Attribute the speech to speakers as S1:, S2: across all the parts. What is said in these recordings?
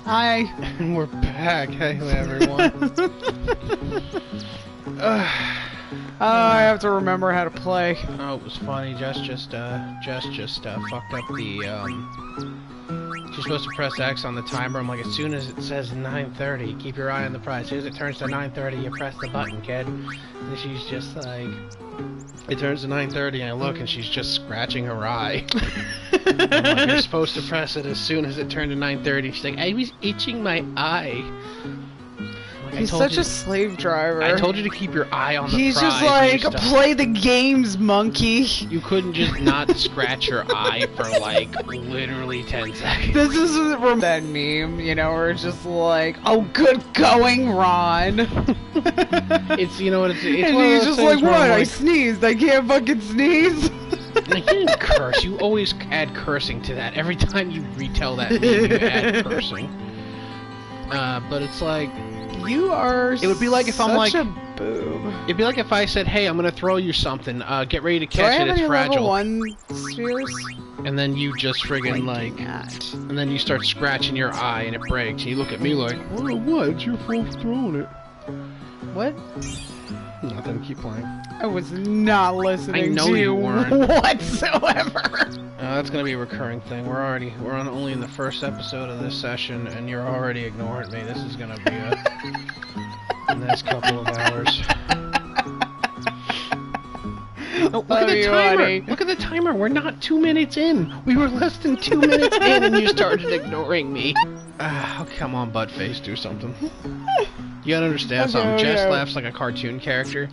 S1: Hi.
S2: And we're back. Hey, everyone.
S1: I have to remember how to play.
S2: Oh, it was funny. Jess just fucked up the, She's supposed to press X on the timer. I'm like, as soon as it says 9:30, keep your eye on the prize. As soon as it turns to 9:30, you press the button, kid. And she's just like... It turns to 9:30 and I look and she's just scratching her eye. I'm like, you're supposed to press it as soon as it turned to 9:30. She's like, I was itching my eye. Like,
S1: He's such a slave driver.
S2: I told you to keep your eye on the
S1: He's
S2: prize.
S1: just like, play the games, monkey.
S2: You couldn't just not scratch your eye for like literally 10 seconds.
S1: This is that meme, you know, where it's just like, oh, good going, Ron.
S2: It's, you know what, it's
S1: and he's just like, what? I sneezed. I can't fucking sneeze.
S2: You didn't curse. You always add cursing to that. Every time you retell that meme, you add cursing. But it's like...
S1: You are
S2: It would be like if I'm like...
S1: a boob.
S2: It'd be like if I said, hey, I'm gonna throw you something. Get ready to catch it. It's fragile.
S1: Level 1 spheres?
S2: And then you just friggin' like... And then you start scratching your eye and it breaks. And you look at me like, what? It's your fault for throwing it.
S1: What?
S2: Nothing. Keep playing.
S1: I was not listening to
S2: you weren't.
S1: whatsoever.
S2: That's gonna be a recurring thing. We're only in the first episode of this session, and you're already ignoring me. This is gonna be a nice couple of hours. Oh, look at the timer!
S1: Buddy.
S2: Look at the timer! We're not 2 minutes in! We were less than 2 minutes in and you started ignoring me! Oh, come on, Buttface, do something. You gotta understand something. Jess laughs like a cartoon character.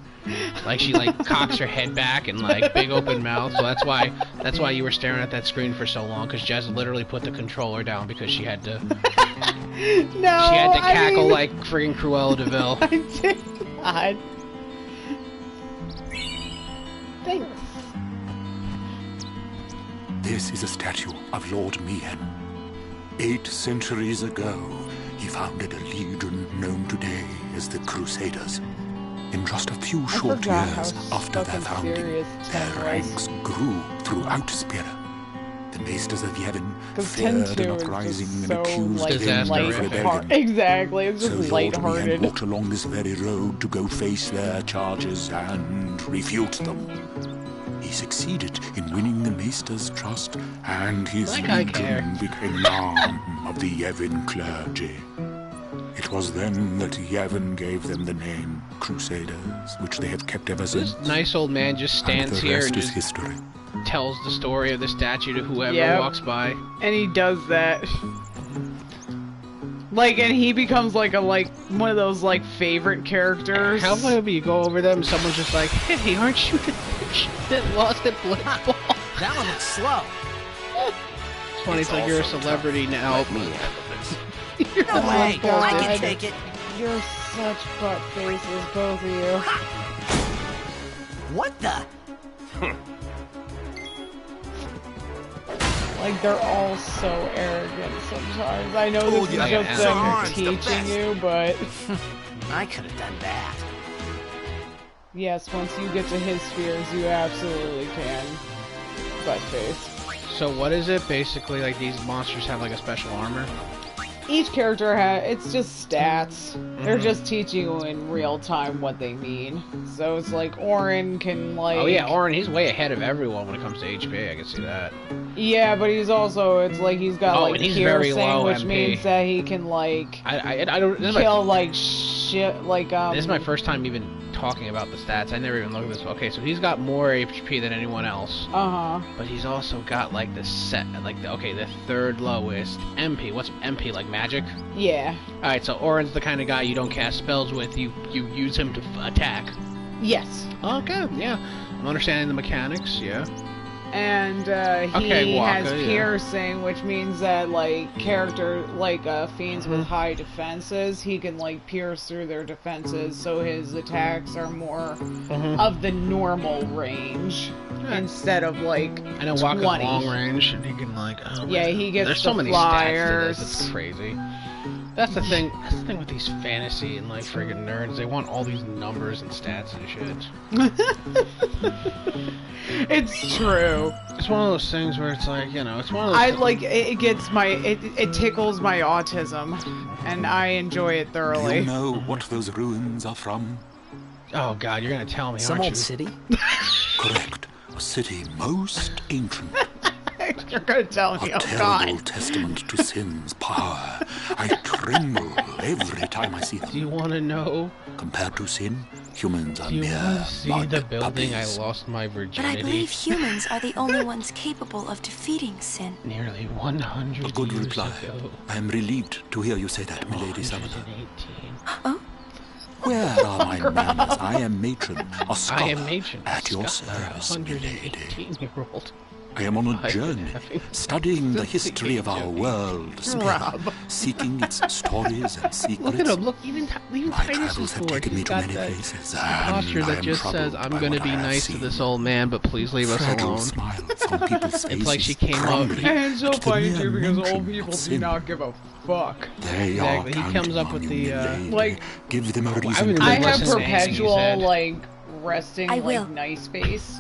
S2: Like she like cocks her head back and like big open mouth. So that's why you were staring at that screen for so long, because Jess literally put the controller down because she had to she had to cackle like friggin' Cruella de Vil.
S1: I did not. Thanks.
S3: This is a statue of Lord Meehan. 8 centuries ago, he founded a legion known today as the Crusaders. In just a few short years after their founding, their ranks grew throughout Spira. The Maesters of Yevon feared an uprising and accused them of rebellion.
S1: Exactly, it's just lighthearted.
S3: So Lord Meehan walked along this very road to go face their charges and refute them. He succeeded in winning the Maester's trust, and his legion became an arm of the Yevon clergy. It was then that Yevon gave them the name Crusaders, which they have kept ever since.
S2: This nice old man just stands here and just
S3: history.
S2: Tells the story of the statue to whoever walks by.
S1: And he does that. Like, and he becomes like one of those like favorite characters.
S2: How about you go over them and someone's just like, hey, aren't you the bitch that lost at Blitzball?
S4: That one looks slow.
S2: It's funny, it's like you're a celebrity now.
S4: No way! I can take it!
S1: You're such butt faces, both of you.
S4: What the?
S1: Like, they're all so arrogant sometimes. I know this is just them teaching you, but...
S4: I could have done that.
S1: Yes, once you get to his spheres, you absolutely can. Butt face.
S2: So what is it? Basically, like, these monsters have, like, a special armor?
S1: Each character it's just stats. They're just teaching you in real time what they mean. So it's like Orin can like...
S2: Oh yeah, Orin, he's way ahead of everyone when it comes to HP, I can see that.
S1: Yeah, but he's also, it's like he's got like piercing, which means that he can like...
S2: I don't...
S1: kill like shit, like
S2: This is my first time even talking about the stats. I never even looked at this. Okay, so he's got more HP than anyone else. But he's also got like the the third lowest MP. What's MP, like magic?
S1: Yeah.
S2: Alright, so Orin's the kind of guy you don't cast spells with, you use him to attack.
S1: Yes.
S2: Okay, yeah. I'm understanding the mechanics, yeah.
S1: And he has piercing, which means that like fiends with high defenses, he can like pierce through their defenses, so his attacks are more of the normal range instead of like
S2: I know Waka's long range, and he can like
S1: he gets
S2: there's so many
S1: flyers.
S2: stats to this, it's crazy. That's the thing. That's the thing with these fantasy and like friggin' nerds. They want all these numbers and stats and shit.
S1: It's true.
S2: It's one of those things where it's like, you know, it's one of those.
S1: It gets it tickles my autism, and I enjoy it thoroughly.
S3: Do you know what those ruins are from?
S2: Oh God, you're gonna tell me,
S4: Some
S2: aren't
S4: old
S2: you?
S4: city?
S3: Correct. A city most ancient.
S1: You're gonna tell me,
S3: A
S1: oh
S3: terrible
S1: God.
S3: testament to sin's power. I tremble every time I see them.
S2: Do you want to know?
S3: Compared to sin, humans are
S2: Do you
S3: mere
S2: want to see
S3: mud
S2: the building
S3: puppies.
S2: I lost my
S5: But
S2: virginity?
S5: I believe humans are the only ones capable of defeating sin.
S2: Nearly 100
S3: A good
S2: years
S3: reply.
S2: ago.
S3: I am relieved to hear you say that, milady Sabathur.
S2: 118.
S3: Where are my manners? I am matron, a scholar,
S2: I am matron.
S3: at your
S2: Scholar,
S3: service, milady.
S2: 118-year-old.
S3: I am on a
S2: I'm
S3: journey,
S2: having-
S3: studying the history of our world,
S1: Rob.
S3: seeking its stories and secrets.
S2: Look at him. Look, even
S3: My
S2: Titus
S3: travels
S2: is
S3: have
S2: bored.
S3: taken me
S2: He's
S3: to
S2: got
S3: many
S2: that
S3: places,
S2: posture
S3: and I
S2: that
S3: am
S2: just says,
S3: troubled
S2: "I'm
S3: by
S2: going to
S3: what
S2: be
S3: I have
S2: nice to
S3: seen.
S2: this old man, but please leave us
S3: Fragile
S2: alone."
S3: smiles on people's faces.
S2: It's like she came up-
S3: crumbling
S1: And it's so
S3: at the
S1: funny
S3: mere
S1: too because
S3: mention
S1: old people
S3: of
S1: do
S3: sin.
S1: not give a fuck.
S3: They
S2: Exactly.
S3: are
S2: He comes up
S3: counting
S2: with
S3: on
S2: the,
S3: you, lady.
S1: like-
S3: give them a
S2: I
S3: reason
S2: haven't
S3: to
S2: been
S1: I have
S2: listening to anything you
S1: perpetual
S2: said.
S1: like resting
S5: I
S1: like
S5: will.
S1: nice face.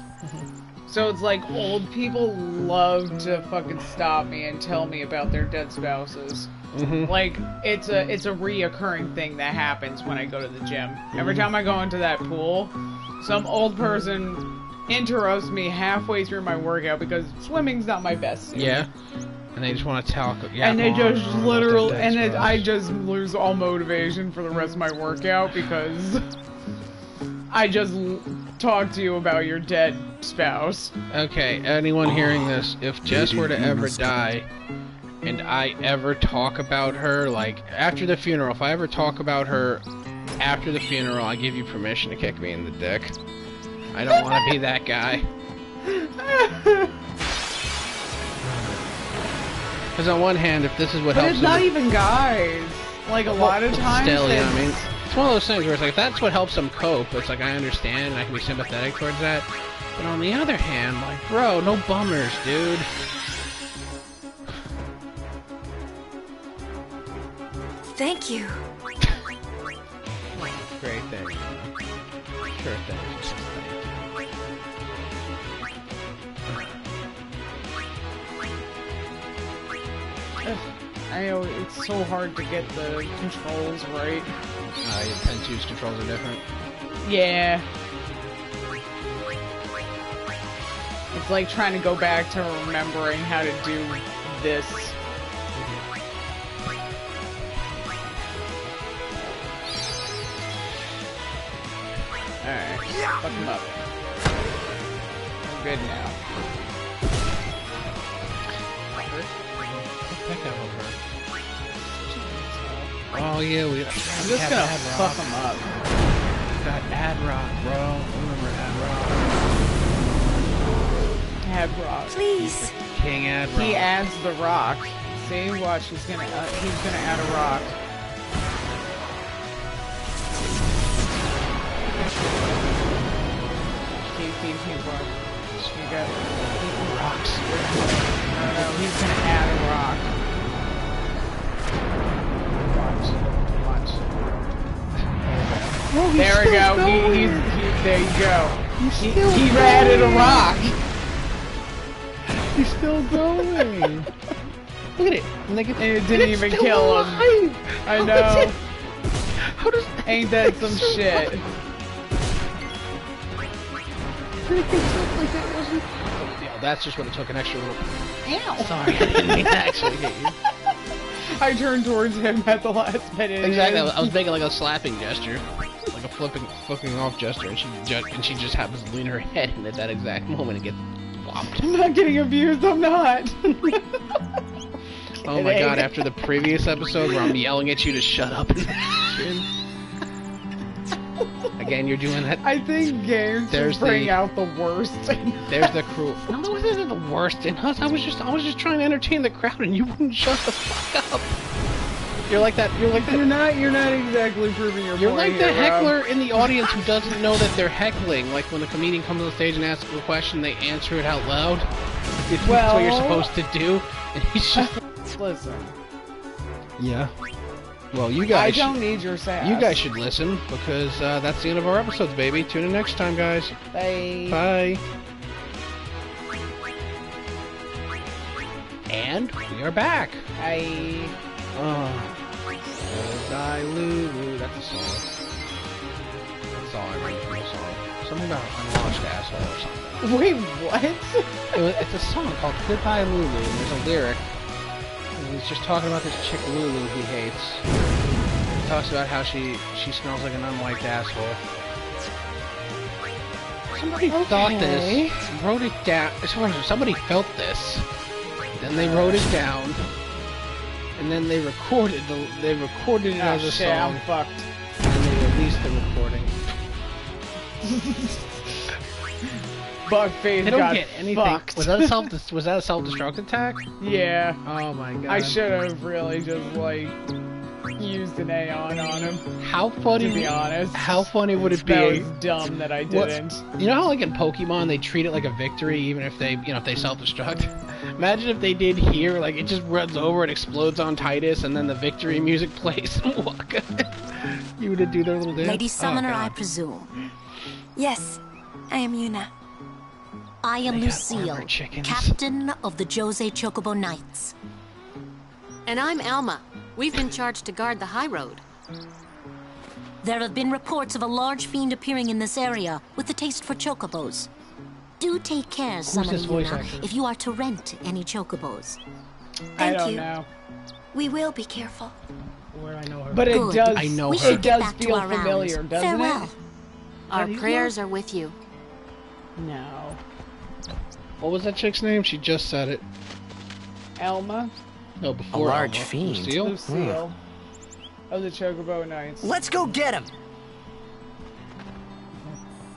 S1: So it's like old people love to fucking stop me and tell me about their dead spouses. Like it's a reoccurring thing that happens when I go to the gym. Every time I go into that pool, some old person interrupts me halfway through my workout because swimming's not my best suit.
S2: Yeah. And they just want to talk.
S1: And they just literally, and
S2: then
S1: I just lose all motivation for the rest of my workout because I just talk to you about your dead spouse.
S2: Okay, anyone hearing this, if Jess
S3: Maybe
S2: were to
S3: you
S2: ever
S3: must-
S2: die, and I ever talk about her, like, after the funeral, if I ever talk about her after the funeral, I give you permission to kick me in the dick. I don't want to be that guy. Because on one hand, if this is what
S1: But
S2: helps
S1: it's not
S2: them...
S1: even guys. Like a lot of times.
S2: Still, you know what I
S1: it's-
S2: mean? It's one of those things where it's like, if that's what helps them cope, it's like, I understand and I can be sympathetic towards that. But on the other hand, like, bro, no bummers, dude.
S5: Thank you.
S2: Great thing. Sure thing. Just thank
S1: I know it's so hard to get the controls right.
S2: Your Pen 2's controls are different.
S1: Yeah. It's like trying to go back to remembering how to do this. Alright, fuck him up. We're good now.
S2: Oh yeah, we.
S1: I'm just gonna fuck him up.
S2: Got Ad Rock, bro. Remember Ad Rock?
S1: Ad Rock.
S5: Please.
S2: King Ad Rock.
S1: He adds the rock. See, watch, he's gonna add a rock. Keep, rock. You got
S2: Rocks.
S1: no, he's gonna add a rock.
S2: Watch.
S1: There we go. There you go. He added a rock.
S2: He's still going. Look at it. And they get,
S1: And it didn't even kill him. I know.
S2: How does
S1: Ain't that some shit?
S2: Yeah, that's just what it took an extra little.
S1: Ow.
S2: Sorry, I didn't mean to actually hit you.
S1: I turned towards him at the last minute.
S2: Exactly. I was making like a slapping gesture, like a flipping off gesture, and she just happens to lean her head in at that exact moment and get whopped.
S1: I'm not getting abused. I'm not.
S2: Oh my god! After the previous episode where I'm yelling at you to shut up. Again, you're doing that.
S1: I think games
S2: There's
S1: bring
S2: the-
S1: out the worst.
S2: There's the cruel. No, this isn't the worst in us. I was just trying to entertain the crowd, and you wouldn't shut the fuck up. You're like that. You're
S1: You're not exactly proving your
S2: You're
S1: point
S2: like the
S1: here, Rob.
S2: heckler in the audience who doesn't know that they're heckling. Like when a comedian comes on stage and asks a question, they answer it out loud. That's what you're
S1: Well-
S2: supposed to do. And he's just
S1: Listen,
S2: yeah. Well, you guys.
S1: I don't need your sass.
S2: You guys should listen because that's the end of our episodes, baby. Tune in next time, guys.
S1: Bye.
S2: Bye. And we are back.
S1: Bye.
S2: Die Lulu. That's a song. That's all I remember from the song. Something about unwashed asshole or something.
S1: Wait, what?
S2: It's a song called Goodbye Lulu, and there's a lyric. And he's just talking about this chick Lulu he hates. He talks about how she smells like an unwiped asshole. Somebody thought this, wrote it down. Somebody felt this. Then they wrote it down, and then they recorded it as a song.
S1: I'm fucked.
S2: And they released the recording.
S1: Bugface
S2: They don't
S1: got
S2: get anything.
S1: fucked.
S2: Was that a self-destruct attack?
S1: Yeah.
S2: Oh my god.
S1: I should have really just like used an Aeon on him.
S2: How funny?
S1: To be honest.
S2: How funny would it be?
S1: That was dumb that I didn't.
S2: You know how like in Pokemon they treat it like a victory even if they if they self-destruct? Imagine if they did here, like it just runs over and explodes on Titus and then the victory music plays and walk. You would do their little dance.
S6: Lady Summoner, I presume.
S5: Yes, I am Yuna.
S6: I am Lucille, captain of the Jose Chocobo Knights.
S7: And I'm Alma. We've been charged to guard the high road.
S6: There have been reports of a large fiend appearing in this area with a taste for chocobos. Do take care, Summoner Yuna, if you are to rent any chocobos.
S5: Thank
S1: I
S5: you.
S1: don't know.
S5: We will be careful.
S2: Where I know her.
S1: But it
S6: Good.
S1: does.
S2: I know
S6: We
S2: her.
S6: should
S1: It
S6: get
S1: does
S6: back to
S1: feel
S6: our
S1: familiar,
S6: rounds.
S1: doesn't
S6: Farewell.
S1: it?
S7: Our prayers are with you.
S1: No.
S2: What was that chick's name? She just said it.
S1: Elma?
S2: No, before
S4: A large
S2: Alma.
S4: fiend.
S2: Lucille?
S1: Lucille. Of the Chocobo Knights.
S4: Let's go get him.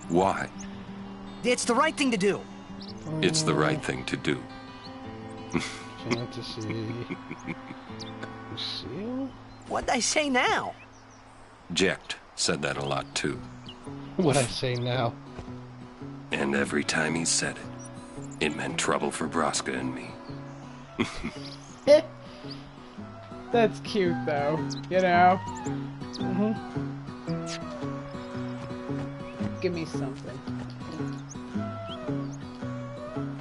S3: Why?
S4: It's the right thing to do.
S3: It's the right thing to do.
S2: Trying to see. Lucille?
S4: What'd I say now?
S3: Jecht said that a lot too.
S2: What'd I say now?
S3: And every time he said it, it meant trouble for Braska and me.
S1: That's cute, though. You know? Give me something.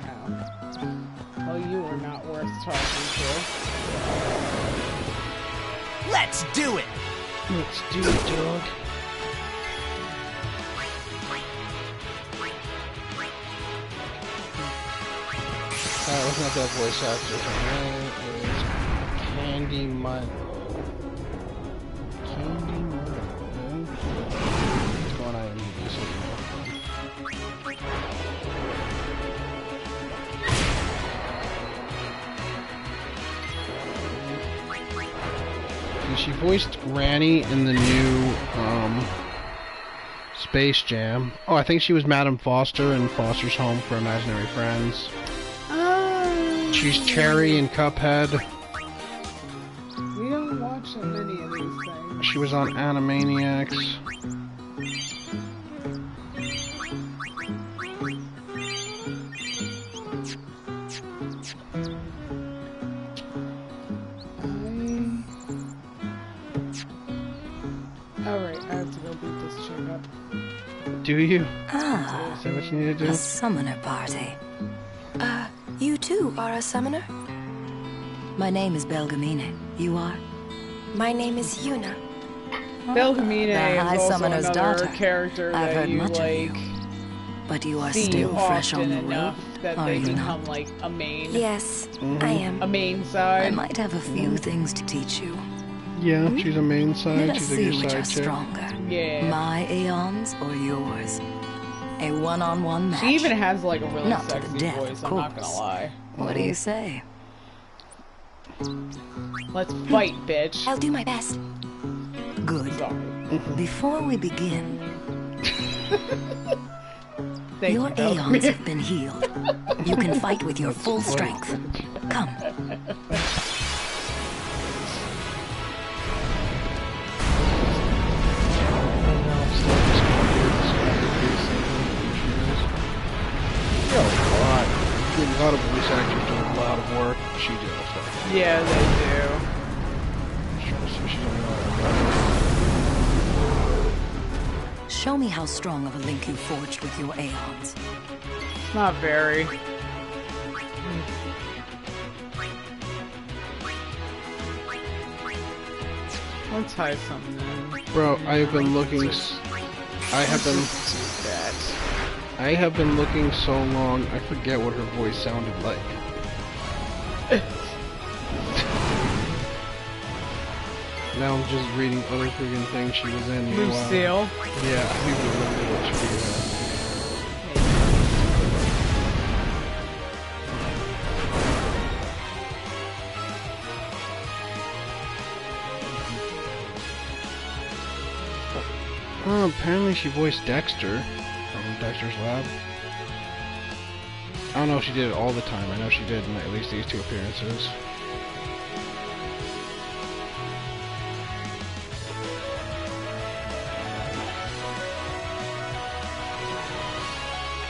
S1: Ow. Well, you are not worth talking to.
S4: Let's do it.
S2: Let's do it, dog. Wasn't that that voice actor? Her name is Candy Mud. Candy Mud. What's going on in this video? She voiced Granny in the new Space Jam. Oh, I think she was Madame Foster in Foster's Home for Imaginary Friends. She's Cherry in Cuphead.
S1: We don't watch so many of these things.
S2: She was on Animaniacs.
S1: Alright, I have to go beat this chick up.
S2: Do you?
S5: Ah,
S2: Is that what you need to do?
S5: a summoner party. You too are a summoner? My name is Belgamine. You are? My name is Yuna.
S1: Belgamine
S5: The High
S1: is also
S5: Summoner's
S1: another
S5: daughter.
S1: character
S5: I've
S1: that
S5: heard
S1: you,
S5: much
S1: like,
S5: of you. But you are
S1: see
S5: still fresh on
S1: often
S5: the road,
S1: enough that
S5: are
S1: they
S5: you
S1: become,
S5: not?
S1: like, a main.
S5: Yes, I am.
S1: A main
S5: I
S1: side.
S5: might have a few things to teach you.
S2: Yeah, she's a main side.
S5: Let us
S2: She's a
S5: see
S2: good
S5: which are
S2: side chick.
S5: stronger.
S1: Yeah.
S5: My Aeons or yours. A one-on-one match.
S1: She even has, like, a really
S5: Not to the
S1: sexy
S5: death,
S1: voice,
S5: of
S1: I'm not gonna
S5: course.
S1: lie.
S5: What do you say?
S1: Let's fight, bitch.
S5: I'll do my best. Good.
S1: Sorry.
S5: Before we begin,
S1: Thank
S5: your
S1: you, Belgamine.
S5: Aeons have been healed. You can fight with your full strength. Come.
S2: A lot of voice actors do a lot of work. She did also.
S1: Yeah, they do.
S2: She's on the
S5: Show me how strong of a link you forged with your Aeons.
S1: Not very. Let's hide something in.
S2: Bro, I have been looking. I have been looking so long. I forget what her voice sounded like. Now I'm just reading other freaking things she was in.
S1: Lucille.
S2: Yeah, I think we remember what she was. Apparently she voiced Dexter from Dexter's Lab. I don't know if she did it all the time. I know she did in at least these 2 appearances.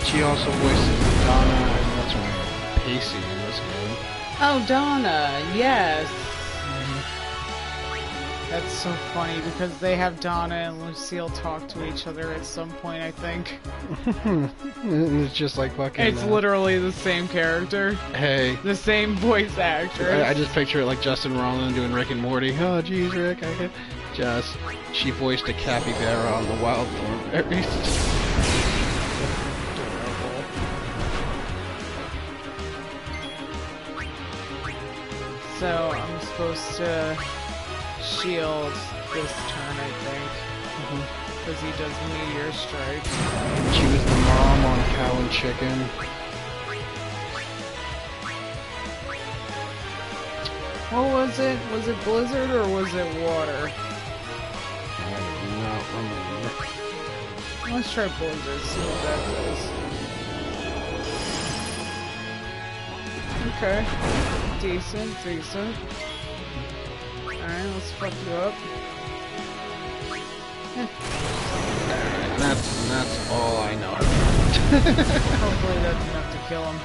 S2: She also voices Donna and what's her name? Pacey in this game.
S1: Oh, Donna, yes. That's so funny because they have Donna and Lucille talk to each other at some point, I think.
S2: And it's just like fucking...
S1: It's literally the same character.
S2: Hey.
S1: The same voice actress.
S2: I just picture it like Justin Roiland doing Rick and Morty. Oh, jeez, Rick, I get... Jess, she voiced a capybara on the Wild Thornberries.
S1: So, I'm supposed to shield this turn, I think. Because he does meteor strike.
S2: She was the mom on Cow and Chicken.
S1: What was it? Was it Blizzard or was it Water?
S2: I do not remember.
S1: Let's try Blizzard, see what that does. Okay. Decent. Alright, let's fuck you up.
S2: That's all I know.
S1: Hopefully that's enough to kill him.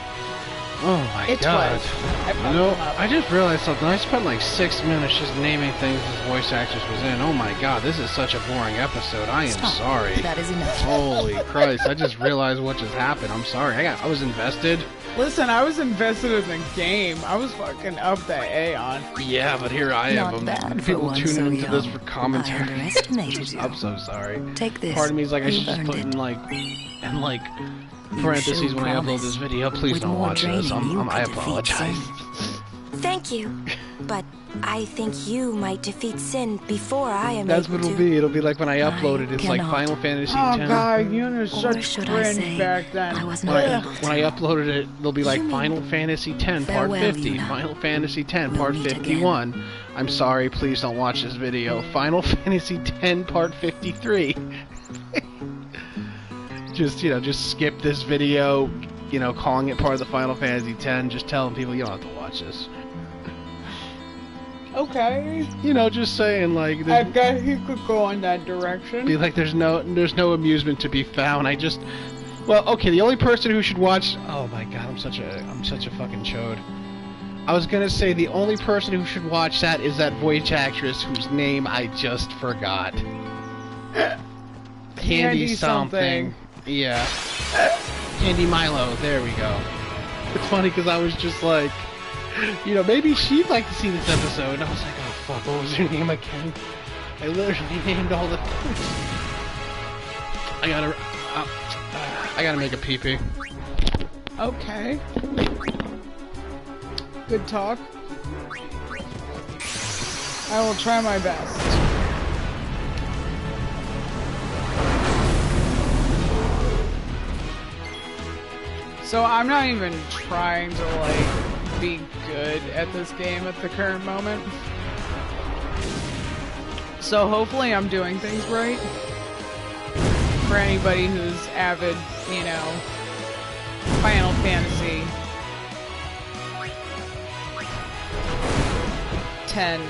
S2: Oh my god. You know, I just realized something. I spent like 6 minutes just naming things this voice actress was in. Oh my god, this is such a boring episode. I am sorry.
S5: That is enough.
S2: Holy Christ, I just realized what just happened. I'm sorry. I was invested.
S1: Listen, I was invested in the game. I was fucking up that Aeon.
S2: Yeah, but here I am. People tuning into this for commentary.
S5: I underestimated you.
S2: I'm so sorry.
S5: Take this.
S2: Part of me is like, I should just put in like parentheses when I upload this video. Please don't watch this. I apologize.
S8: Thank you, but I think you might defeat Sin before I am.
S2: That's what it'll be. It'll be like when I upload it. It's like Final Fantasy X.
S1: Oh god, you were such cringe back then.
S2: When I uploaded it, it'll be like Final Fantasy X Part 50, Final Fantasy X Part 51. I'm sorry, please don't watch this video. Final Fantasy X Part 53. Just skip this video. Calling it part of the Final Fantasy X. Just telling people you don't have to watch this.
S1: Okay.
S2: Just saying, like...
S1: I guess you could go in that direction.
S2: Be like, there's no amusement to be found. Well, okay, the only person who should watch... Oh my god, I'm such a fucking chode. I was gonna say the only person who should watch that is that voice actress whose name I just forgot. Candy something. Yeah. Candy Milo, there we go. It's funny because I was just like... maybe she'd like to see this episode. And I was like, oh fuck, what was her name again? I literally named all the things. I gotta make a pee-pee.
S1: Okay. Good talk. I will try my best. So I'm not even trying to be good at this game at the current moment. So hopefully I'm doing things right. For anybody who's avid, Final Fantasy X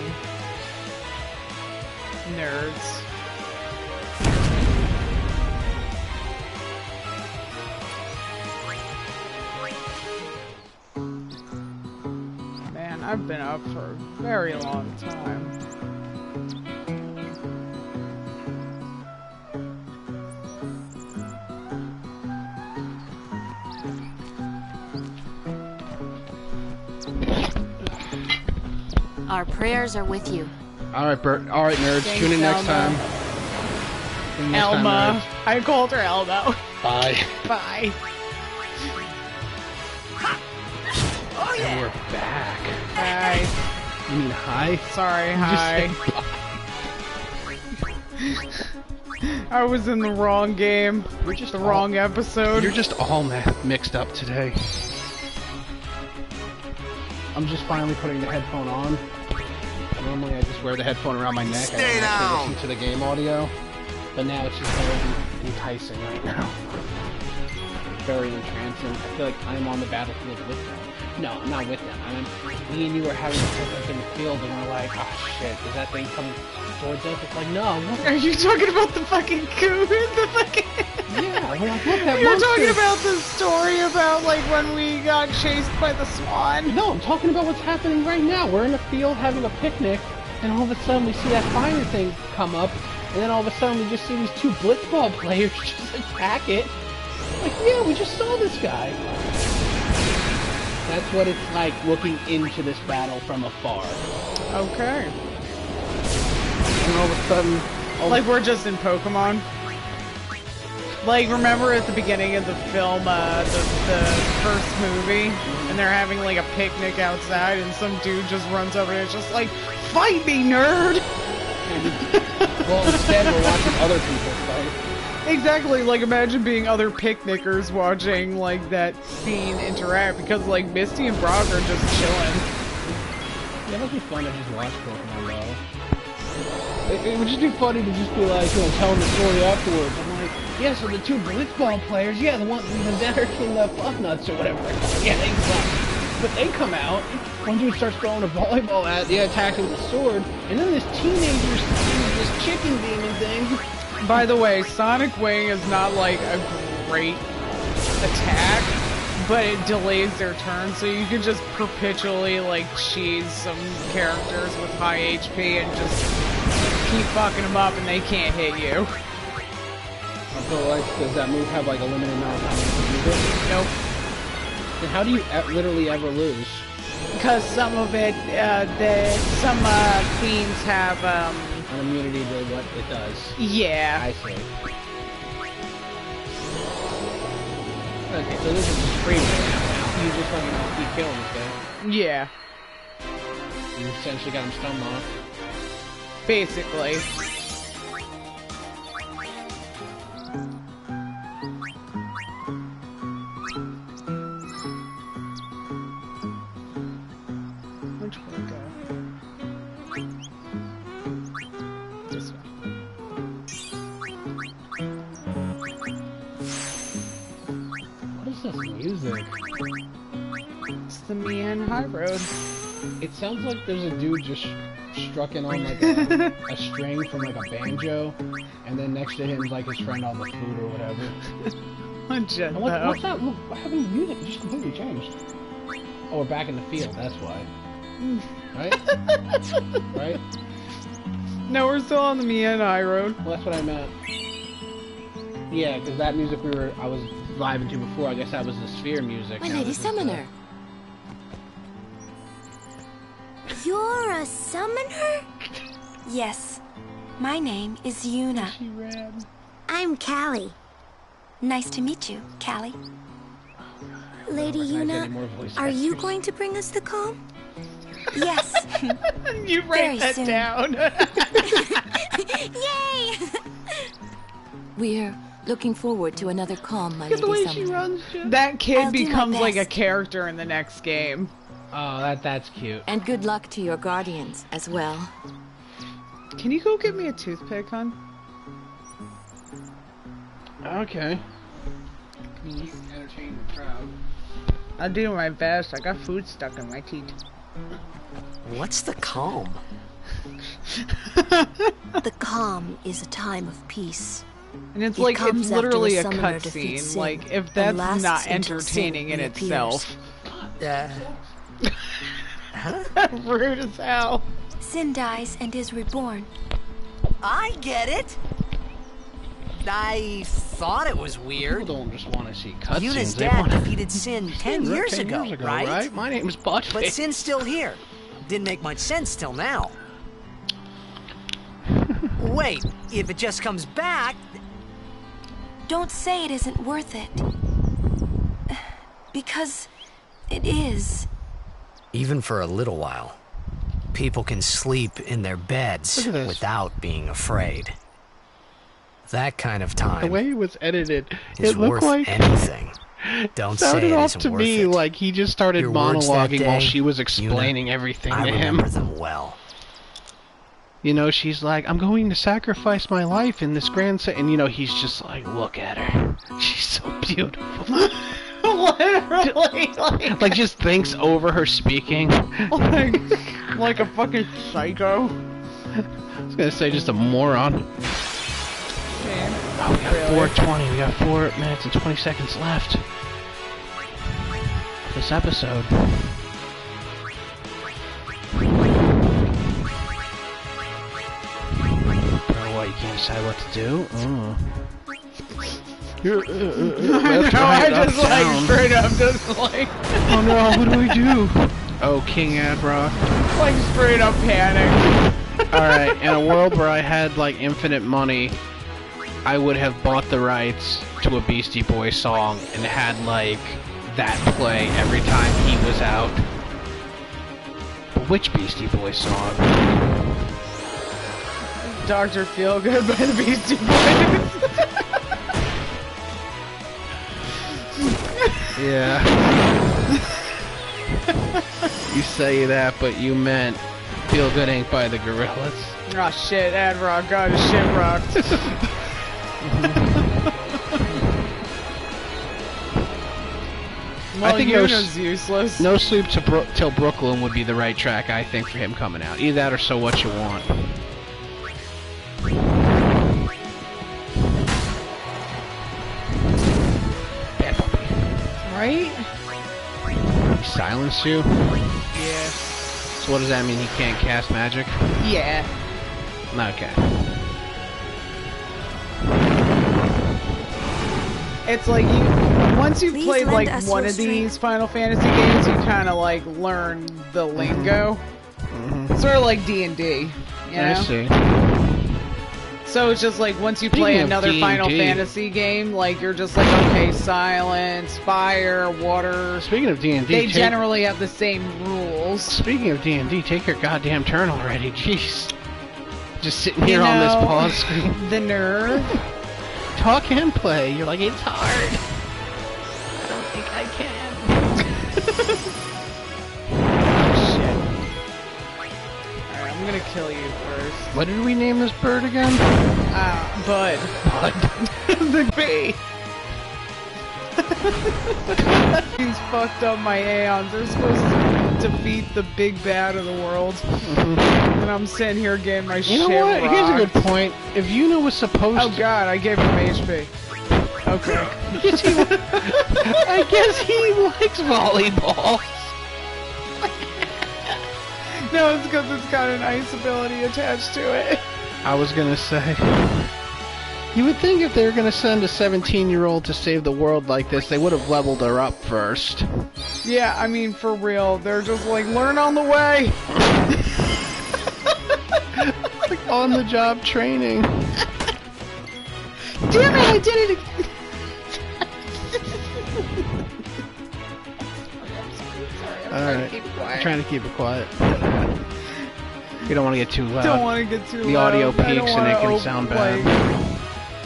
S1: nerds. I've been up for a very long time.
S7: Our prayers are with you.
S2: Alright, Bert. Alright, nerds.
S1: Thanks,
S2: Tune in next
S1: Elma.
S2: time.
S1: Elma. I called her Elmo.
S2: Bye.
S1: Bye.
S4: Oh yeah.
S2: And we're back.
S1: Hi.
S2: You mean hi?
S1: Sorry,
S2: You
S1: hi. I was in the wrong game.
S2: We're just
S1: the wrong episode.
S2: You're just all mixed up today. I'm just finally putting the headphone on. Normally I just wear the headphone around my neck.
S4: Stay
S2: I
S4: down.
S2: listen to the game audio. But now it's just very enticing right now. Very entrancing. I feel like I'm on the battlefield with them. No, I'm not with them. Me and you are having a picnic in the field and we're like, oh shit, is that thing coming towards us? It's like, no.
S1: Are you talking about the fucking coon? The fucking...
S2: Yeah, we're like, look, that
S1: You're
S2: monster.
S1: talking about the story about, like, when we got chased by the swan?
S2: No, I'm talking about what's happening right now. We're in the field having a picnic, and all of a sudden we see that fire thing come up, and then all of a sudden we just see these two blitzball players just attack it. Like, yeah, we just saw this guy. That's what it's like looking into this battle from afar.
S1: Okay.
S2: And all of a sudden...
S1: Like, we're just in Pokemon? Like, remember at the beginning of the film, the first movie, and they're having, like, a picnic outside, and some dude just runs over and it's just like, fight me, nerd!
S2: Well, instead we're watching other people fight.
S1: Exactly, like, imagine being other picnickers watching, like, that scene interact, because, like, Misty and Brock are just chilling.
S2: Yeah, it would be fun to just watch Pokemon, though. It would just be funny to just be like, you know, telling the story afterwards. I'm like, yeah, so the two blitzball players, yeah, the Derek and the Fluffnuts or whatever they're called, yeah, they suck. But they come out, one dude starts throwing a volleyball at the attacker with a sword, and then this teenager sees this chicken demon thing.
S1: By the way, Sonic Wing is not, like, a great attack, but it delays their turn, so you can just perpetually, like, cheese some characters with high HP and just keep fucking them up and they can't hit you.
S2: So, like, does that move have, like, a limited amount of time to use it?
S1: Nope.
S2: Then how do you literally ever lose?
S1: Because some of it, some fiends have,
S2: an immunity to what it does.
S1: Yeah.
S2: I see. Okay, so this is just free right now. You just fucking keep killing this guy.
S1: Yeah.
S2: You essentially got him stunned off.
S1: Basically. Which way to go? This way.
S2: What is this music?
S1: It's the Mian High Road.
S2: It sounds like there's a dude just strucking on like a string from like a banjo, and then next to him is like his friend on the flute or whatever. What's that? Look, what happened to music? It just completely changed. Oh, we're back in the field, that's why. Right? Right?
S1: No, we're still on the Mian High Road.
S2: Well, that's what I meant. Yeah, because that music I was vibing to before, I guess that was the Sphere music.
S6: My Lady Summoner.
S8: You're a summoner? Yes. My name is Yuna.
S1: She ran.
S8: I'm Callie. Nice to meet you, Callie. Lady Yuna, are you going to bring us the calm? Yes.
S1: You write that down.
S8: Yay!
S6: We're looking forward to another calm, my Lady
S1: way
S6: Summoner.
S1: she runs, that kid becomes like a character in the next game.
S2: Oh, that's cute.
S6: And good luck to your guardians as well.
S1: Can you go get me a toothpick, hon?
S2: Okay. Entertain the crowd.
S1: I'll do my best. I got food stuck in my teeth.
S4: What's the calm?
S6: The calm is a time of peace.
S1: And it's
S6: It
S1: like,
S6: comes
S1: it's
S6: after
S1: literally
S6: a
S1: a
S6: summoner defeats
S1: cutscene.
S6: sin
S1: Like, if
S6: and
S1: that's
S6: lasts
S1: not
S6: until
S1: entertaining
S6: sin
S1: in
S6: reappears.
S1: itself.
S4: Huh?
S1: Rude as hell.
S8: Sin dies and is reborn.
S4: I get it. I thought it was weird.
S2: People don't just want to see cutscenes.
S4: Yuna's
S2: They
S4: dad
S2: want
S4: defeated Sin 10 years ago, right?
S2: My name's Buttface.
S4: But Sin's still here. Didn't make much sense till now. Wait, if it just comes back...
S8: Don't say it isn't worth it. Because it is.
S4: Even for a little while, people can sleep in their beds without being afraid. That kind of time.
S2: The way it was edited,
S4: it
S2: looked
S4: worth
S2: like
S4: anything. Don't say it
S2: off
S4: isn't
S2: to
S4: worth
S2: me
S4: it.
S2: like he just started
S4: Your words that
S2: monologuing
S4: day,
S2: while she was explaining everything to him.
S4: I remember them well.
S2: You know, she's like, I'm going to sacrifice my life in this grand set. And, you know, he's just like, look at her. She's so beautiful.
S1: Literally,
S2: like just thinks over her speaking.
S1: like a fucking psycho.
S2: I was gonna say just a moron.
S1: Man,
S2: oh, we got really? 4:20. We got 4 minutes and 20 seconds left. This episode. Bro, what? You can't decide what to do? Oh.
S1: I just like straight up just like
S2: oh no, what do we do? Oh, King Adrock.
S1: Like straight up panic.
S2: Alright, in a world where I had like infinite money, I would have bought the rights to a Beastie Boys song and had like that play every time he was out. But which Beastie Boys song?
S1: Dr. Feelgood by the Beastie Boys.
S2: Yeah. You say that, but you meant Feel Good Ain't by the Gorillas.
S1: Oh shit, Adrock got his shit rocked. Well, I think Yuna's useless.
S2: No Sleep Till Brooklyn would be the right track, I think, for him coming out. Either that or So What You Want.
S1: Right?
S2: He silenced you?
S1: Yeah.
S2: So what does that mean? He can't cast magic?
S1: Yeah.
S2: Okay.
S1: It's like once you've played like one of these Final Fantasy games, you kind of like learn the lingo. Sort of like D&D, you know?
S2: I see.
S1: So it's just like once you play another Final Fantasy game, like you're just like, okay, silence, fire, water.
S2: Speaking of D&D,
S1: they generally have the same rules.
S2: Speaking of D&D, take your goddamn turn already, jeez. Just sitting here on this pause screen.
S1: The nerve.
S2: Talk and play. You're like, it's hard. I don't think I can.
S1: Alright, I'm gonna kill you first.
S2: What did we name this bird again?
S1: Bud.
S2: Bud.
S1: The bee. He's fucked up my Aeons. They're supposed to defeat the big bad of the world. And I'm sitting here getting my shit rocked.
S2: You know what? Here's a good point. If Yuna was supposed to...
S1: Oh god, I gave him HP. Okay.
S2: I guess he likes volleyball.
S1: No, it's because it's got an ice ability attached to it.
S2: I was gonna say... You would think if they were gonna send a 17-year-old to save the world like this, they would have leveled her up first.
S1: Yeah, I mean, for real. They're just like, learn on the way!
S2: It's like on-the-job training.
S1: Damn it, I did it again!
S2: Alright, I'm trying to keep it quiet. You don't want to get too loud.
S1: Don't want to get too loud.
S2: The audio peaks and it can sound bad.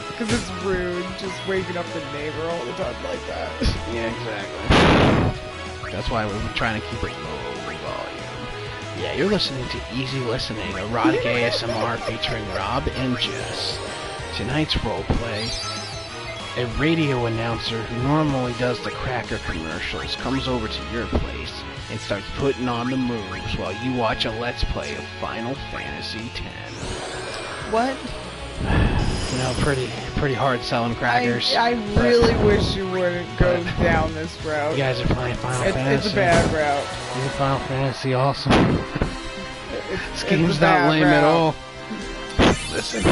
S1: Because it's rude, just waking up the neighbor all the time like that.
S2: Yeah, exactly. That's why we're trying to keep it low volume. Yeah, you're listening to Easy Listening, erotic ASMR featuring Rob and Jess. Tonight's roleplay, a radio announcer who normally does the Cracker commercials comes over to your place and starts putting on the moves while you watch a Let's Play of Final Fantasy X.
S1: What?
S2: You know, pretty hard selling crackers.
S1: I really wish you wouldn't go down this route.
S2: You guys are playing Final Fantasy.
S1: It's a bad route.
S2: Isn't Final Fantasy awesome? This game's not lame at all. Listen.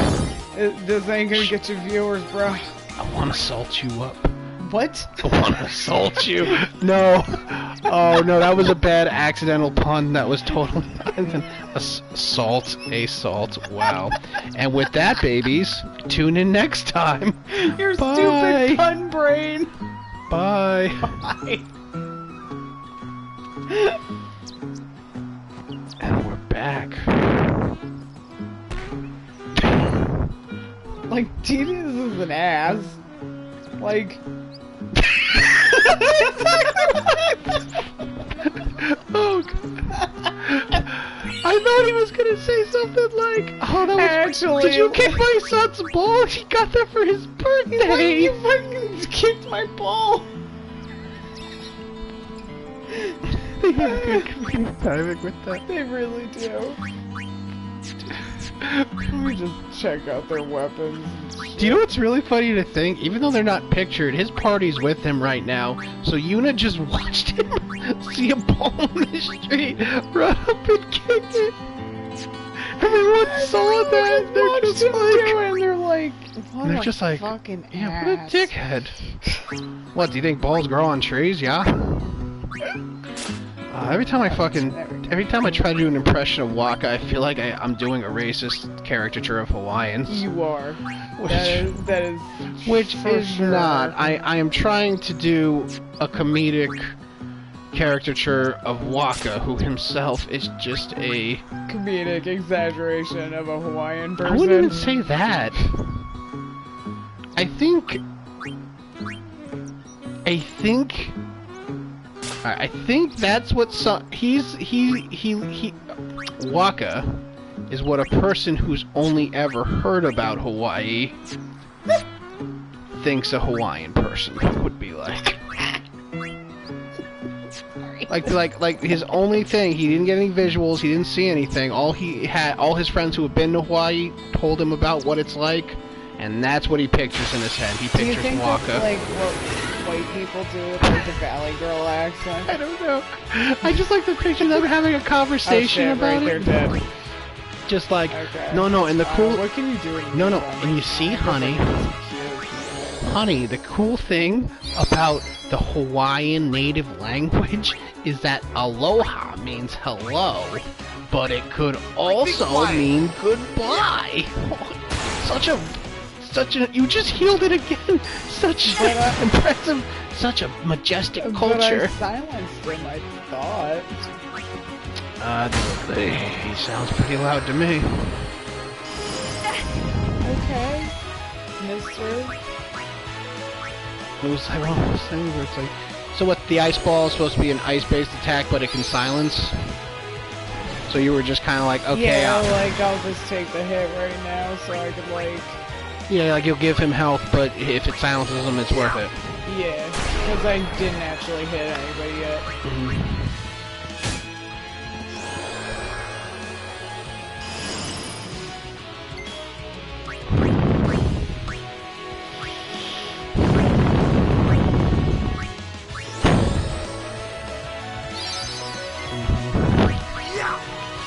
S1: This ain't gonna get you viewers, bro.
S2: I wanna salt you up.
S1: What?
S2: I want to assault you. No. Oh, no, that was a bad accidental pun. That was totally not an assault. Wow. And with that, babies, tune in next time.
S1: Your stupid pun brain.
S2: Bye.
S1: Bye.
S2: And we're back.
S1: Like, Tedious is an ass. Like...
S2: Oh, God. I thought he was gonna say something like, "Oh, that was
S1: actually."
S2: Did you kick my son's ball? He got that for his birthday."
S1: You fucking kicked my ball.
S2: They have good comedic timing with that.
S1: They really do. Let me just check out their weapons.
S2: Do you know what's really funny to think? Even though they're not pictured, his party's with him right now. So Yuna just watched him see a ball in the street, run up and kick it. Everyone saw that. They're just like,
S1: and they're like, what
S2: they're
S1: a
S2: just like,
S1: fucking
S2: yeah,
S1: ass.
S2: what a dickhead. What, do you think balls grow on trees? Yeah. Every time I try to do an impression of Waka, I feel like I'm doing a racist caricature of Hawaiians.
S1: You are. That is
S2: which is
S1: sure.
S2: not. I am trying to do a comedic caricature of Waka, who himself is just a
S1: comedic exaggeration of a Hawaiian person.
S2: I wouldn't even say that. I think that's what Waka is what a person who's only ever heard about Hawaii thinks a Hawaiian person would be like. Like his only thing, he didn't get any visuals, he didn't see anything. All his friends who have been to Hawaii told him about what it's like, and that's what he pictures in his head. He pictures
S1: Do you think
S2: Waka.
S1: That's like what white people do with like the Valley Girl accent?
S2: I don't know. I just like the picture of them having a conversation about
S1: right,
S2: it.
S1: They're dead.
S2: Just like,
S1: okay.
S2: no, and the cool.
S1: What can you do?
S2: And you see, honey, the cool thing about the Hawaiian native language is that aloha means hello, but it could also mean goodbye. You just healed it again. Such impressive, such a majestic culture.
S1: But I silenced him, I thought.
S2: He sounds pretty loud to me.
S1: Okay, mister.
S2: It was like one of those things where it's like, so what, the ice ball is supposed to be an ice-based attack, but it can silence? So you were just kind of like, okay,
S1: yeah, I'll just take the hit right now, so I could,
S2: yeah, you'll give him health, but if it silences him, it's worth it.
S1: Yeah, because I didn't actually hit anybody yet.
S2: Mm-hmm.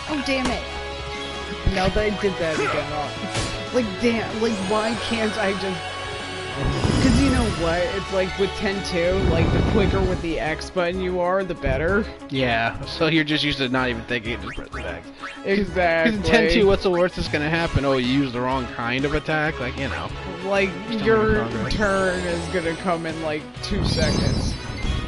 S1: Oh, damn it! No, they did that again. Damn, why can't I just... Because you know what? It's like with 10-2, the quicker with the X button you are, the better.
S2: Yeah, so you're just used to not even thinking, just press the X.
S1: Exactly.
S2: Because in 10-2, what's the worst that's going to happen? Oh, you use the wrong kind of attack? You know.
S1: Your turn is going to come in, 2 seconds.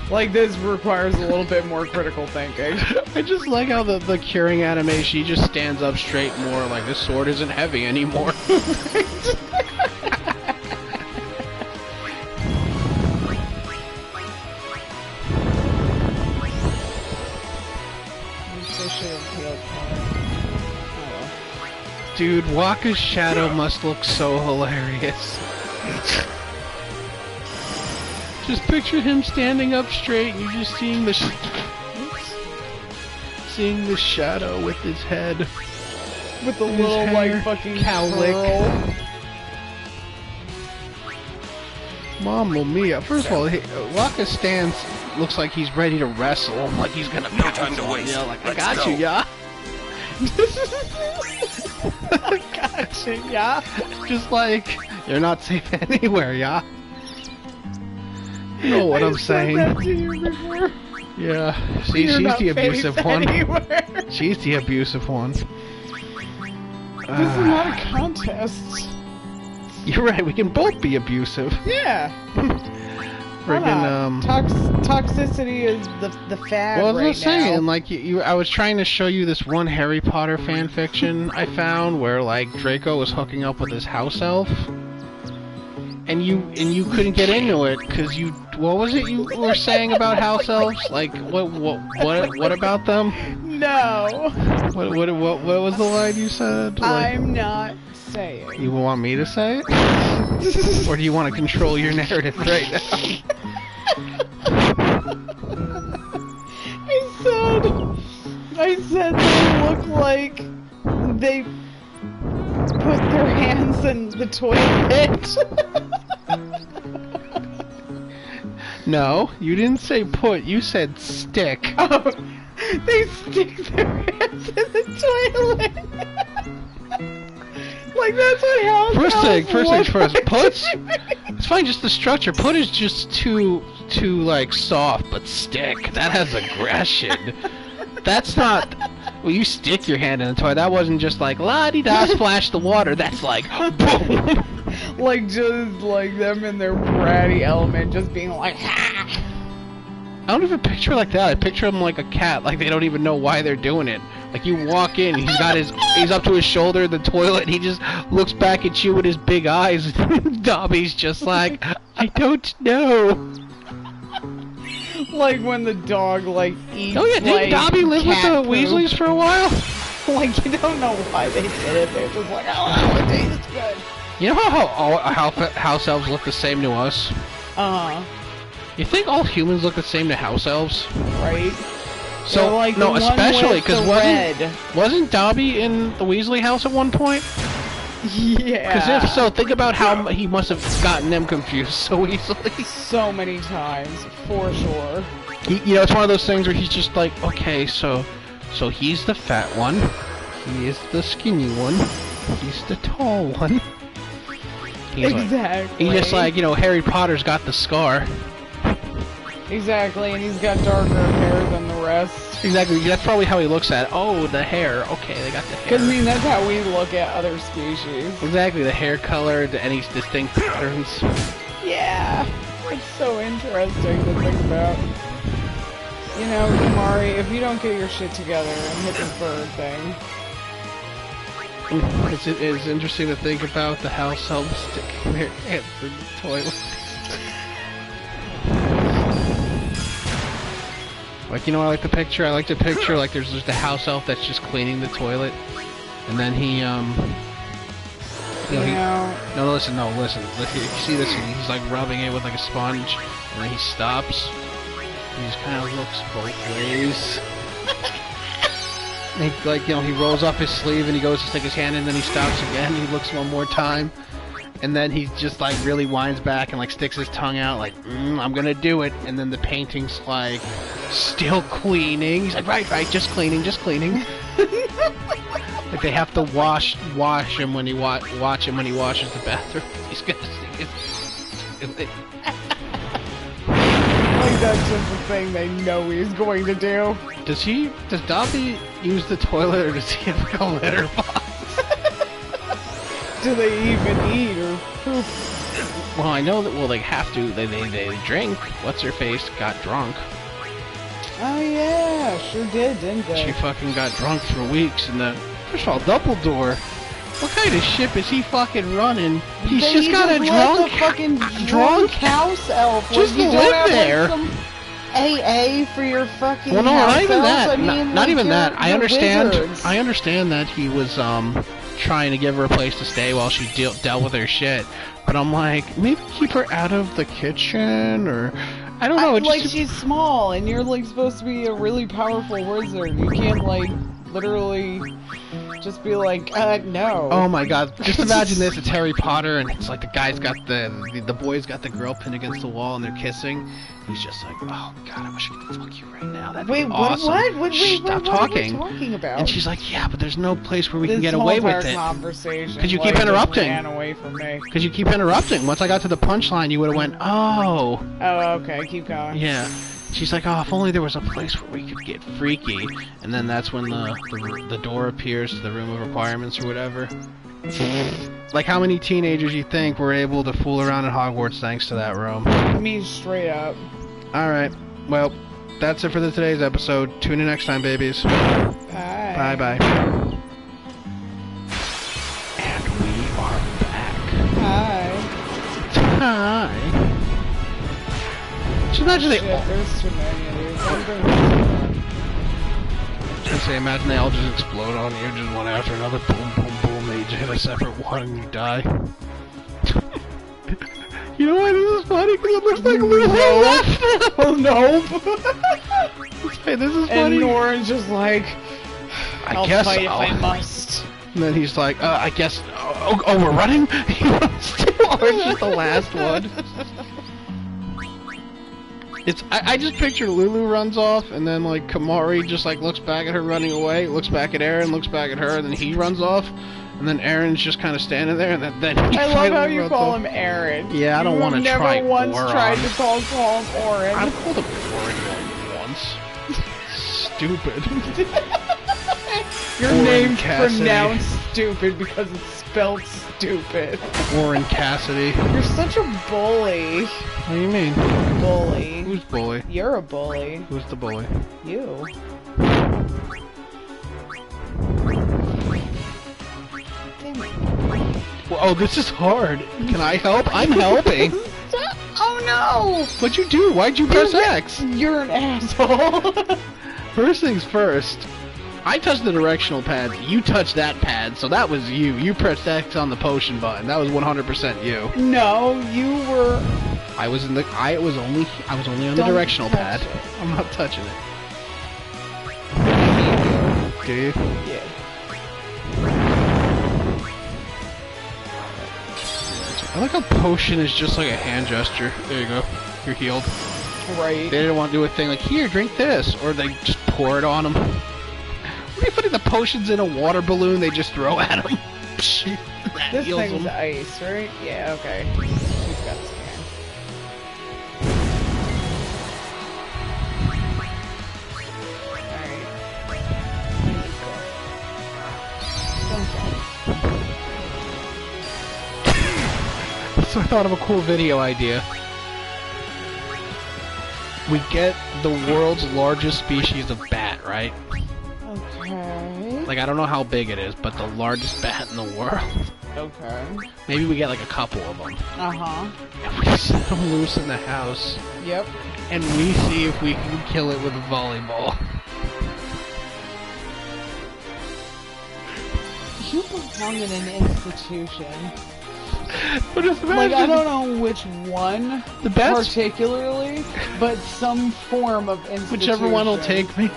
S1: This requires a little bit more critical thinking.
S2: I just like how the curing animation, he just stands up straight more, this sword isn't heavy anymore. Dude, Waka's shadow must look so hilarious. Just picture him standing up straight and you're just seeing the shadow with his head.
S1: With the little, fucking cowlick.
S2: Mamma mia. First of all, Waka stands, looks like he's ready to wrestle. Like he's gonna
S3: no time to waste.
S2: Yeah, I got you, yeah.
S1: Gotcha, yeah.
S2: Just you're not safe anywhere, yeah. You know what I'm saying?
S1: That to you before.
S2: Yeah. See, she's the abusive one. She's the abusive one.
S1: This is not a contest.
S2: You're right, we can both be abusive.
S1: Yeah.
S2: Friggin',
S1: toxicity is the fad
S2: well,
S1: right
S2: I was saying,
S1: now.
S2: like, I was trying to show you this one Harry Potter fan fiction I found where, like, Draco was hooking up with his house elf. And you couldn't get into it because what was it you were saying about house elves? Like, what about them?
S1: No.
S2: What was the line you said? Like,
S1: I'm not saying.
S2: You want me to say it? Or do you want to control your narrative right now?
S1: I said they look like they put their hands in the toilet.
S2: No, you didn't say put, you said stick.
S1: Oh, they stick their hands in the toilet. Like that's what house
S2: First thing,
S1: like
S2: put. It's fine, just the structure. Put is just too like soft, but stick, that has aggression. That's not. Well, you stick your hand in the toilet. That wasn't just like la-di-da, splash the water. That's like boom.
S1: Like just like them in their bratty element, just being like. Ha!
S2: I don't even picture like that. I picture them like a cat. Like they don't even know why they're doing it. Like you walk in, he's up to his shoulder in the toilet, and he just looks back at you with his big eyes. Dobby's just like, I don't know.
S1: Like when the dog like eats.
S2: Oh yeah, didn't
S1: like,
S2: Dobby live with the Weasleys for a while?
S1: Like you don't know why they did it. They're just like, oh, it tastes good.
S2: You know how house elves look the same to us? You think all humans look the same to house elves?
S1: Right.
S2: So
S1: like
S2: no, especially because wasn't Dobby in the Weasley house at one point?
S1: Yeah.
S2: Because if so, think about how he must have gotten them confused so easily.
S1: So many times, for sure.
S2: You know, it's one of those things where he's just like, okay, so he's the fat one, he is the skinny one, he's the tall one.
S1: Exactly.
S2: He's just like, you know, Harry Potter's got the scar.
S1: Exactly, and he's got darker hair than the rest.
S2: Exactly, that's probably how he looks at it. Oh, the hair. Okay, they got the hair.
S1: Because, I mean, that's how we look at other species.
S2: Exactly, the hair color, any distinct patterns.
S1: Yeah, it's so interesting to think about. You know, Kamari, if you don't get your shit together and hit this bird thing...
S2: It's interesting to think about the house elves sticking their hands in the toilet. Like, you know, I like the picture. I like to picture like there's just a house elf that's just cleaning the toilet, and then he no, listen. You see this? He's like rubbing it with like a sponge, and then he stops. He just kind of looks both ways. And he, like, you know, he rolls up his sleeve and he goes to stick his hand in, and then he stops again. He looks one more time, and then he just like really winds back and like sticks his tongue out, like, I'm gonna do it. And then the painting's like still cleaning. He's like, right, just cleaning. Like they have to watch him when he watch him when he washes the bathroom. He's gonna stick his.
S1: Like that's just the thing they know he's going to do.
S2: Does Dobby use the toilet, or does he have like a litter box?
S1: Do they even eat or poop?
S2: Well, I know that. Well, they have to. They drink. What's her face got drunk.
S1: Oh yeah, sure did, didn't they?
S2: She fucking got drunk for weeks, and first of all, Dumbledore. What kind of ship is he fucking running? He's just got a drunk
S1: house elf.
S2: Just
S1: you
S2: live there.
S1: Like, AA for your fucking.
S2: Well, no, not even that.
S1: I mean,
S2: not even that. I understand.
S1: Wizards.
S2: I understand that he was trying to give her a place to stay while she dealt with her shit. But I'm like, maybe keep her out of the kitchen, or I don't know.
S1: Like she's small, and you're like supposed to be a really powerful wizard. You can't like literally Just be like, no.
S2: Oh my god, just imagine this, it's Harry Potter, and it's like the guy's got the boy's got the girl pinned against the wall, and they're kissing. He's just like, oh god, I wish I could fuck you right now. That'd be awesome.
S1: What?
S2: Stop talking.
S1: What are we talking about?
S2: And she's like, yeah, but there's no place where we can get away with it.
S1: Conversation.
S2: Because you keep interrupting.
S1: Ran away from me.
S2: Because you keep interrupting. Once I got to the punchline, you would have went, oh.
S1: Oh, okay, keep going.
S2: Yeah. She's like, oh, if only there was a place where we could get freaky. And then that's when the door appears to the room of requirements or whatever. Like, how many teenagers you think were able to fool around in Hogwarts thanks to that room?
S1: I mean, straight up.
S2: Alright, well, that's it for today's episode. Tune in next time, babies.
S1: Bye.
S2: Bye-bye. And we are back.
S1: Hi.
S2: Hi. Just imagine
S1: there's too many of these.
S2: Just say, imagine they all just explode on you, just one after another. Boom, boom, boom. They each hit a separate one and you die. You know why this is funny? Because it looks like Lulu left.
S1: Oh no!
S2: Hey, this is funny.
S1: And Nora's just like, I'll fight if I must.
S2: And then he's like, I guess. Oh, we're running. He wants to. Or it's just the last one. I just picture Lulu runs off, and then like Kamari just like looks back at her running away, looks back at Aaron, looks back at her, and then he runs off, and then Aaron's just kind of standing there, and then he
S1: I love how you call him Aaron.
S2: Yeah, I don't want to try.
S1: Never once tried to call him Oren.
S2: I've called him Oren once. Stupid.
S1: Your name's pronounced stupid because it's spelled stupid.
S2: Oren Cassidy.
S1: You're such a bully.
S2: What do you mean?
S1: Bully.
S2: Who's bully?
S1: You're a bully.
S2: Who's the bully?
S1: You.
S2: Well, oh, this is hard. Can I help? I'm helping.
S1: Oh no!
S2: What'd you do? Why'd you press X?
S1: You're an asshole.
S2: First things first. I touched the directional pads. You touched that pad, so that was you. You pressed X on the potion button. That was 100% you.
S1: No, you were.
S2: I was only on the directional pad. I'm not touching it. Do you?
S1: Yeah.
S2: I like how potion is just like a hand gesture. There you go. You're healed.
S1: Right.
S2: They didn't want to do a thing like, here, drink this, or they just pour it on them. What are you putting the potions in a water balloon they just throw at them?
S1: This thing's ice, right? Yeah, okay. She's got scan. Alright. Don't go.
S2: So I thought of a cool video idea. We get the world's largest species of bat, right?
S1: Okay.
S2: Like, I don't know how big it is, but the largest bat in the world.
S1: Okay.
S2: Maybe we get like a couple of them.
S1: Uh-huh.
S2: And we set them loose in the house.
S1: Yep.
S2: And we see if we can kill it with a volleyball.
S1: You belong in an institution.
S2: But just imagine,
S1: like, I don't know which one
S2: the best,
S1: particularly, but some form of institution.
S2: Whichever one will take me.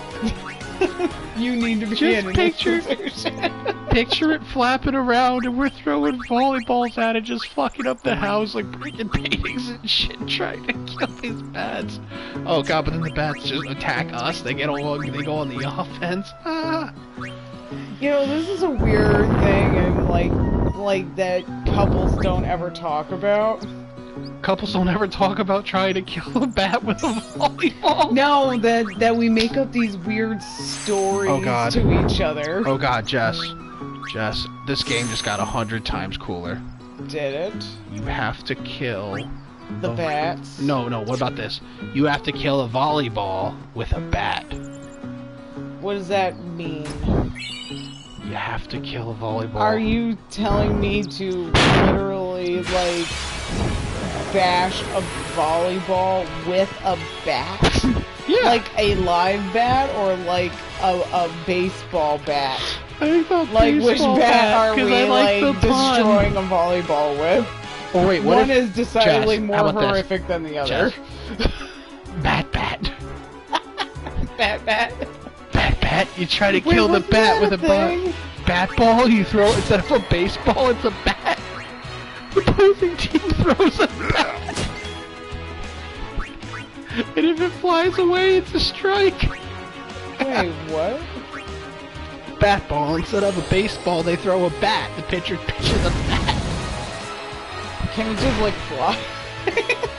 S1: You need to be
S2: just
S1: in an institution.
S2: Picture it flapping around and we're throwing volleyballs at it, just fucking up the house, like breaking paintings and shit, trying to kill these bats. Oh god, but then the bats just attack us. They go on the offense. Ah.
S1: You know, this is a weird thing, and like that couples don't ever talk about.
S2: Couples don't ever talk about trying to kill a bat with a volleyball.
S1: No, that we make up these weird stories to each other.
S2: Oh god, Jess, this game just got 100 times cooler.
S1: Did it?
S2: You have to kill
S1: the bats.
S2: No, what about this? You have to kill a volleyball with a bat.
S1: What does that mean?
S2: You have to kill a volleyball.
S1: Are you telling me to literally, like, bash a volleyball with a bat?
S2: Yeah.
S1: Like a live bat or like a baseball bat?
S2: I thought
S1: like which bat are we like destroying a volleyball with?
S2: Oh wait,
S1: one is decidedly more horrific than the other.
S2: Bat.
S1: Bat.
S2: Bat. bat. You try to kill the bat with a bat ball. You throw it instead of a baseball. It's a bat. The opposing team throws a bat, and if it flies away, it's a strike.
S1: Wait, what?
S2: Bat ball instead of a baseball. They throw a bat. The pitcher pitches a bat.
S1: Can he just like fly?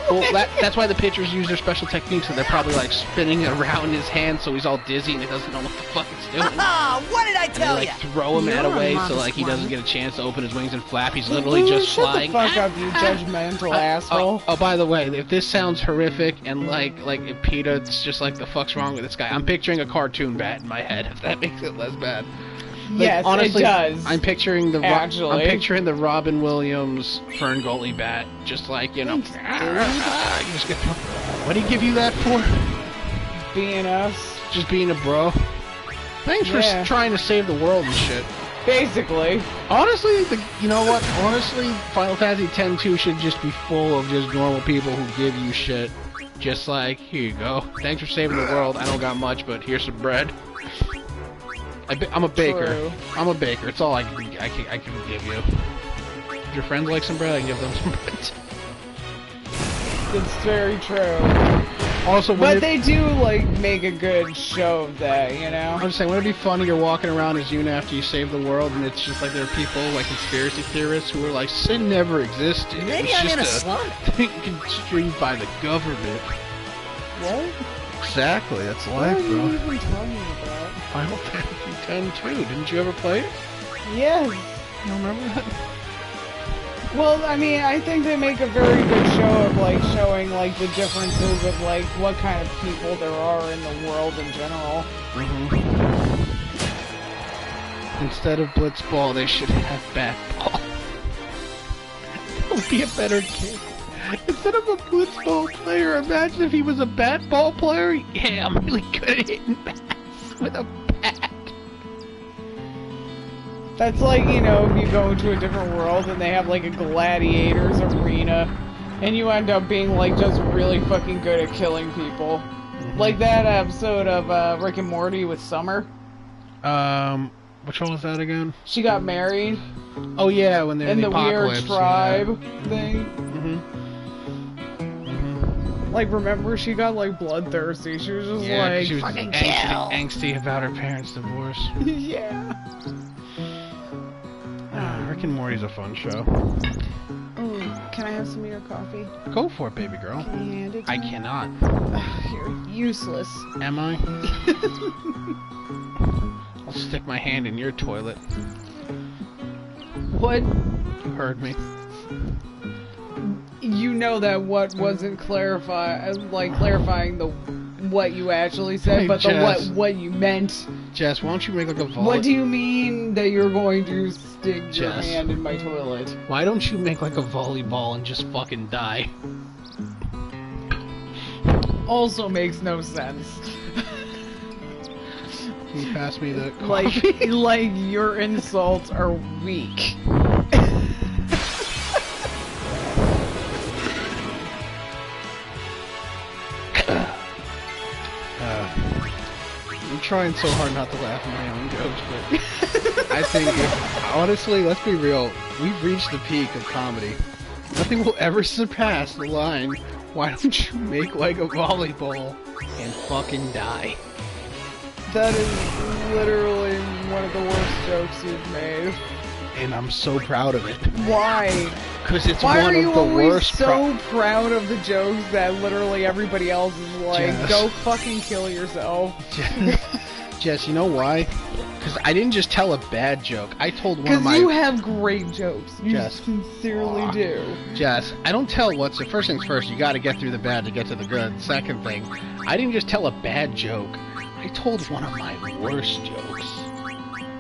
S2: Well, that's why the pitchers use their special techniques, and they're probably like spinning it around his hand so he's all dizzy and he doesn't know what the fuck it's doing.
S9: What did I tell you?
S2: Like, throw him out of way so like he doesn't get a chance to open his wings and flap. He's literally just flying.
S1: Shut the fuck up, you judgmental asshole.
S2: Oh, by the way, if this sounds horrific and like if PETA's just like the fuck's wrong with this guy, I'm picturing a cartoon bat in my head. If that makes it less bad. Like,
S1: yes,
S2: honestly,
S1: it does.
S2: I'm picturing the Robin Williams Fern Gully bat, just like, you know. What did he give you that for?
S1: Being us.
S2: Just being a bro. Thanks for trying to save the world and shit.
S1: Basically.
S2: Honestly, you know what? Honestly, Final Fantasy X-2 should just be full of just normal people who give you shit. Just like, here you go. Thanks for saving the world. I don't got much, but here's some bread. I'm a baker.
S1: True.
S2: I'm a baker. It's all I can give you. If your friends like some bread, I can give them some bread.
S1: It's very true.
S2: Also,
S1: but they do like make a good show of that, you know.
S2: I'm just saying, wouldn't it be funny? You're walking around as Yuna after you save the world, and it's just like there are people like conspiracy theorists who are like, sin never existed.
S9: Maybe
S2: it's
S9: I'm
S2: just
S9: in a slump.
S2: Thing construed by the government.
S1: What?
S2: Exactly. That's life, bro.
S1: What are you even talking about?
S2: Final Fantasy X-2. Didn't you ever play it?
S1: Yes.
S2: You don't remember that?
S1: Well, I mean, I think they make a very good show of, like, showing, like, the differences of, like, what kind of people there are in the world in general.
S2: Instead of Blitzball, they should have Batball. That would be a better game. Instead of a Blitzball player, imagine if he was a Batball player. Yeah, I'm really good at hitting bats with a bat.
S1: That's like, you know, if you go into a different world and they have like a gladiators arena and you end up being like just really fucking good at killing people. Like that episode of Rick and Morty with Summer.
S2: Which one was that again?
S1: She got married.
S2: Oh yeah, when they're in the
S1: weird tribe thing. Like, remember, she got, like, bloodthirsty. She was just like,
S2: she was
S1: fucking
S2: angsty about her parents' divorce.
S1: Yeah.
S2: Rick and Morty's a fun show.
S1: Oh, can I have some of your coffee?
S2: Go for it, baby girl. I cannot.
S1: You're useless.
S2: Am I? I'll stick my hand in your toilet.
S1: What?
S2: You heard me.
S1: You know that what wasn't clarifying the what you actually said, but
S2: Jess,
S1: the what you meant.
S2: Jess, why don't you make like a volleyball?
S1: What do you mean that you're going to stick your hand in my toilet?
S2: Why don't you make like a volleyball and just fucking die?
S1: Also makes no sense.
S2: Can you pass me the coffee?
S1: Like your insults are weak.
S2: I'm trying so hard not to laugh at my own jokes, but I think, honestly, let's be real, we've reached the peak of comedy. Nothing will ever surpass the line, why don't you make like a volleyball and fucking die?
S1: That is literally one of the worst jokes you've made.
S2: And I'm so proud of it.
S1: Why?
S2: Because it's one of the worst. Why are you always
S1: so proud of the jokes that literally everybody else is like, Jess, go fucking kill yourself?
S2: Jess, you know why? Because I didn't just tell a bad joke. I told one of my...
S1: Because you have great jokes. You sincerely do.
S2: Jess, I don't tell what's... First things first, you gotta get through the bad to get to the good. Second thing, I didn't just tell a bad joke. I told one of my worst jokes.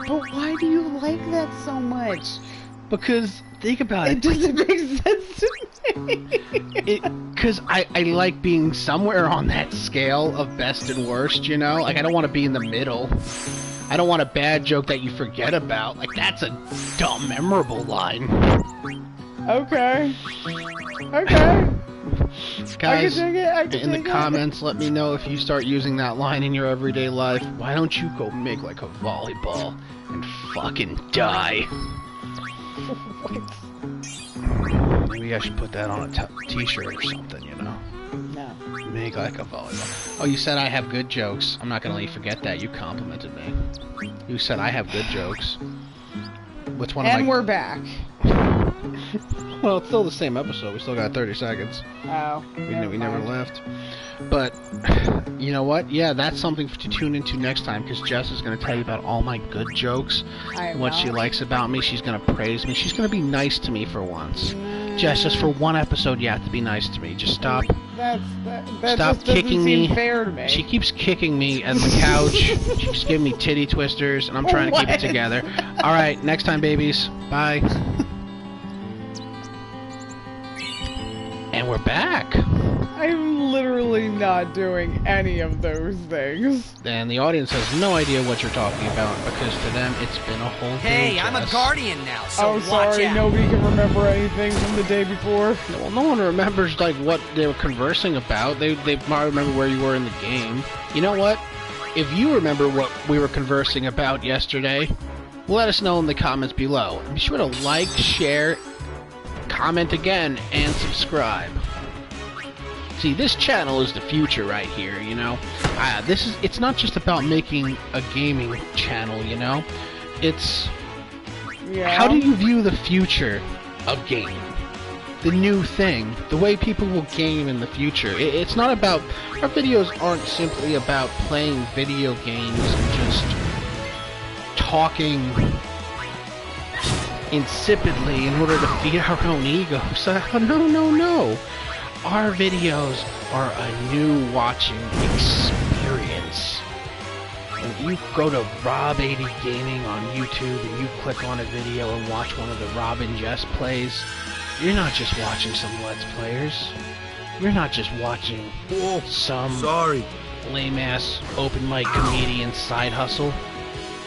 S1: But why do you like that so much?
S2: Because, think about it.
S1: It doesn't make sense to me.
S2: Because I like being somewhere on that scale of best and worst, you know? Like, I don't want to be in the middle. I don't want a bad joke that you forget about. Like, that's a dumb, memorable line.
S1: Okay. Okay.
S2: Guys, in the comments, let me know if you start using that line in your everyday life. Why don't you go make like a volleyball and fucking die? Maybe I should put that on a t-shirt or something, you know?
S1: No.
S2: Make like a volleyball. Oh, you said I have good jokes. I'm not gonna let you forget that. You complimented me. You said I have good jokes. Which one?
S1: And we're back.
S2: Well, it's still the same episode. We still got 30 seconds.
S1: Oh.
S2: We never left. But, you know what? Yeah, that's something to tune into next time, because Jess is going to tell you about all my good jokes. What she likes about me. She's going to praise me. She's going to be nice to me for once. Jess, just for one episode, you have to be nice to me. Just stop.
S1: That
S2: stop
S1: just
S2: kicking me.
S1: Seem fair to me.
S2: She keeps kicking me at the couch. She keeps giving me titty twisters, and I'm trying to keep it together. All right, next time, babies. Bye. And we're back.
S1: I'm literally not doing any of those things.
S2: And the audience has no idea what you're talking about, because to them it's been a whole day.
S9: Hey, I'm a guardian now, so watch
S1: sorry,
S9: out.
S1: Nobody can remember anything from the day before.
S2: Well, no one remembers like what they were conversing about. They might remember where you were in the game. You know what? If you remember what we were conversing about yesterday, let us know in the comments below. Be sure to like, share, comment again, and subscribe. See, this channel is the future right here, you know? It's not just about making a gaming channel, you know? It's... Yeah. How do you view the future of gaming? The new thing, the way people will game in the future. It's not about... Our videos aren't simply about playing video games and just talking insipidly in order to feed our own egos. No. Our videos are a new watching experience. When you go to Rob80 Gaming on YouTube and you click on a video and watch one of the Rob and Jess plays, you're not just watching some Let's Players. You're not just watching some lame-ass open mic comedian side hustle.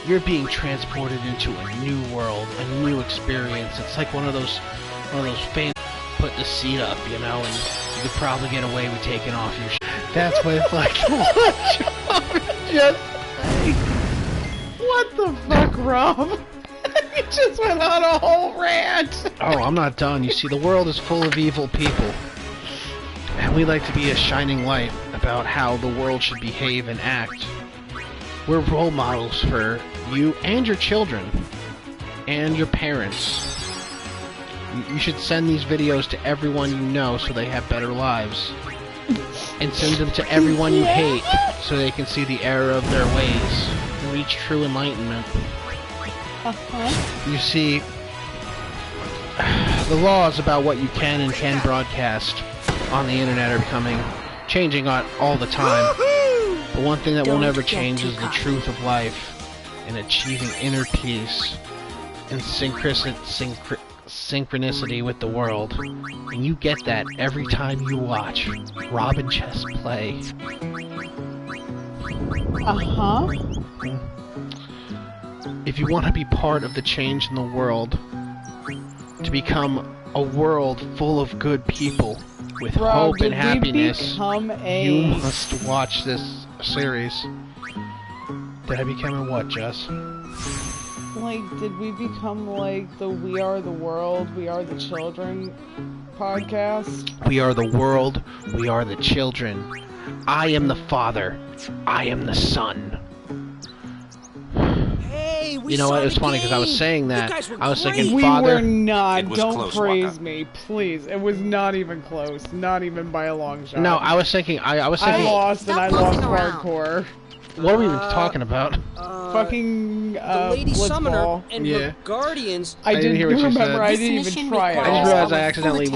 S2: You're being transported into a new world, a new experience. It's like one of those fans put the seat up, you know, and you could probably get away with taking off your That's what it's like.
S1: What the fuck, Rob? You just went on a whole rant.
S2: Oh, I'm not done. You see, the world is full of evil people. And we like to be a shining light about how the world should behave and act. We're role models for you and your children. And your parents. You should send these videos to everyone you know so they have better lives. And send them to everyone you hate so they can see the error of their ways and reach true enlightenment. You see, the laws about what you can and can't broadcast on the internet are changing all the time. But one thing that won't ever change is the truth of life and achieving inner peace and synchronicity with the world. And you get that every time you watch Rob and Jess play. If you want to be part of the change in the world, to become a world full of good people with hope and happiness, you must watch this series. Did I become a what, Jess?
S1: Like, did we become like the We Are the World, We Are the Children podcast?
S2: We are the world, we are the children. I am the father, I am the son.
S9: Hey,
S2: you know what, it was funny because I was saying that, I was thinking
S1: we
S2: father...
S1: We were not, don't praise me, please. It was not even close, not even by a long shot.
S2: No, I was thinking... I lost
S1: and I lost hardcore.
S2: What are we even talking about?
S1: Fucking
S9: the Lady Summoner
S1: ball.
S9: and her guardians.
S1: I didn't hear what you said. I didn't even try it.
S2: I just realized I accidentally,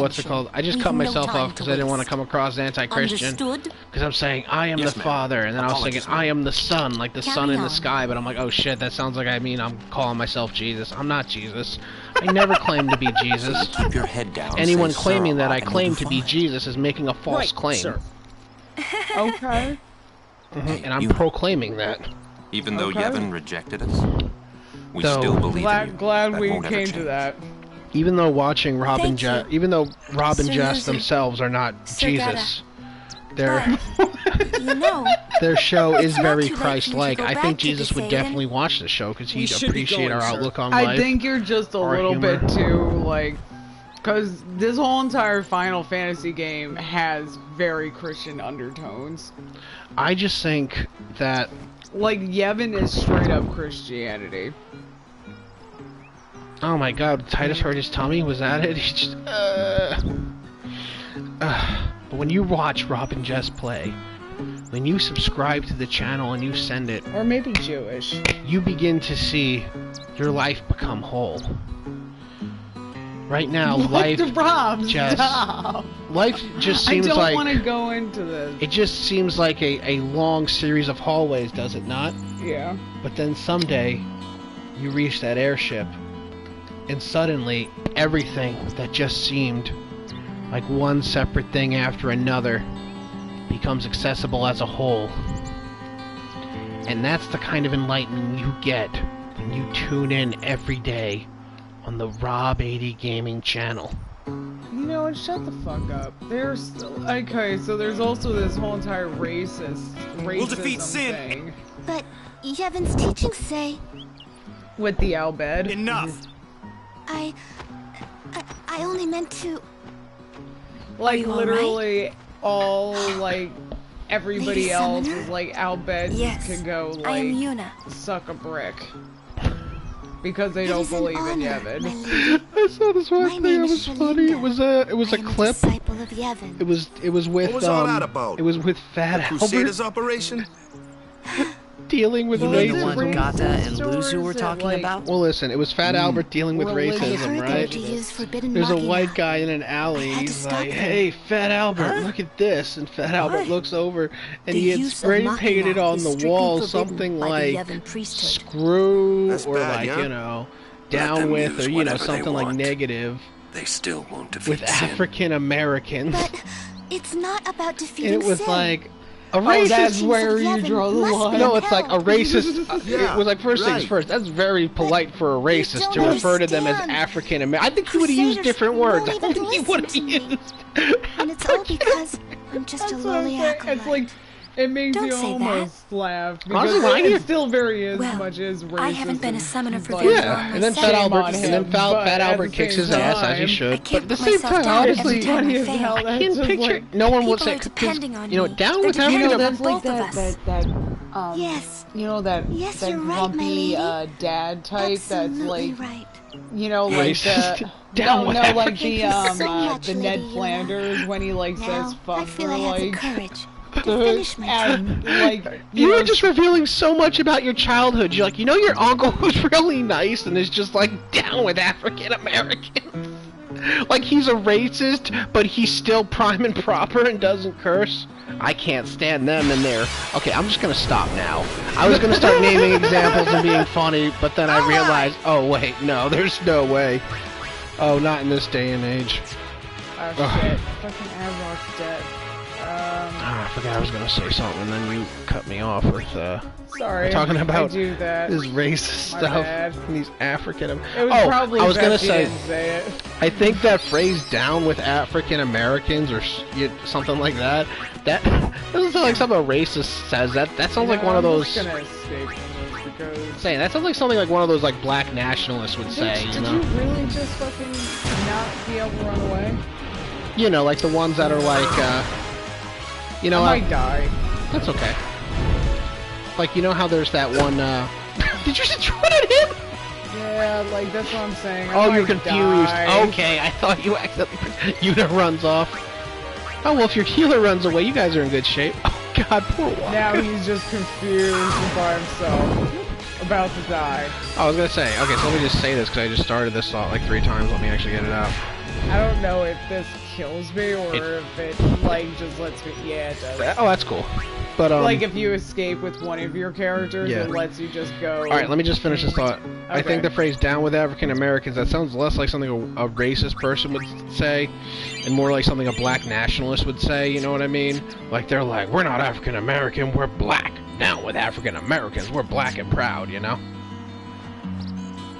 S2: I just cut myself off because I didn't want to come across anti-Christian. Because I'm saying, I am the Father, and then I was thinking, I am the Son, like the sun in the sky, but I'm like, oh shit, that sounds like I'm calling myself Jesus. I'm not Jesus. I never claimed to be Jesus.
S3: Keep your head down.
S2: Anyone claiming that I claim to be Jesus is making a false claim.
S9: Sir.
S1: Okay.
S2: And I'm proclaiming that.
S3: Even though Yevon rejected us, we still believe in you.
S1: Glad we came to that.
S2: Even though watching Rob and Jess, even though Rob and Jess themselves are not Jesus, their their show is very Christ-like. I think Jesus would definitely watch the show because he'd appreciate our outlook on life.
S1: I think you're just a little bit too like, because this whole entire Final Fantasy game has very Christian undertones.
S2: I just think that
S1: like Yevon is straight up Christianity.
S2: Oh my God! Titus hurt his tummy. Was that it? He just. But when you watch Rob and Jess play, when you subscribe to the channel and you send it,
S1: or maybe Jewish,
S2: you begin to see your life become whole. Right now, life just seems like I don't want
S1: to go into this.
S2: It just seems like a long series of hallways, does it not?
S1: Yeah.
S2: But then someday, you reach that airship. And suddenly, everything that just seemed like one separate thing after another becomes accessible as a whole. And that's the kind of enlightenment you get when you tune in every day on the Rob 80 Gaming channel.
S1: You know what? Shut the fuck up. There's okay, so there's also this whole entire racism
S9: we'll defeat sin.
S1: Thing.
S8: But Yevon's teachings say
S1: with the Albed.
S9: Enough.
S8: I only meant to...
S1: Like, literally, all, like, everybody else is like, Albed could go, like,
S8: I am Yuna.
S1: Suck a brick. Because they don't believe in Yevon.
S2: I saw this one thing, it was funny. It was a clip.
S8: Of Yevon.
S2: It was with,
S10: what was all that about?
S2: It was with Fat Albert.
S10: Crusaders operation?
S2: Dealing with racism.
S4: The one Gata and Luzu were talking about?
S2: Well, listen, it was Fat Albert dealing with racism, right? There's a white guy in an alley. He's like, "Hey, Fat Albert, look at this." And Fat Albert looks over, and he had spray painted on the wall something like "screw" or like, you know, "down with," or, you know, something like negative.
S3: They still won't defeat
S2: with African Americans.
S8: But it's not about defeating
S2: and it was
S8: sin.
S2: like a racist.
S1: That's where you draw the line.
S2: No, it's like a racist. It was like first things first. That's very polite for a racist to refer to them as African American. I think he would have used different words. I don't think he would have used.
S8: And it's all because I'm just a lowly acolyte.
S1: It's like it makes you almost laugh because
S2: honestly,
S1: it's still very as much as racist.
S8: I haven't been a summoner for very long.
S2: Yeah, and then Fat Albert kicks his ass as he should. But at the same time, honestly, I can't picture. No one would say, you know, down with African.
S1: You know, that's like that.
S8: Yes.
S1: You know that grumpy dad type. That's like. You know, like the like the Ned Flanders when he like says fuck for like.
S8: And,
S1: like,
S2: you were just revealing so much about your childhood. You're like, you know, your uncle was really nice and is just like down with African Americans. Like he's a racist, but he's still prime and proper and doesn't curse. I can't stand them in there. Okay, I'm just gonna stop now. I was gonna start naming examples and being funny, but then I realized, oh wait, no, there's no way. Oh, not in this day and age.
S1: Oh shit! Fucking Avrock's dead.
S2: I forgot I was gonna say something, and then you cut me off with
S1: sorry,
S2: talking about
S1: this
S2: racist stuff and these African.
S1: It was probably
S2: I was gonna
S1: say
S2: it. I think that phrase "down with African Americans" or something like that. That doesn't sound like something a racist says. That sounds like one of those.
S1: I'm just gonna escape from this because
S2: saying that sounds like something like one of those like black nationalists would say.
S1: Did you really just fucking not be able to run away?
S2: You know, like the ones that are like. You know,
S1: I might die.
S2: That's okay. Like, you know how there's that one, Did you just run at him?
S1: Yeah, like, that's what I'm saying.
S2: Oh, you're confused. Okay, I thought you accidentally... Yuna runs off. Oh, well, if your healer runs away, you guys are in good shape. Oh, God, poor Waka.
S1: Now he's just confused and by himself. About to die.
S2: I was gonna say, okay, so let me just say this, because I just started this like 3 times. Let me actually get it out.
S1: I don't know if this kills me or if it like just lets me. Yeah, it does.
S2: Oh, that's cool. But
S1: like if you escape with one of your characters, it lets you just go.
S2: All right, let me just finish this thought. Okay. I think the phrase "down with African Americans" that sounds less like something a racist person would say, and more like something a black nationalist would say. You know what I mean? Like they're like, "We're not African American, we're black. Down with African Americans, we're black and proud." You know?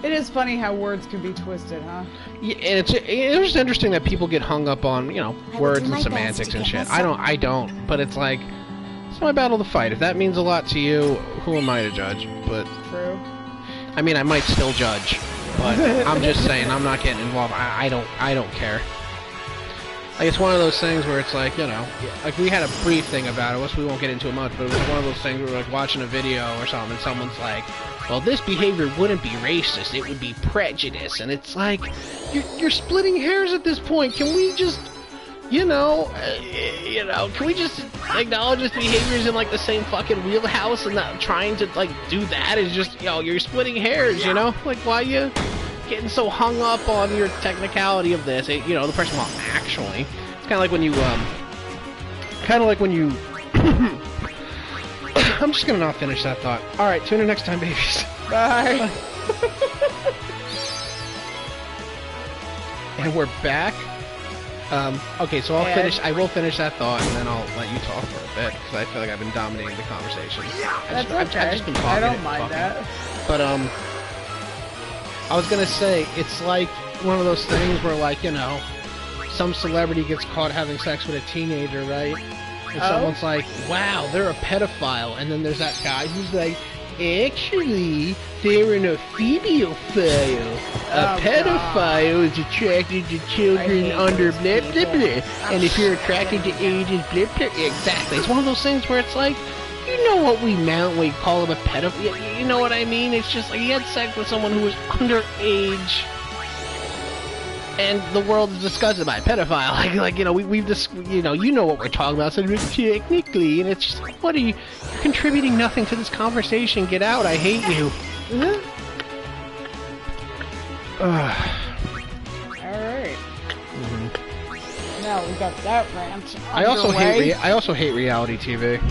S1: It is funny how words can be twisted, huh?
S2: Yeah, and it's just interesting that people get hung up on, you know, words and semantics and shit. I don't, but it's like, it's my battle to fight. If that means a lot to you, who am I to judge? But
S1: true.
S2: I mean, I might still judge, but I'm just saying, I'm not getting involved. I don't care. Like, it's one of those things where it's like, you know, like we had a brief thing about it, we won't get into it much, but it was one of those things where we're like watching a video or something, and someone's like, well, this behavior wouldn't be racist, it would be prejudice, and it's like, you're splitting hairs at this point. Can we just, can we just acknowledge this behavior is in like the same fucking wheelhouse, and not trying to like do that is just, you're splitting hairs, you know? Like, why you getting so hung up on your technicality of this? The person, well, actually, it's kind of like when you, I'm just gonna not finish that thought. Alright, tune in next time, babies.
S1: Bye.
S2: And we're back. Okay, so I will finish that thought, and then I'll let you talk for a bit, because I feel like I've been dominating the conversation.
S1: That's okay.
S2: I've just been talking.
S1: I don't mind that.
S2: But, I was gonna say, it's like one of those things where, like, some celebrity gets caught having sex with a teenager, right? And someone's like, wow, they're a pedophile. And then there's that guy who's like, actually, they're an ephebiophile. A pedophile is attracted to children under blah, blah, blah. And if you're attracted to ages, blah, blah. Exactly. It's one of those things where it's like, you know what we meant when we call him a pedophile? You know what I mean? It's just like he had sex with someone who was underage. And the world is disgusted by a pedophile. We've just, you know what we're talking about. So technically, and it's just like, what are you? You're contributing nothing to this conversation. Get out! I hate you.
S1: All right. Now we got that rant.
S2: I also hate reality TV.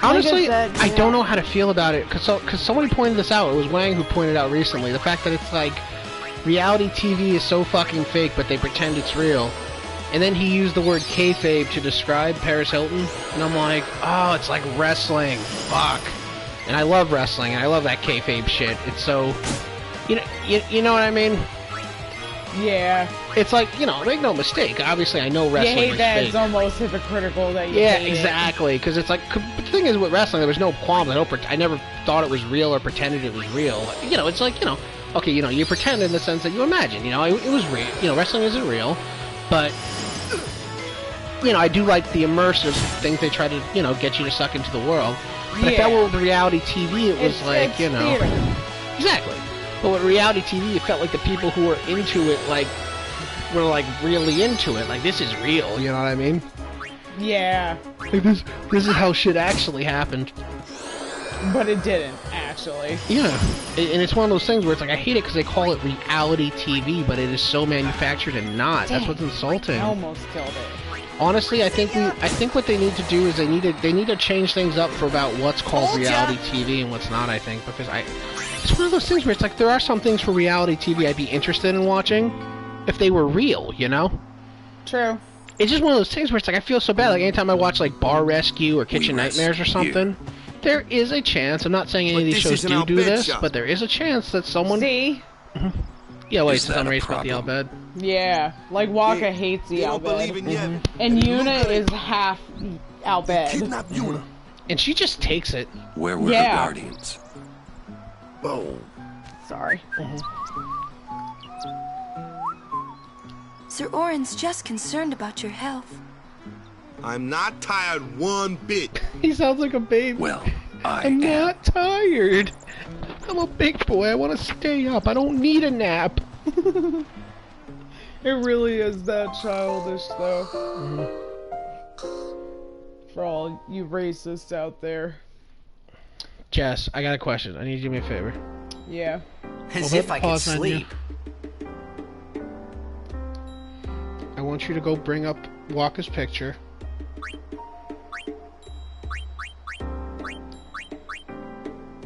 S2: Honestly, I don't know how to feel about it because somebody pointed this out. It was Wang who pointed out recently the fact that it's like, reality TV is so fucking fake, but they pretend it's real. And then he used the word kayfabe to describe Paris Hilton, and I'm like, oh, it's like wrestling. Fuck. And I love wrestling, and I love that kayfabe shit. It's so, you know what I mean?
S1: Yeah.
S2: It's like, make no mistake. Obviously, I know wrestling is fake.
S1: You hate that it's almost hypocritical that you hate
S2: exactly. Because it's like, the thing is with wrestling, there was no qualms. I never thought it was real or pretended it was real. It's like, okay, you pretend in the sense that you imagine, it was real. Wrestling isn't real, but, I do like the immersive things they try to, get you to suck into the world. But if that were with reality TV, it was like, theater. Exactly. But with reality TV, it felt like the people who were into it, were, really into it. Like, this is real, you know what I mean?
S1: Yeah.
S2: Like, this is how shit actually happened.
S1: But it didn't, actually.
S2: Yeah. And it's one of those things where it's like, I hate it because they call it reality TV, but it is so manufactured and not. Dang. That's what's insulting.
S1: I almost killed it.
S2: Honestly, I think what they need to do is they need to change things up for about what's called reality TV and what's not, I think, because it's one of those things where it's like, there are some things for reality TV I'd be interested in watching if they were real,
S1: True.
S2: It's just one of those things where it's like, I feel so bad, like anytime I watch like Bar Rescue or Kitchen Nightmares or something, there is a chance, I'm not saying any of these shows do this, but there is a chance that someone...
S1: See?
S2: Yeah, wait, since I'm raised about the Al-Bed.
S1: Yeah, like Waka hates the Al-Bed. And Yuna is half Al-Bed.
S3: Kidnap Yuna.
S2: And she just takes it.
S3: Where were the Guardians?
S1: Boom. Sorry.
S5: Sir Orin's just concerned about your health.
S10: I'm not tired one bit.
S2: He sounds like a baby.
S3: Well,
S2: I'm not tired. I'm a big boy. I want to stay up. I don't need a nap.
S1: It really is that childish, though. For all you racists out there.
S2: Jess, I got a question. I need you to do me a favor.
S1: Yeah.
S4: As if I could sleep.
S2: I want you to go bring up Waka's picture.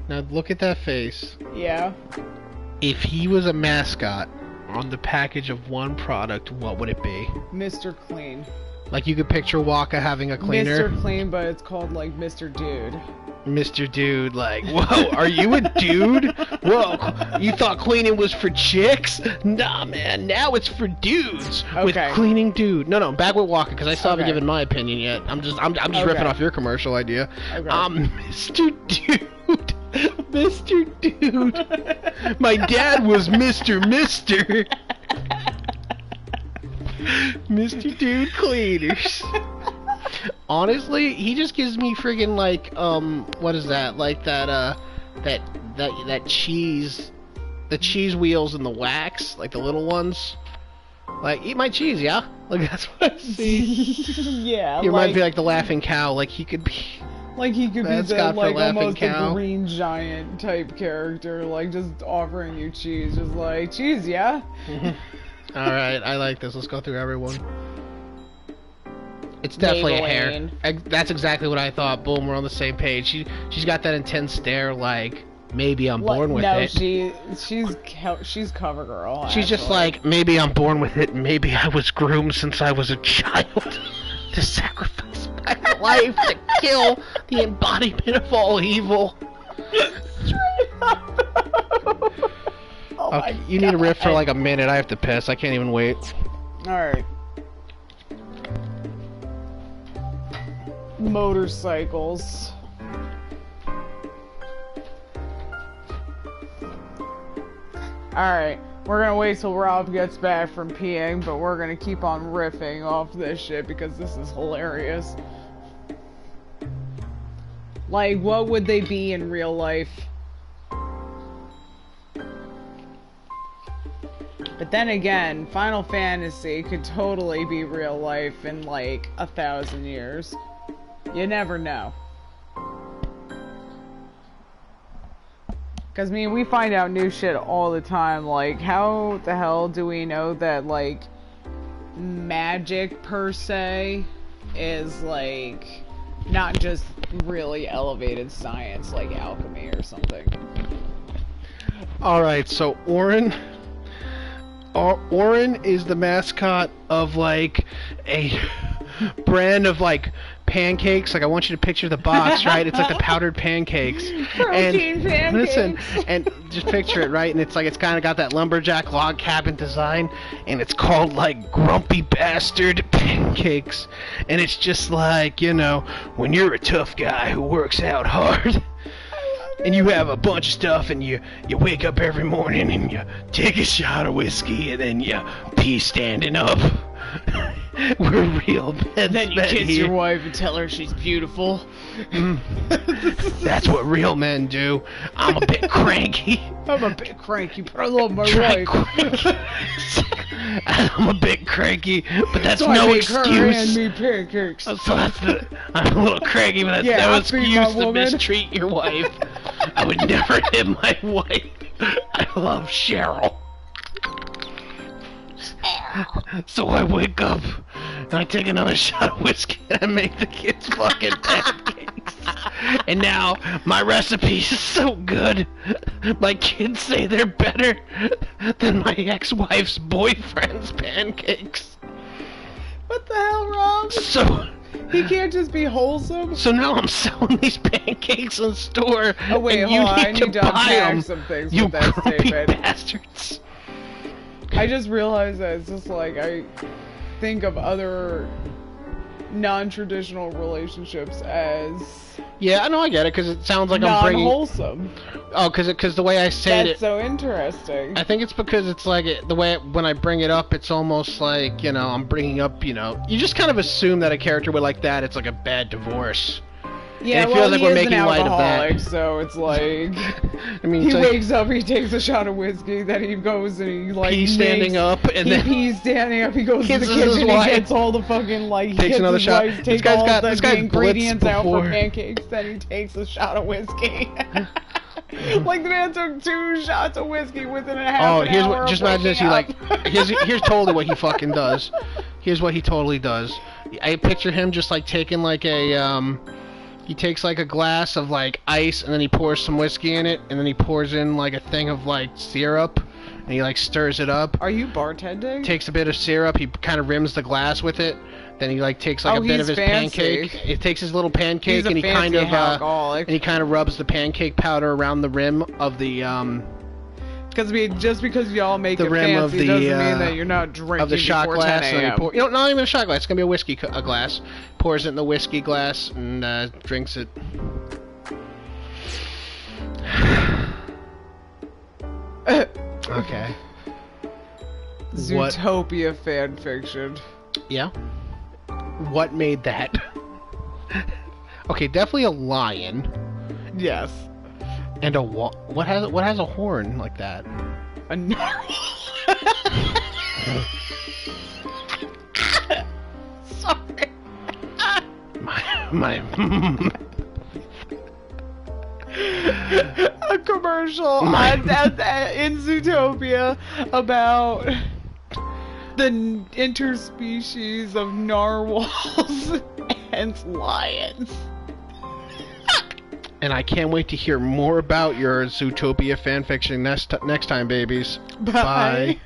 S2: Now look at that face.
S1: Yeah.
S2: If he was a mascot on the package of one product, what would it be?
S1: Mr. Clean.
S2: Like you could picture Waka having a cleaner.
S1: Mr. Clean, but it's called like Mr. Dude.
S2: Mr. Dude, like, whoa, are you a dude? Whoa, you thought cleaning was for chicks? Nah, man, now it's for dudes with cleaning dude. No, back with Waka, because I still haven't given my opinion yet. I'm just ripping off your commercial idea. Mr. Dude. Mr. Dude. My dad was Mr. Mr. Dude Cleaners. Honestly, he just gives me friggin' like, what is that? Like that cheese, the cheese wheels and the wax, like the little ones. Like, eat my cheese, yeah? Like, that's what I see.
S1: Yeah,
S2: he reminds me like the laughing cow, like he could be...
S1: Like he could be the, like, almost a green giant type character, like, just offering you cheese, just like, cheese, yeah?
S2: Alright, I like this. Let's go through everyone. It's definitely a hair. That's exactly what I thought. Boom, we're on the same page. She's got that intense stare, like, maybe I'm born with it.
S1: No, she's CoverGirl.
S2: She's just like, maybe I'm born with it, maybe I was groomed since I was a child to sacrifice my life to kill the embodiment of all evil. Okay, you need a riff for like a minute. I have to piss. I can't even wait.
S1: Alright. Motorcycles. Alright, we're gonna wait till Rob gets back from peeing, but we're gonna keep on riffing off this shit because this is hilarious. Like, what would they be in real life? But then again, Final Fantasy could totally be real life in like 1,000 years. You never know. Because, I mean, we find out new shit all the time. Like, how the hell do we know that, like, magic, per se, is, like, not just really elevated science, like alchemy or something?
S2: Alright, so Orin is the mascot of, like, a brand of, like, pancakes. Like, I want you to picture the box, right? It's like the powdered pancakes.
S1: Protein pancakes.
S2: Listen, and just picture it, right? And it's like, it's kind of got that lumberjack log cabin design, and it's called, like, Grumpy Bastard Pancakes. And it's just like, you know, when you're a tough guy who works out hard, and you have a bunch of stuff, and you wake up every morning, and you take a shot of whiskey, and then you pee standing up. We're real men.
S1: And then you kiss your wife and tell her she's beautiful.
S2: That's what real men do. I'm a bit cranky.
S1: I'm a bit cranky, but I love my wife.
S2: I'm a bit cranky, but that's
S1: so
S2: no
S1: I
S2: excuse.
S1: Her hand me pancakes.
S2: So I'm a little cranky, but that's no excuse to mistreat your wife. I would never hit my wife. I love Cheryl. So I wake up and I take another shot of whiskey and I make the kids fucking pancakes. And now my recipe is so good, my kids say they're better than my ex-wife's boyfriend's pancakes.
S1: What the hell, Rob?
S2: So
S1: he can't just be wholesome.
S2: So now I'm selling these pancakes in the store.
S1: Oh wait,
S2: and
S1: hold on.
S2: I
S1: need to unpack some things
S2: you
S1: with that statement.
S2: Bastards.
S1: I just realized that it's just like I think of other non-traditional relationships as
S2: I know I get it because it sounds like I'm bringing
S1: non-wholesome.
S2: Oh, because the way I say it.
S1: That's so interesting.
S2: I think it's because it's like the way when I bring it up, it's almost like I'm bringing up you just kind of assume that a character would like that. It's like a bad divorce.
S1: Yeah,
S2: it feels like we're making light of that.
S1: So it's like
S2: I mean,
S1: he wakes up, he takes a shot of whiskey, then he goes and he like
S2: pees standing up, and then
S1: pees standing up. He goes to the kitchen, he gets all the fucking he
S2: takes another shot.
S1: This guy's got ingredients out for pancakes. Then he takes a shot of whiskey. Like the man took 2 shots of whiskey within a half an hour.
S2: Just imagine this. Here's totally what he fucking does. Here's what he totally does. I picture him just like taking like a He takes like a glass of like ice and then he pours some whiskey in it and then he pours in like a thing of like syrup and he like stirs it up.
S1: Are you bartending?
S2: Takes a bit of syrup. He kind of rims the glass with it. Then he like takes like a bit of his pancake. He takes his little pancake and he kind of rubs the pancake powder around the rim of the
S1: Because just because y'all make it fancy doesn't mean that you're not drinking
S2: of the shot
S1: before
S2: glass.
S1: 10 a.m.
S2: Not even a shot glass. It's gonna be a whiskey glass. Pours it in the whiskey glass and drinks it. Okay.
S1: Zootopia fan fiction.
S2: Yeah. What made that? Okay, definitely a lion.
S1: Yes.
S2: And what has a horn like that?
S1: A narwhal. Sorry.
S2: My
S1: a commercial in Zootopia about the interspecies of narwhals and lions.
S2: And I can't wait to hear more about your Zootopia fanfiction next time, babies.
S1: Bye.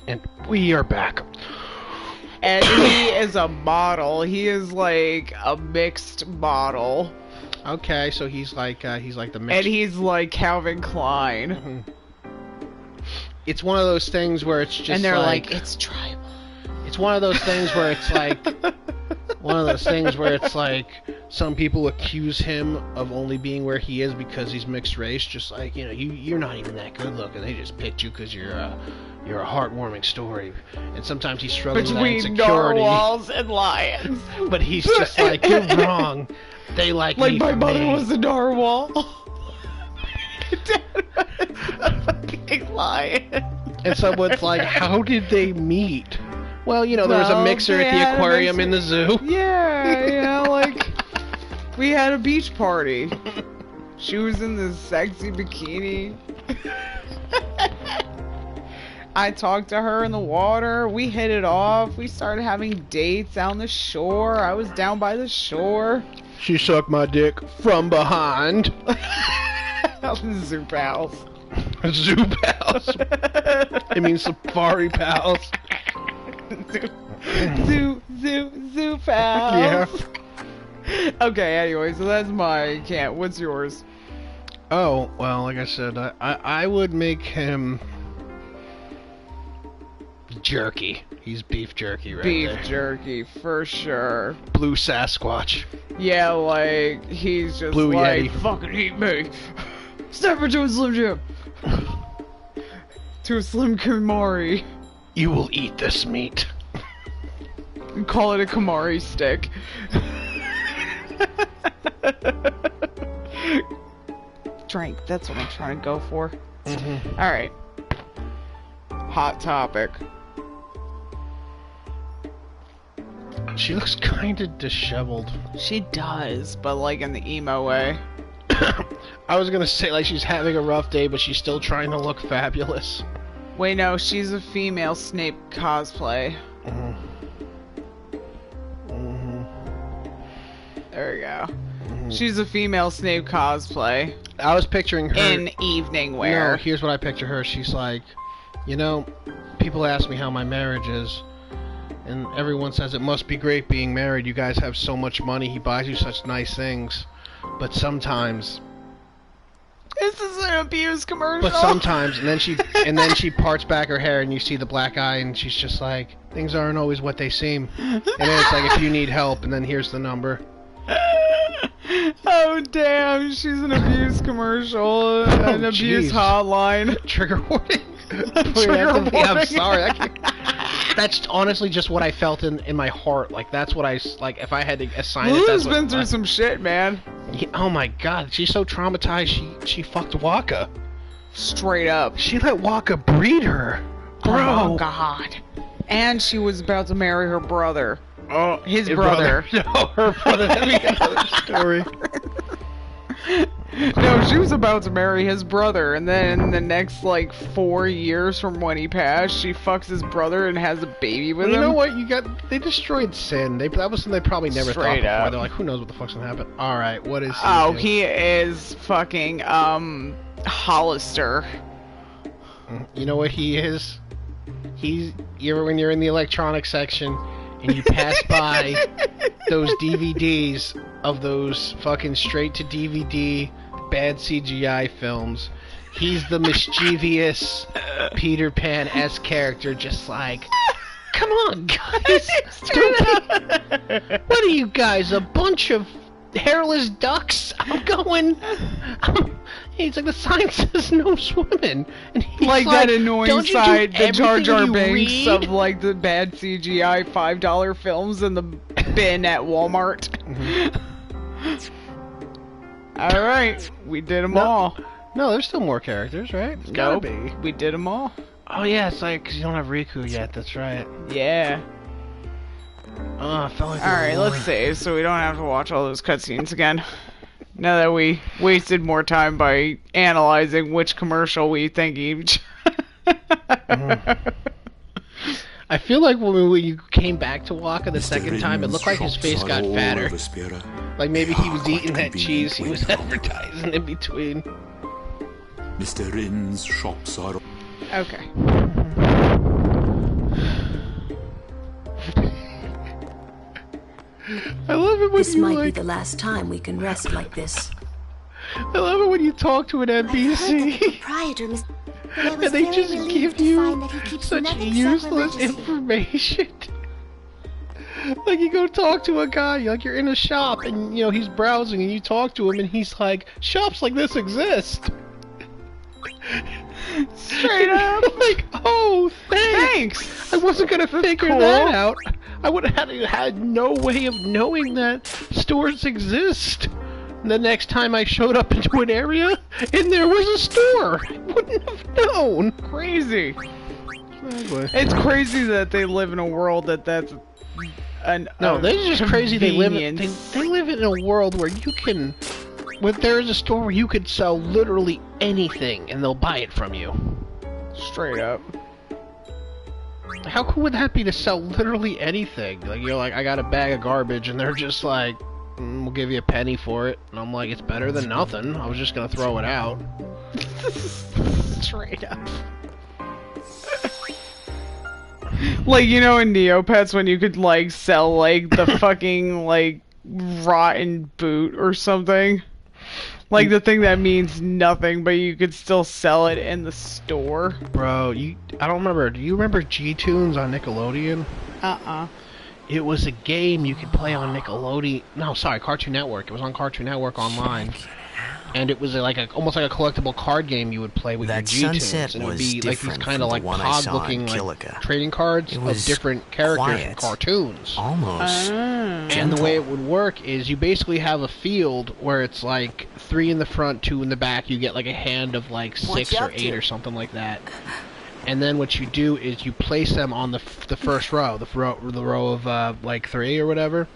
S2: And we are back.
S1: And he is a model. He is like a mixed model.
S2: Okay, so he's like the mixed.
S1: And he's like Calvin Klein.
S2: Mm-hmm. It's one of those things where it's just.
S1: And they're like it's tribal.
S2: It's one of those things where it's like. Some people accuse him of only being where he is because he's mixed race. Just like, you're not even that good looking. They just picked you because you're a heartwarming story. And sometimes he struggles with that insecurity.
S1: Between narwhals and lions.
S2: But he's just like, you're wrong. They like me.
S1: Like my mother was a narwhal. Dad was a fucking lion.
S2: And someone's like, how did they meet? Well, there was a mixer at the aquarium in the zoo.
S1: Yeah, like, we had a beach party. She was in this sexy bikini. I talked to her in the water. We hit it off. We started having dates on the shore. I was down by the shore.
S2: She sucked my dick from behind.
S1: Zoo pals.
S2: Zoo pals. It means safari pals.
S1: Zoo pals.
S2: Yeah.
S1: Okay, anyway, so that's my can't. What's yours?
S2: Oh, well, like I said, I would make him jerky. He's beef jerky right there.
S1: Beef jerky, for sure.
S2: Blue Sasquatch.
S1: Yeah, like, he's just
S2: Blue
S1: like,
S2: Yeti.
S1: fucking eat me. Step into a Slim Jim. To a Slim Kamari.
S2: You will eat this meat.
S1: And call it a Kamari stick. Drink, that's what I'm trying to go for.
S2: Mm-hmm.
S1: Alright. Hot topic.
S2: She looks kind of disheveled.
S1: She does, but like in the emo way.
S2: I was gonna say like she's having a rough day, but she's still trying to look fabulous.
S1: Wait, no, she's a female Snape cosplay.
S2: Mm-hmm. Mm-hmm.
S1: There we go.
S2: Mm-hmm.
S1: She's a female Snape cosplay.
S2: I was picturing her
S1: in evening wear.
S2: No, here's what I picture her. She's like, people ask me how my marriage is, and everyone says it must be great being married. You guys have so much money. He buys you such nice things, but sometimes.
S1: This is an abuse commercial.
S2: But sometimes, and then she parts back her hair, and you see the black eye, and she's just like, things aren't always what they seem. And then it's like, if you need help, and then here's the number.
S1: Oh damn! She's an abuse commercial, an abuse hotline.
S2: Trigger warning.
S1: Trigger warning.
S2: I'm sorry. That's honestly just what I felt in my heart. Like that's what I like. If I had to assign it,
S1: Lulu's been through some shit, man.
S2: Yeah, oh my god, she's so traumatized. She fucked Waka.
S1: Straight up.
S2: She let Waka breed her. Bro.
S1: Oh god. And she was about to marry her brother. Oh, his brother.
S2: No, her brother. That'd be another story.
S1: No, she was about to marry his brother, and then in the next, like, 4 years from when he passed, she fucks his brother and has a baby with him.
S2: You know what? They destroyed Sin. That was something they probably never thought before. They're like, who knows what the fuck's gonna happen? Alright, what is he?
S1: Oh, he is fucking, Hollister.
S2: You know what he is? When you're in the electronics section, and you pass by those DVDs of those fucking straight-to-DVD bad CGI films, he's the mischievous Peter Pan-esque character, just like, come on, guys! What are you guys, a bunch of hairless ducks? He's like, the sign says no swimming. And he's
S1: like that annoying side, the Jar Jar Binks of, like, the bad CGI $5 films in the bin at Walmart. Alright, we did them all.
S2: No, there's still more characters, right? There's gotta be.
S1: We did them all.
S2: Oh, yeah, it's like, because you don't have Riku yet, that's right.
S1: Yeah.
S2: Oh, I felt like
S1: alright, let's save so we don't have to watch all those cutscenes again. Now that we wasted more time by analyzing which commercial we think each.
S2: I feel like when you came back to Waka the second time, it looked like his face got fatter. Like maybe he was eating that cheese he was advertising in between.
S3: Mr. Rin's shops are...
S1: Okay.
S2: I love it when
S5: this might be the last time we can rest like this.
S2: I love it when you talk to an NPC. And they just give you such useless information. Like you go talk to a guy, like you're in a shop and you know he's browsing and you talk to him and he's like, shops like this exist.
S1: Straight up.
S2: Like, oh, thanks. I wasn't gonna figure that out. I would have had no way of knowing that stores exist. And the next time I showed up into an area and there was a store, I wouldn't have known.
S1: Crazy. It's crazy that they live in a world that's
S2: no, they're just crazy. They live in a world where you can. There is a store where you could sell literally anything and they'll buy it from you.
S1: Straight up.
S2: How cool would that be to sell literally anything? Like you're like, I got a bag of garbage, and they're just like, we'll give you a penny for it. And I'm like, it's better than nothing. I was just gonna throw it out.
S1: Straight up. Like, you know, in Neopets when you could like sell like the fucking like rotten boot or something. Like the thing that means nothing, but you could still sell it in the store.
S2: Bro, I don't remember. Do you remember G-Tunes on Nickelodeon? It was a game you could play on Nickelodeon. No, sorry, Cartoon Network. It was on Cartoon Network online. And it was like almost like a collectible card game you would play with your G-Tunes. And it would be like these kind of like Pog-looking like trading cards of different characters from cartoons.
S4: Almost.
S2: And the way it would work is you basically have a field where it's like 3 in the front, 2 in the back. You get like a hand of like 6 or 8 or something like that. And then what you do is you place them on the first row, the row of like 3 or whatever.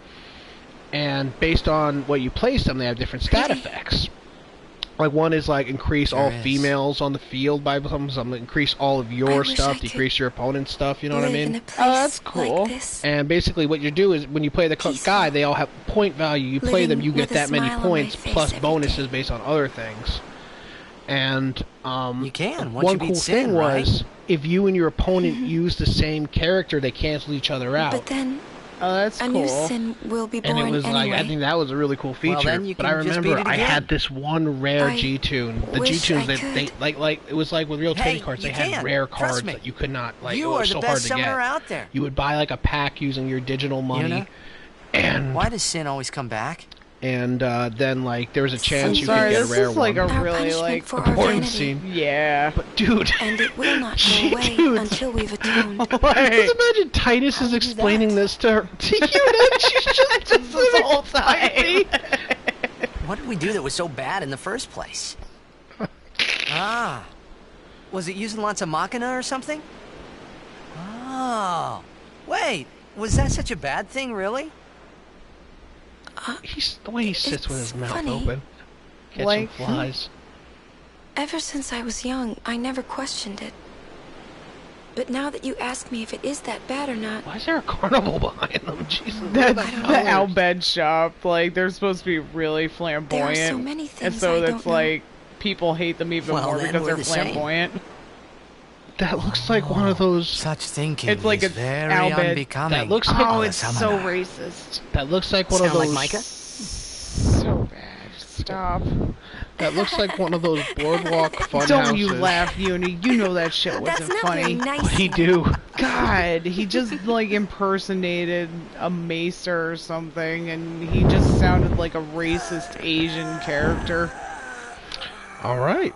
S2: And based on what you place them, they have different stat effects. Like one is like increase all females on the field by some increase all of your stuff, decrease your opponent's stuff, you know what I mean?
S1: Oh, that's cool.
S2: And basically what you do is when you play the guy, they all have point value. You play them, you get that many points plus bonuses based on other things. And
S9: you can.
S2: One cool thing was if you and your opponent use the same character, they cancel each other out.
S5: But then
S1: oh, that's cool.
S5: A new sin will be born
S2: and it was
S5: anyway.
S2: like, I think that was a really cool feature.
S9: Well, then you
S2: but I
S9: can just
S2: remember
S9: beat it
S2: I
S9: again.
S2: had this one rare G-Tune. The G-Tunes they like it was like with real trading cards. They had rare cards that you could not like.
S9: You
S2: it
S9: are
S2: was
S9: the
S2: so
S9: best
S2: hard to
S9: summoner
S2: get.
S9: out there.
S2: You would buy like a pack using your digital money.
S9: Yuna?
S2: And
S9: why does Sin always come back?
S2: And then like there was a chance you
S1: sorry,
S2: could get a
S1: this
S2: rare
S1: is like
S2: one.
S1: a really like
S2: important scene.
S1: Yeah.
S2: But dude,
S5: and it will not go away until we've atoned.
S2: Just imagine Titus is explaining this to her. To Yuna, she's just this whole time.
S9: What did we do that was so bad in the first place? Was it using lots of Machina or something? Oh, wait, was that such a bad thing, really?
S2: The way he sits with his mouth open. Catch some flies.
S5: Ever since I was young, I never questioned it. But now that you ask me if it is that bad or not...
S2: Why is there a carnival behind them? Jesus,
S1: That's the Al Bed shop. Like, they're supposed to be really flamboyant.
S5: There are so many things
S1: and so
S5: I
S1: that's
S5: don't know.
S1: like, people hate them even more because they're flamboyant.
S2: That looks like one of those...
S4: Such thinking
S1: it's like
S4: is very
S1: Al Bed.
S4: unbecoming.
S2: That looks like...
S1: Oh, it's so racist.
S2: That looks like one of those...
S4: Like Micah?
S1: So bad. Stop.
S2: That looks like one of those boardwalk fun
S1: Don't
S2: houses.
S1: you laugh, Uni. You know that shit wasn't funny.
S5: Nice.
S2: What'd he do?
S1: God, he just like impersonated a maester or something, and he just sounded like a racist Asian character.
S2: All right.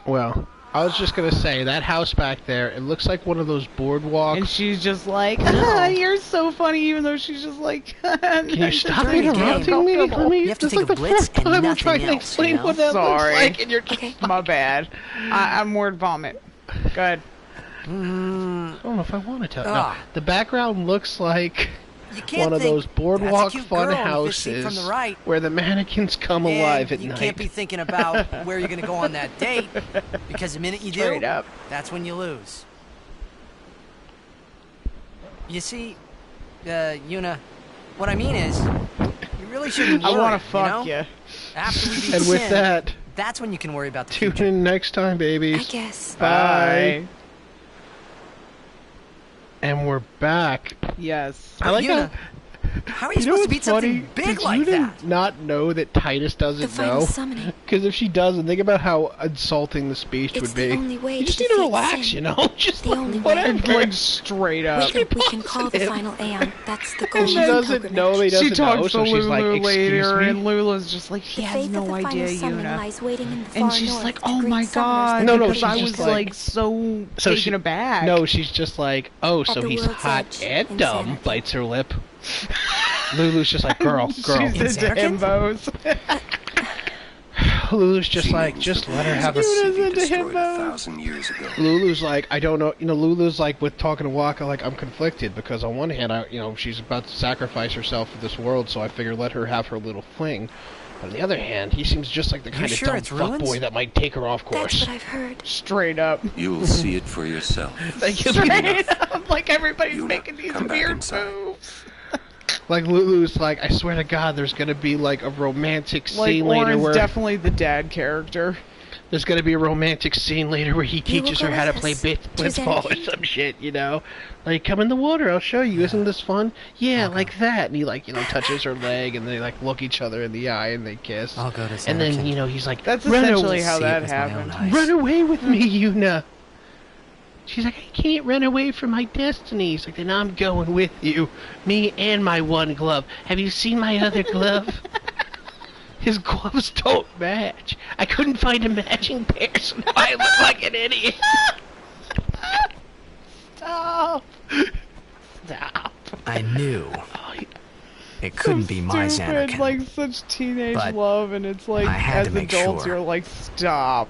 S2: Well, I was just gonna say that house back there. It looks like one of those boardwalk.
S1: And she's just like, ah, "You're so funny," even though she's just like,
S2: "Can you stop interrupting me? Let me.
S4: You have to
S2: This
S4: take
S2: is like
S4: a
S2: the
S4: blitz
S2: fourth time
S4: and
S2: I'm trying
S4: nothing
S2: to
S4: else,
S2: explain
S4: you know?
S2: what that
S1: Sorry.
S2: looks like, and you're just
S1: my bad. I'm word vomit. Good.
S2: I don't know if I want to tell. No, the background looks like one of those boardwalk fun houses
S9: from the right.
S2: where the mannequins come alive at
S9: night. You
S2: night.
S9: Can't be thinking about where you're going to go on that date, because the minute you do, that's when you lose. You see, Yuna, what I mean is, you really shouldn't worry,
S1: I want to fuck you.
S9: After we beat
S2: And with
S9: sin,
S2: that,
S9: that's when you can worry about the
S2: tune
S9: future.
S2: in next time, babies.
S5: I guess.
S2: Bye. And we're back.
S1: Yes.
S2: I like
S9: Yuna, how are you supposed to beat something big like that?
S2: Not know that Titus doesn't know? Because if she doesn't, think about how insulting the speech would be. You just need to relax, you know? Just like, whatever.
S1: Like, straight up.
S5: We can call the final Aeon. That's the goal.
S2: And she doesn't know, he doesn't
S1: she talks
S2: know, so
S1: to
S2: she's like,
S1: Lulu
S2: excuse
S1: later,
S2: me?
S1: and Lulu's just like, he has no idea, Yuna. And she's like, oh my god.
S2: No,
S1: because
S2: she's
S1: I
S2: just
S1: was like so taken aback.
S2: No, she's just like, oh, so he's hot and dumb, bites her lip. Lulu's just like, girl.
S1: She's into himbos.
S2: Lulu's just like, just let her have a
S1: into himbos.
S2: Lulu's like, I don't know, Lulu's like, with talking to Waka, like, I'm conflicted, because on one hand, she's about to sacrifice herself for this world, so I figure let her have her little fling. On the other hand, he seems just like the kind of dumb fuckboy that might take her off course.
S5: That's what I've heard.
S1: Straight up.
S3: You'll see it for yourself.
S1: Straight up. Like, everybody's making these weird moves.
S2: Like, Lulu's like, I swear to God, there's gonna be, like, a romantic scene later
S1: Oren's
S2: where...
S1: definitely the dad character.
S2: There's gonna be a romantic scene later where he teaches her how to play blitzball or some shit, Like, come in the water, I'll show you, isn't this fun? Yeah, like that. And he, like, touches her leg, and they, like, look each other in the eye, and they kiss.
S4: I'll go to
S2: and then, he's like,
S1: that's essentially how that happened.
S2: Run away with me, Yuna! She's like, I can't run away from my destiny. He's like, then I'm going with you. Me and my one glove. Have you seen my other glove? His gloves don't match. I couldn't find a matching pair, so now I look like an idiot. Stop. Stop.
S4: I knew. It couldn't be my Xanarkin.
S1: Like, such teenage love, and it's like, as adults, you're like, stop.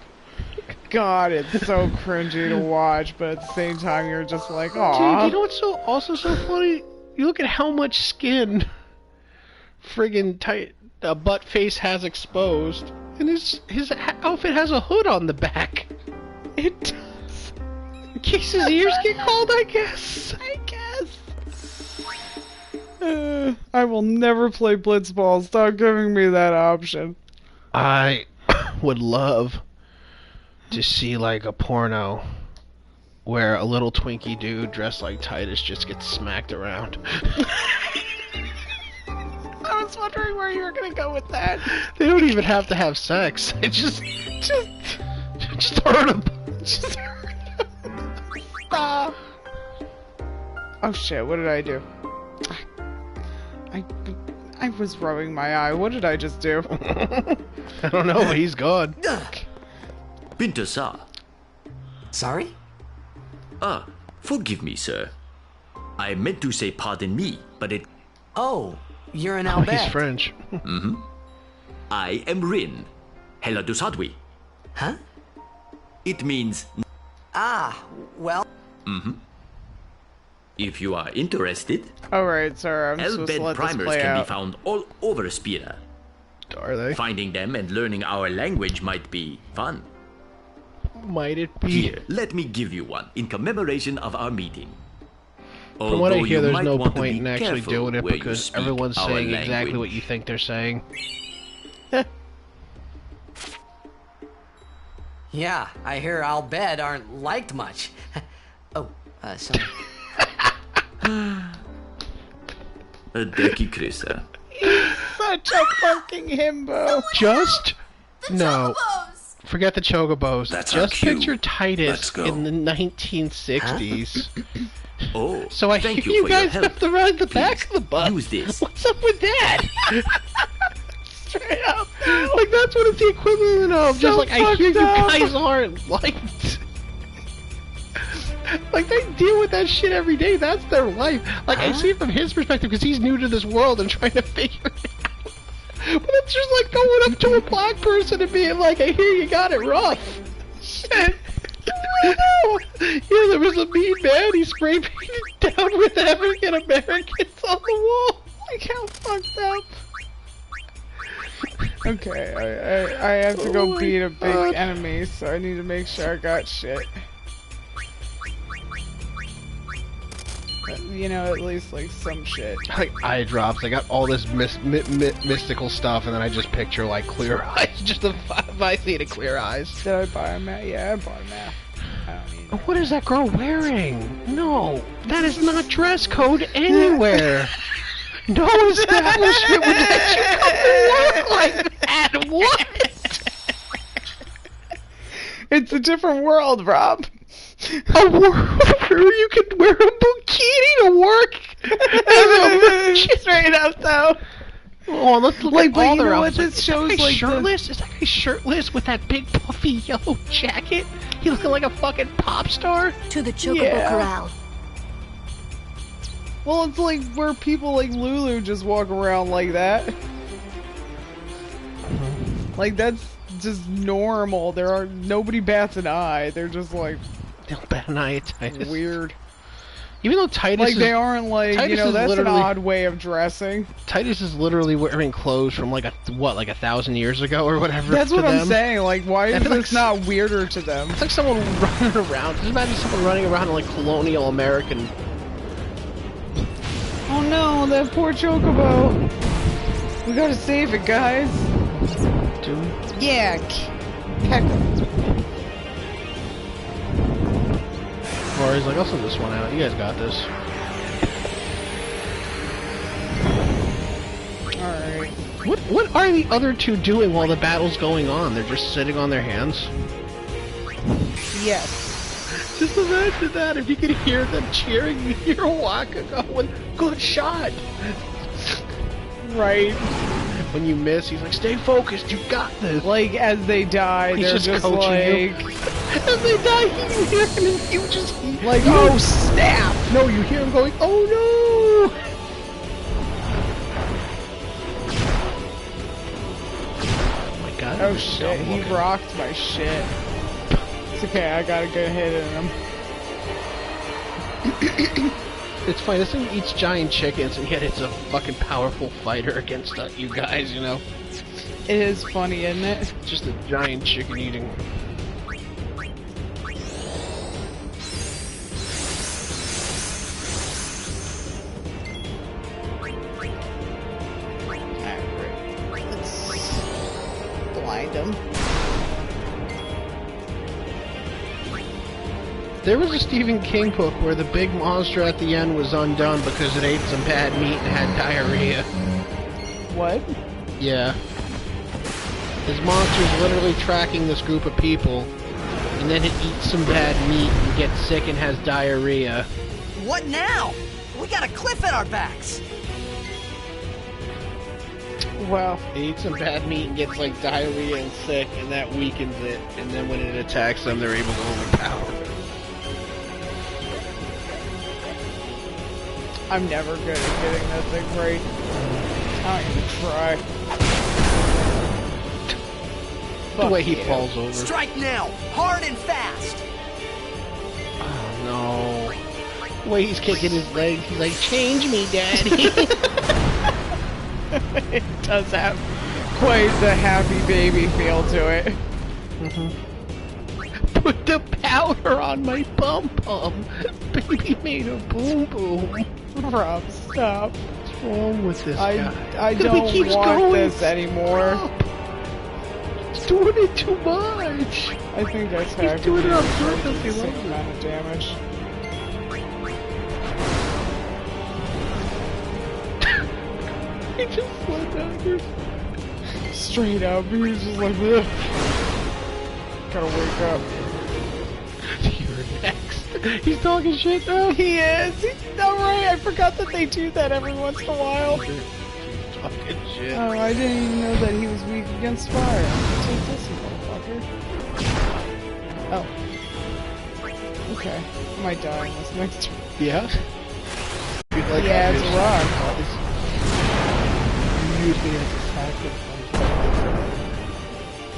S1: God, it's so cringy to watch, but at the same time, you're just like, aw.
S2: Dude, you know what's also so funny? You look at how much skin friggin' butt face has exposed, and his outfit has a hood on the back.
S1: It does.
S2: In case his ears get cold, I guess.
S1: I will never play Blitzball. Stop giving me that option.
S2: I would love to see, like, a porno where a little Twinkie dude dressed like Titus just gets smacked around.
S1: I was wondering where you were gonna go with that.
S2: They don't even have to have sex. It's just hurt him.
S1: Just hurt him. Stop. Oh shit, what did I do? I was rubbing my eye. What did I just do?
S2: I don't know, but he's gone.
S11: Binta sir.
S9: Sorry?
S11: Forgive me, sir. I meant to say pardon me, but it...
S9: Oh, you're an Albert.
S2: He's French.
S11: Mm-hmm. I am Rin. Hela Dusadwi.
S9: Huh?
S11: It means...
S9: Ah, well...
S11: Mm-hmm. If you are interested...
S1: Alright, sir, I'm supposed to let this
S11: primers
S1: play
S11: can
S1: out.
S11: be found all over Spira.
S2: Are they?
S11: Finding them and learning our language might be fun.
S2: Might it be?
S11: Here, let me give you one in commemoration of our meeting.
S2: From what I hear, there's no point in actually doing it because everyone's saying exactly what you think they're saying.
S9: Yeah, I hear Al Bhed aren't liked much. Oh, sorry.
S11: Deki Krisa.
S1: Such a fucking himbo.
S2: Just no. Forget the chocobos. Just picture Titus in the 1960s.
S11: Oh,
S2: so I hear you guys have to ride the back of the bus.
S11: Use this.
S2: What's up with that? Straight up. Like, that's what it's the equivalent of. Just like, I hear you guys aren't liked. Like, they deal with that shit every day. That's their life. Like, I see it from his perspective because he's new to this world and trying to figure it out. But it's just like going up to a black person and being like, I hear you got it rough. Shit. Yeah, there was a mean man. He spray painted down with African Americans on the wall. Like, how fucked up.
S1: Okay, I have to go beat a big enemy, so I need to make sure I got shit. You know, at least like some shit.
S2: Like eye drops. I got all this mystical stuff, and then I just picture like clear eyes. Just a I see the clear eyes.
S1: Did I buy a map? Yeah, I bought a map. I don't need
S2: What is that girl wearing? No, that is not dress code anywhere. No establishment would let you come to work like that. What?
S1: It's a different world, Rob.
S2: A world where you can wear a bikini to work.
S1: Straight up, though.
S2: Oh, let's look at all their outfits.
S1: This shows like
S2: shirtless? Is that guy shirtless with that big puffy yellow jacket? He looking like a fucking pop star?
S6: To the Chocobo Corral.
S1: Well, it's like where people like Lulu just walk around like that. Like, that's just normal. Nobody bats an eye. They're just like...
S2: They don't bat an eye at Titus.
S1: Weird.
S2: Even though Titus
S1: like, they aren't like, Titus, you know, that's an odd way of dressing.
S2: Titus is literally wearing clothes from like, like 1,000 years ago or whatever.
S1: That's what I'm saying. Like, why is this not weirder to them?
S2: It's like someone running around. Just imagine someone running around in like colonial American...
S1: Oh no, that poor Chocobo. We gotta save it, guys.
S2: Dude.
S1: Yeah, heck.
S2: Or he's like, I'll send this one out. You guys got this.
S1: Alright.
S2: What are the other two doing while the battle's going on? They're just sitting on their hands?
S1: Yes.
S2: Just imagine that, if you could hear them cheering, you hear Waka going, good shot!
S1: Right.
S2: When you miss, he's like, stay focused, you got this!
S1: Like, as they die,
S2: he's
S1: they're just like...
S2: As they die, you hear him and you just...
S1: Like, oh snap!
S2: No, you hear him going, oh no! Oh my god.
S1: Oh shit, he rocked my shit. It's okay, I got a good hit in him.
S2: It's fine, this thing eats giant chickens, and yet it's a fucking powerful fighter against you guys, you know?
S1: It is funny, isn't it?
S2: Just a giant chicken eating. There was a Stephen King book where the big monster at the end was undone because it ate some bad meat and had diarrhea.
S1: What?
S2: Yeah. This monster's literally tracking this group of people, and then it eats some bad meat and gets sick and has diarrhea.
S9: What now? We got a cliff at our backs.
S1: Well,
S2: it eats some bad meat and gets like diarrhea and sick, and that weakens it, and then when it attacks them, they're able to overpower it.
S1: I'm never good at getting that thing right. I don't even try.
S2: The way he falls over.
S9: Strike now! Hard and fast!
S2: Oh no. The way he's kicking his legs, he's like, change me, daddy!
S1: It does have quite the happy baby feel to it.
S2: Put the powder on my bum bum. Baby made a boom boom.
S1: Rob, stop.
S2: What's wrong with this guy?
S1: I don't want this anymore.
S2: He's doing it too much.
S1: I think that's how
S2: he's doing it on purpose.
S1: The same amount of damage.
S2: He just slid backwards.
S1: Straight up, he was just like, ugh. Gotta wake up.
S2: You're next. He's talking shit though.
S1: He is. He's alright. I forgot that they do that every once in a while.
S2: Talking shit.
S1: Oh, I didn't even know that he was weak against fire. Take this, motherfucker. Oh. Okay. I might die in this next turn.
S2: Yeah?
S1: Like yeah, it's a rock.
S2: You use me as a sacrifice.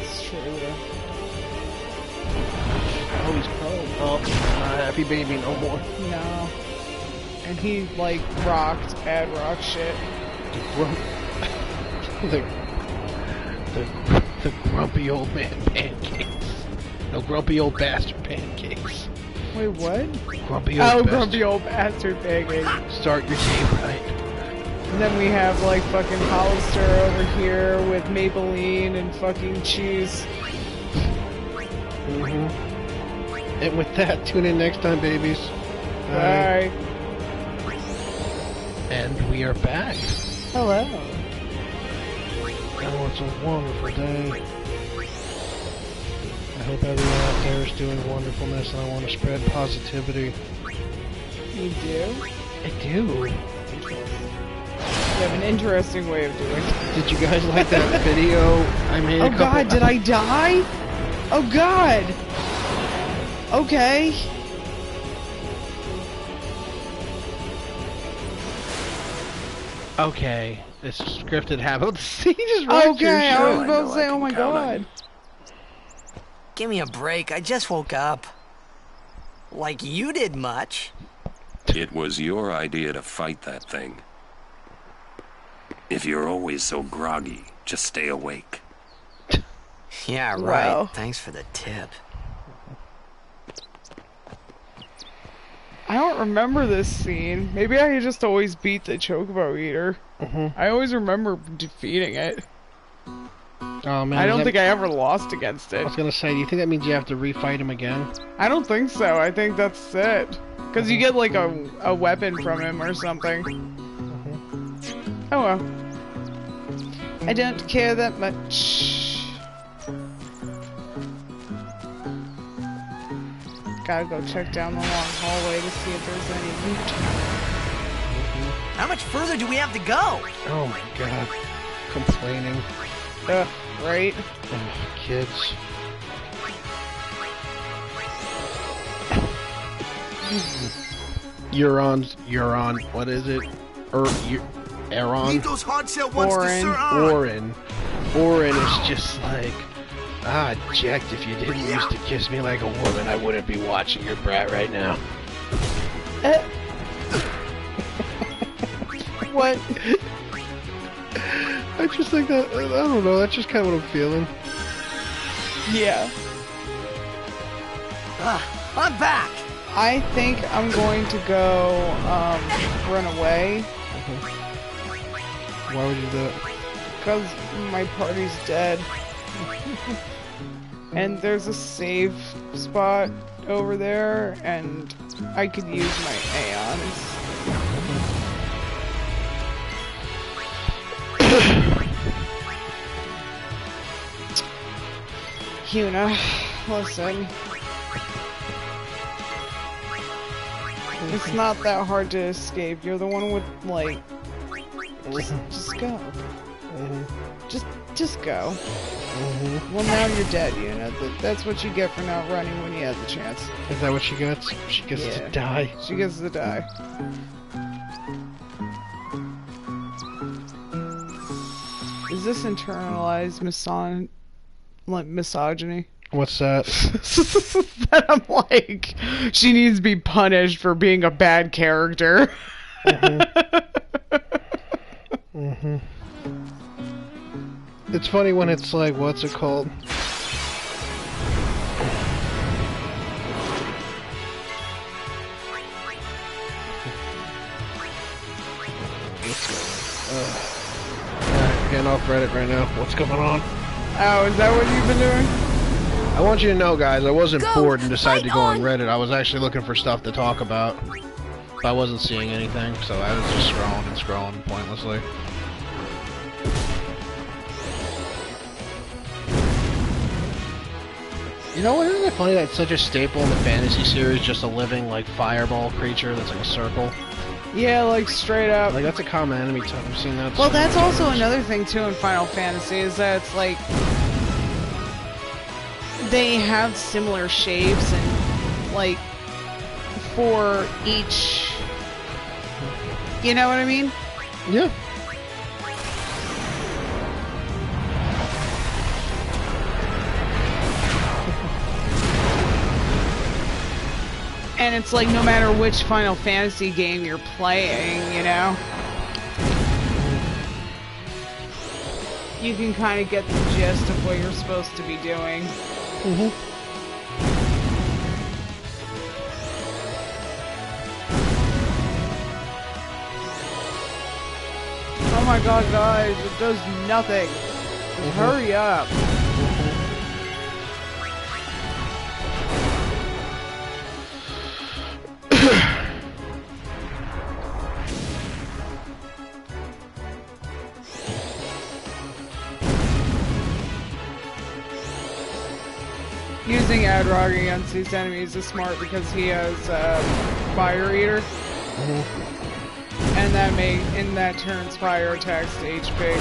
S1: It's true.
S2: Oh, he's cold. Oh, happy baby no more.
S1: No. And he, like, rocked bad rock shit.
S2: The grumpy old man pancakes. No, grumpy old bastard pancakes.
S1: Wait, what?
S2: Grumpy old bastard.
S1: Grumpy old bastard pancakes.
S2: Start your day right.
S1: And then we have, like, fucking Hollister over here with Maybelline and fucking cheese.
S2: And with that, tune in next time, babies.
S1: Bye.
S2: And we are back.
S1: Hello.
S2: Oh, it's a wonderful day. I hope everyone out there is doing wonderfulness, and I want to spread positivity.
S1: You do?
S2: I do.
S1: You have an interesting way of doing it.
S2: Did you guys like that video I made?
S1: Oh god, did I die? Oh god! Okay.
S2: Okay, this scripted habit. See, just right.
S1: Okay, I was about to say, oh my god.
S9: Give me a break, I just woke up. Like you did much.
S12: It was your idea to fight that thing. If you're always so groggy, just stay awake.
S9: Yeah, right.
S1: Wow.
S9: Thanks for the tip.
S1: I don't remember this scene. Maybe I just always beat the Chocobo Eater. I always remember defeating it.
S2: Oh man,
S1: I don't think I ever lost against it.
S2: I was gonna say, do you think that means you have to refight him again?
S1: I don't think so. I think that's it. Because you get like a weapon from him or something. Oh well. I don't care that much. Gotta go check down the long hallway to see if there's any loot.
S9: How much further do we have to go?
S2: Oh my god. Complaining.
S1: Right?
S2: Oh, kids. Euron, what is it? Aaron?
S10: Need those hard-shell ones to Sir
S2: Orin is just like, Jack, if you didn't used to kiss me like a woman, I wouldn't be watching your brat right now.
S1: What?
S2: I just think that, I don't know, that's just kind of what I'm feeling.
S1: Yeah.
S9: I'm back!
S1: I think I'm going to go, run away.
S2: Why would you do that?
S1: Because my party's dead. And there's a save spot over there, and I could use my Aeons. Yuna, listen. It's not that hard to escape. You're the one with, like... Just go. Just go. Well, now you're dead, Yuna. That's what you get for not running when you had the chance.
S2: Is that what she gets? She gets to die?
S1: She gets to die. Is this internalized misogyny?
S2: What's that?
S1: That I'm like, she needs to be punished for being a bad character.
S2: It's funny when it's like, what's it called? Getting off Reddit right now. What's going on?
S1: Oh, is that what you've been doing?
S2: I want you to know, guys, I wasn't bored and decided to go on Reddit. I was actually looking for stuff to talk about. But I wasn't seeing anything, so I was just scrolling and scrolling pointlessly. You know what? Isn't it funny that it's such a staple in the fantasy series, just a living, like, fireball creature that's like a circle?
S1: Yeah, like, straight up.
S2: Like, that's a common enemy type. I've seen that.
S1: Well, that's also another thing, too, in Final Fantasy, is that it's like... they have similar shapes and, like, for each... You know what I mean?
S2: Yeah.
S1: And it's like, no matter which Final Fantasy game you're playing, you know? You can kind of get the gist of what you're supposed to be doing.
S2: Mm-hmm.
S1: Oh my god, guys, it does nothing. Just hurry up. Using Adrog against these enemies is smart because he has Fire Eater. And that turns fire attacks to HP.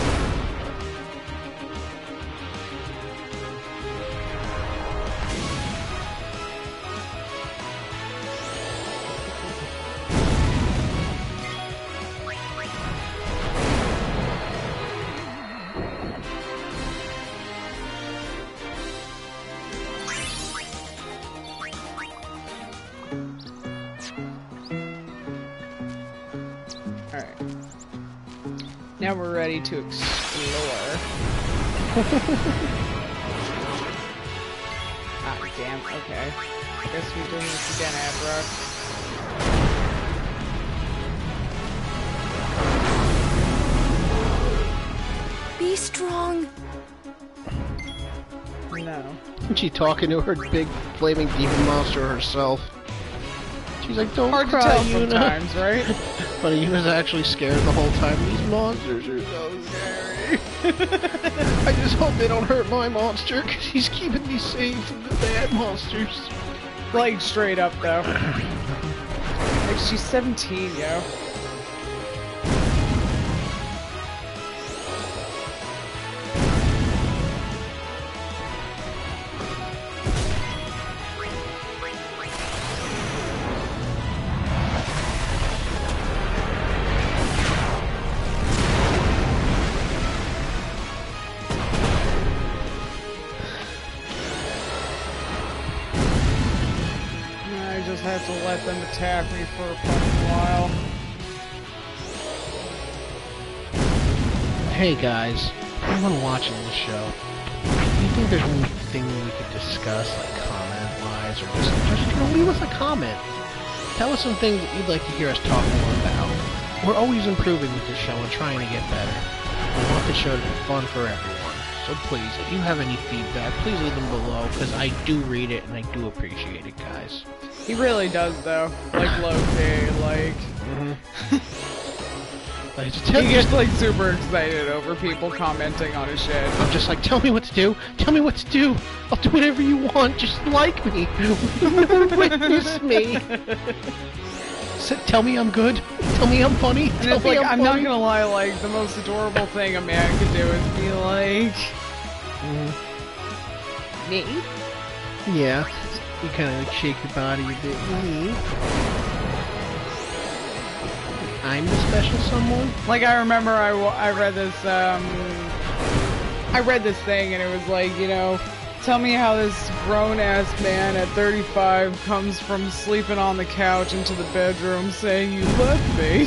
S1: Now we're ready to explore. Ah, damn, okay. I guess we're doing this again, Adrock.
S8: Be strong.
S1: No.
S2: Isn't she talking to her big flaming demon monster herself? She's like, don't
S1: Hard
S2: cry,
S1: to tell
S2: Yuna.
S1: sometimes, right?
S2: But Yuna's actually scared the whole time. These monsters are so scary. I just hope they don't hurt my monster, because he's keeping me safe from the bad monsters.
S1: Like, straight up, though. Like, she's 17, yo. Have to let them attack me for a fucking while.
S2: Hey guys, anyone watching the show, do you think there's anything we could discuss, like comment-wise, or just leave us a comment. Tell us some things that you'd like to hear us talk more about. We're always improving with the show and trying to get better. We want the show to be fun for everyone. So please, if you have any feedback, please leave them below, because I do read it and I do appreciate it, guys.
S1: He really does, though. Like, low-key, like... He gets, like, super excited over people commenting on his shit.
S2: I'm just like, tell me what to do. Tell me what to do. I'll do whatever you want. Just like me. Witness me. So, tell me I'm good. Tell me I'm funny.
S1: And
S2: tell
S1: it's
S2: me
S1: like, I'm
S2: funny.
S1: not gonna lie, like, the most adorable thing a man could do is be like... Me?
S2: Yeah. You kind of like shake your body a bit. I'm the special someone?
S1: Like, I remember I read this, I read this thing and it was like, you know, tell me how this grown-ass man at 35 comes from sleeping on the couch into the bedroom saying you left me.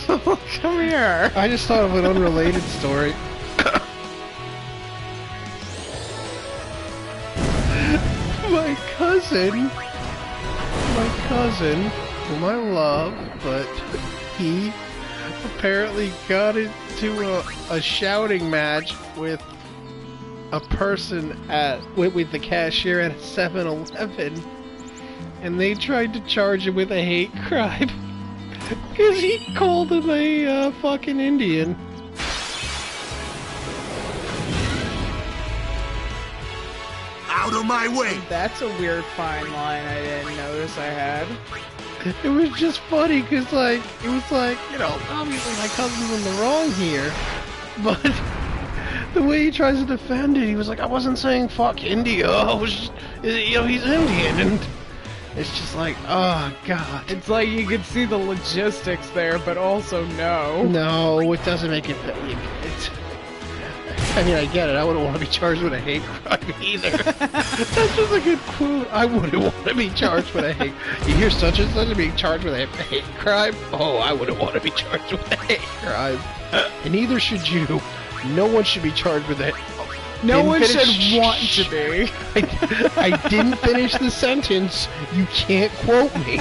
S1: Come here.
S2: I just thought of an unrelated story. My cousin, whom I love, but he apparently got into a shouting match with a person with the cashier at a 7-Eleven, and they tried to charge him with a hate crime because he called him a fucking Indian.
S10: Out of my way!
S1: That's a weird fine line I didn't notice I had.
S2: It was just funny because, like, it was like, you know, obviously my cousin's in the wrong here, but the way he tries to defend it, he was like, I wasn't saying fuck India, I was just, you know, he's Indian, and it's just like, oh, God.
S1: It's like you could see the logistics there, but also no.
S2: No, it doesn't make it... I mean, I get it. I wouldn't want to be charged with a hate crime either. That's just a good quote. I wouldn't want to be charged with a hate... You hear such and such being charged with a hate crime? Oh, I wouldn't want to be charged with a hate crime. And neither should you. No one should be charged with it.
S1: No one should want to be.
S2: I didn't finish the sentence. You can't quote me.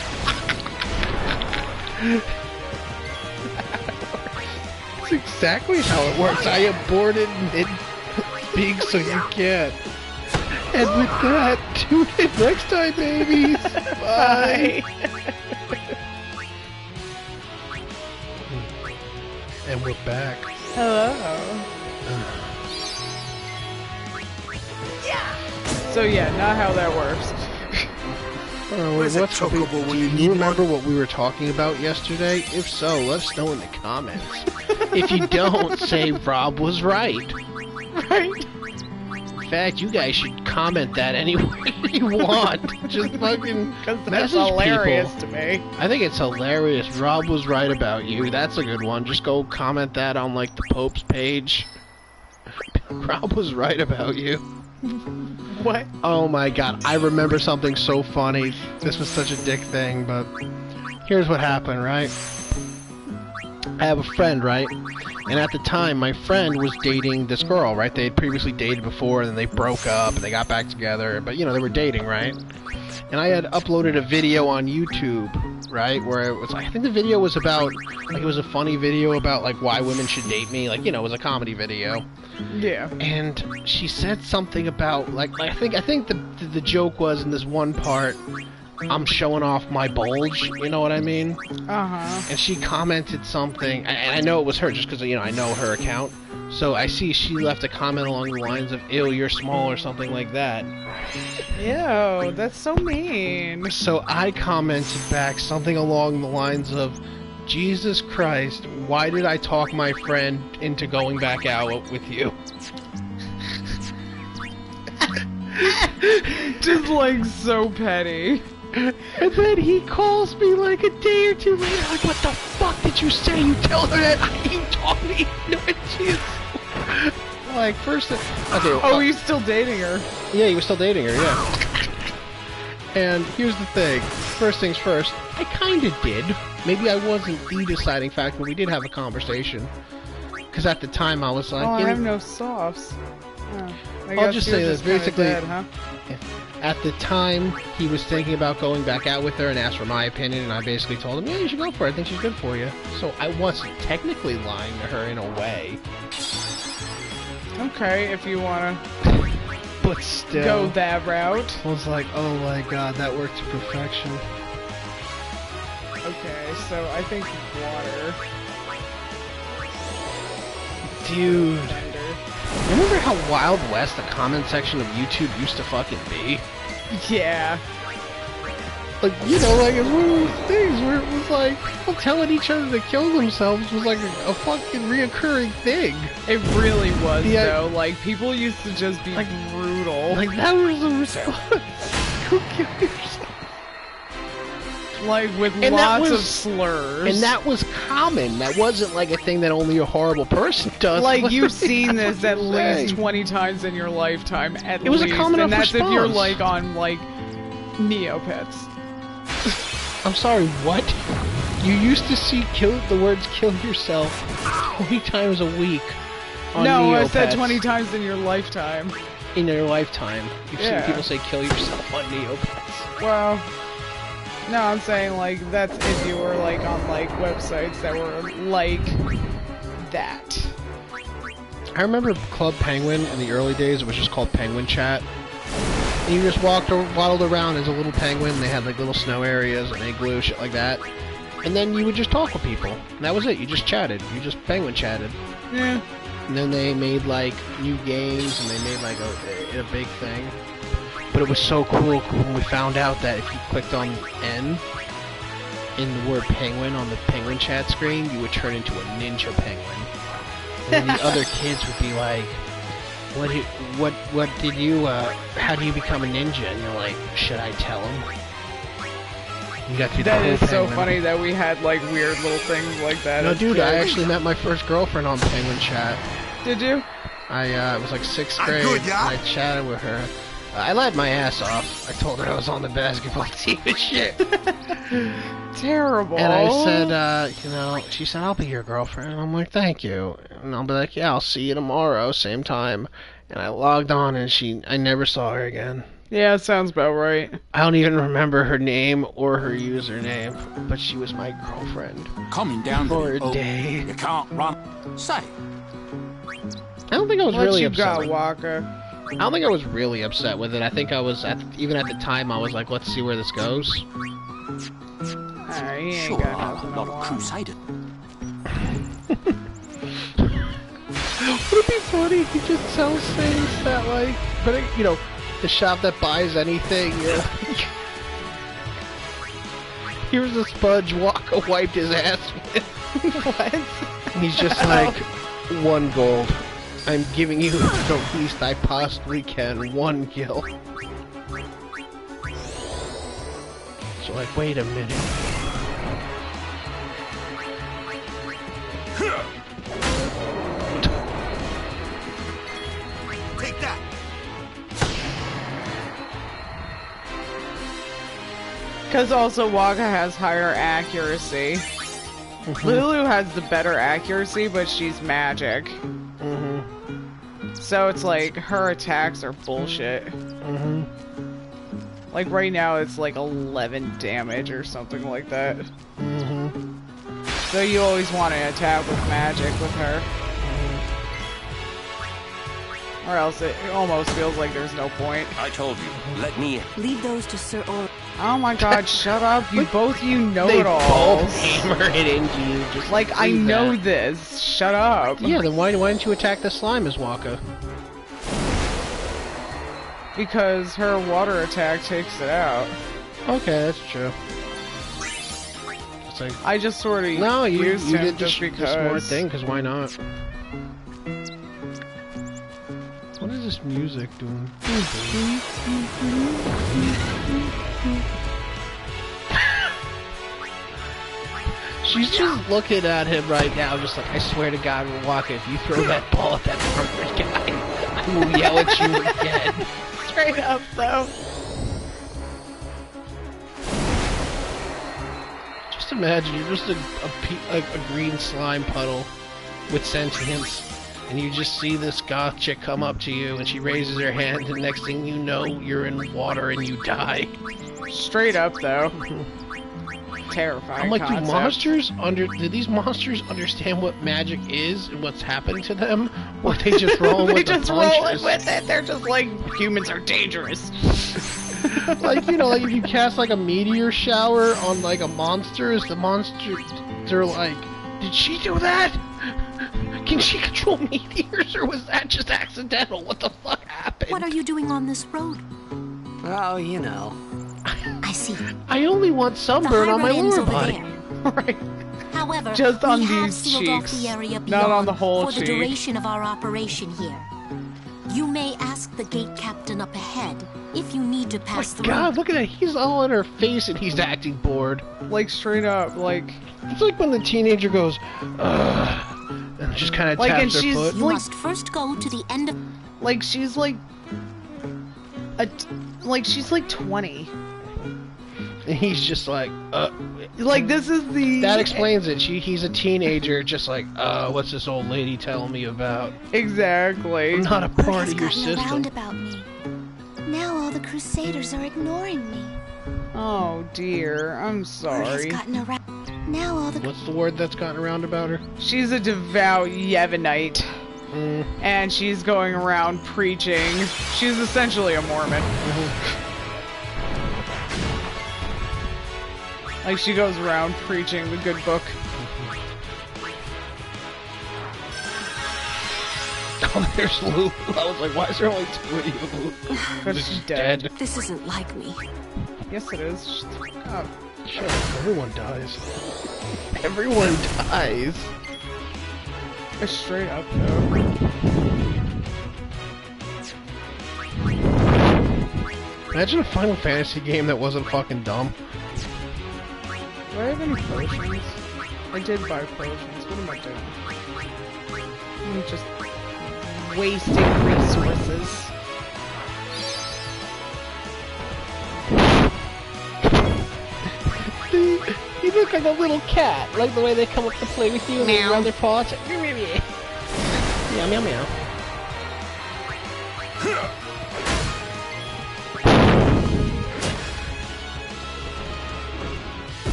S2: That's exactly how it works. I aborted mid-speak so you can't. And with that, tune in next time, babies. Bye. And we're back.
S1: Hello. So yeah, not how that works.
S2: Do you remember what we were talking about yesterday? If so, let us know in the comments. If you don't, say Rob was right.
S1: Right.
S2: In fact, you guys should comment that any way you want. Just fucking message
S1: hilarious
S2: people.
S1: To me.
S2: I think it's hilarious. Rob was right about you. That's a good one. Just go comment that on like the Pope's page. Rob was right about you.
S1: What?
S2: Oh my god, I remember something so funny. This was such a dick thing, but here's what happened, right? I have a friend, right? And at the time, my friend was dating this girl, right? They had previously dated before, and then they broke up, and they got back together, but, you know, they were dating, right? And I had uploaded a video on YouTube, right? Where it was, I think the video was about, like, it was a funny video about, like, why women should date me. Like, you know, it was a comedy video.
S1: Yeah.
S2: And she said something about, like I think the joke was in this one part, I'm showing off my bulge, you know what I mean?
S1: Uh-huh.
S2: And she commented something, and I know it was her just because, you know, I know her account. So I see she left a comment along the lines of, ew, you're small, or something like that.
S1: Ew, that's so mean.
S2: So I commented back something along the lines of, Jesus Christ, why did I talk my friend into going back out with you?
S1: Just like so petty.
S2: And then he calls me like a day or two later, like, what the fuck did you say? You tell her that he taught me. No, she's like, first, okay.
S1: Oh, he's still dating her.
S2: Yeah, he was still dating her, yeah. And here's the thing. First things first, I kinda did. Maybe I wasn't the deciding factor, but we did have a conversation. Because at the time I was like...
S1: Oh, I have no softs.
S2: I'll just say this, basically...
S1: Dead, huh?
S2: At the time, he was thinking about going back out with her and asked for my opinion, and I basically told him, yeah, you should go for it. I think she's good for you. So I wasn't technically lying to her in a way.
S1: Okay, if you wanna...
S2: But still...
S1: Go that route.
S2: I was like, oh my god, that worked to perfection.
S1: Okay, so I think water.
S2: Dude. Remember how Wild West the comment section of YouTube used to fucking be?
S1: Yeah.
S2: Like, you know, like, it's one of those things where it was like, people telling each other to kill themselves was like a fucking reoccurring thing.
S1: It really was, though. Like, people used to just be like, brutal.
S2: Like, that was the go kill yourself.
S1: Like, with lots of slurs.
S2: And that was common. That wasn't like a thing that only a horrible person does.
S1: Like, you've seen this at least 20 times in your lifetime, at least.
S2: It was a common enough response.
S1: And that's if you're, like, on, like, Neopets.
S2: I'm sorry, what? You used to see the words "kill yourself" 20 times a week on
S1: No,
S2: Neopets.
S1: I said 20 times in your lifetime.
S2: In your lifetime, you've seen people say "kill yourself" on Neopets.
S1: Well, no, I'm saying like that's if you were like on like websites that were like that.
S2: I remember Club Penguin in the early days. It was just called Penguin Chat. And you just waddled around as a little penguin. They had like little snow areas and igloo, shit like that. And then you would just talk with people. And that was it. You just chatted. You just penguin chatted.
S1: Yeah.
S2: And then they made like new games and they made like a big thing. But it was so cool when we found out that if you clicked on N in the word penguin on the penguin chat screen, you would turn into a ninja penguin. And then the other kids would be like, how do you become a ninja? And you're like, should I tell them? You got to
S1: that is so funny that we had like weird little things like that.
S2: No, dude, I actually met my first girlfriend on Penguin Chat.
S1: Did you?
S2: It was like 6th grade, and I chatted with her. I lied my ass off. I told her I was on the basketball team and shit.
S1: Terrible.
S2: And I said, she said, I'll be your girlfriend. And I'm like, thank you. And I'll be like, yeah, I'll see you tomorrow, same time. And I logged on, and I never saw her again.
S1: Yeah, it sounds about right.
S2: I don't even remember her name or her username, but she was my girlfriend.
S3: Coming down
S2: for a day.
S3: You can't run. Say.
S2: I don't think I was really upset.
S1: What you got, Walker?
S2: I don't think I was really upset with it. I think I was, even at the time, I was like, let's see where this goes.
S1: He ain't got nothing
S3: not a crusader.
S2: Would it be funny if he just sells things that, like, the shop that buys anything, here's a sponge Waka wiped his ass with.
S1: What?
S2: And he's just like, 1 gold. I'm giving you the least I possibly can, 1 gil. So like, wait a minute.
S10: Take that.
S1: Because also Waka has higher accuracy. Lulu has the better accuracy, but she's magic. So it's like, her attacks are bullshit. Like right now it's like 11 damage or something like that. So you always want to attack with magic with her. Or else it almost feels like there's no point.
S12: I told you, let me in.
S5: Leave those to Sir Or.
S1: Oh my god, shut up. You know
S2: They
S1: it all.
S2: both hammer it into you. Just
S1: like, I know this. Shut up.
S2: Yeah, then why didn't you attack the slime as Waka?
S1: Because her water attack takes it out.
S2: Okay, that's true. It's like,
S1: I just sort of
S2: you
S1: used him
S2: did
S1: just
S2: the
S1: because.
S2: smart thing, because why not? What is this music doing? She's just looking at him right now, just like, I swear to God, Waka, if you throw that ball at that murdered guy, I will yell at you again.
S1: Straight up, though.
S2: Just imagine, you're just a green slime puddle with sentience, and you just see this goth chick come up to you, and she raises her hand, and next thing you know, you're in water and you die.
S1: Straight up, though. Terrifying.
S2: I'm like,
S1: concept.
S2: do these monsters understand what magic is and what's happening to them? Or they just rolling with the punches?
S1: They just rolling with it. They're just like, humans are dangerous.
S2: Like, like if you cast like a meteor shower on like a monster, is the monster, they're like, did she do that? Can she control meteors, or was that just accidental? What the fuck happened?
S6: What are you doing on this road?
S9: Oh,
S6: I see.
S2: I only want sunburn on my lower body.
S1: Right.
S6: However,
S1: just on
S6: we have
S1: these
S6: sealed off
S1: cheeks,
S6: the area
S1: not on the whole
S6: for
S1: cheek.
S6: the duration of our operation here. You may ask the gate captain up ahead if you need to pass through.
S2: God, look at that. He's all in her face and he's acting bored.
S1: Like, straight up, like...
S2: It's like when the teenager goes, ugh, and just kind of taps her foot.
S6: You must first go to the end of...
S1: Like, she's like... she's like 20.
S2: And he's just like,
S1: Like, this is the...
S2: That explains it. He's a teenager, just like, what's this old lady telling me about?
S1: Exactly.
S2: I'm not a part of your system.
S8: Around about me. Now all the Crusaders are ignoring me.
S1: Oh dear, I'm sorry.
S8: Now all the...
S2: What's the word that's gotten around about her?
S1: She's a devout Yevonite. And she's going around preaching. She's essentially a Mormon. Like, she goes around preaching the good book.
S2: Oh, there's Lou. I was like, why is there only 2 of you?
S1: Because she's dead.
S7: This isn't like me.
S1: Yes, it is. Shut the fuck up.
S2: Shut up. Everyone dies. Everyone dies.
S1: It's straight up, though.
S2: Imagine a Final Fantasy game that wasn't fucking dumb.
S1: Do I have any potions? I did buy potions. What am I doing? I'm just wasting resources.
S2: You look like a little cat. Like the way they come up to play with you and they rub their paws. Meow, meow, meow.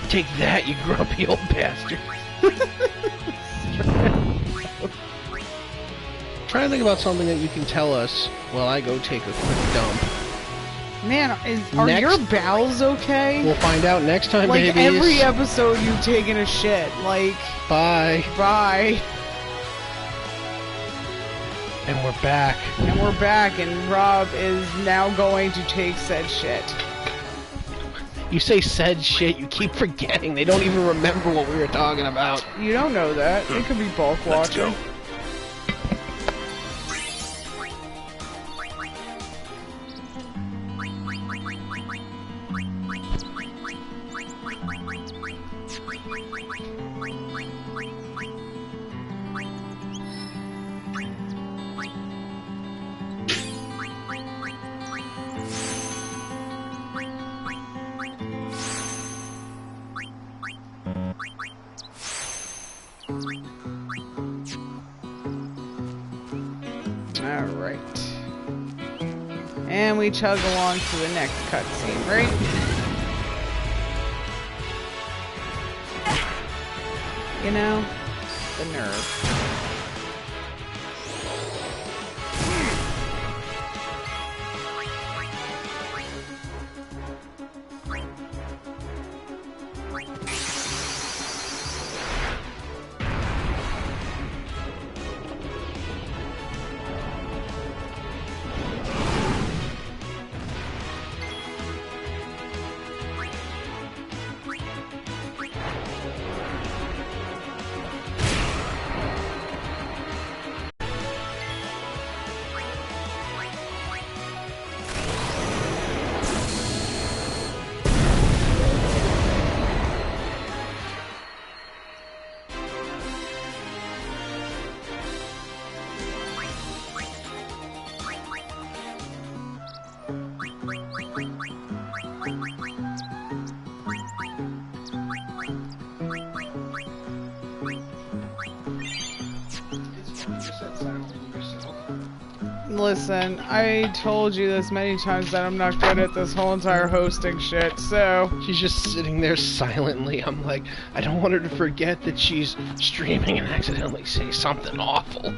S2: Take that, you grumpy old bastard. Try to think about something that you can tell us while I go take a quick dump.
S1: Man, are your bowels okay?
S2: We'll find out next time,
S1: like,
S2: babies.
S1: every episode you've taken a shit. Like...
S2: Bye.
S1: Bye.
S2: And we're back.
S1: And we're back, and Rob is now going to take said shit.
S2: You say said shit, you keep forgetting. They don't even remember what we were talking about.
S1: You don't know that. It could be bulk watching.
S12: Let's go.
S1: Alright. And we chug along to the next cutscene, right? You know? The nerve. Listen, I told you this many times that I'm not good at this whole entire hosting shit, so...
S2: She's just sitting there silently. I'm like, I don't want her to forget that she's streaming and accidentally say something awful.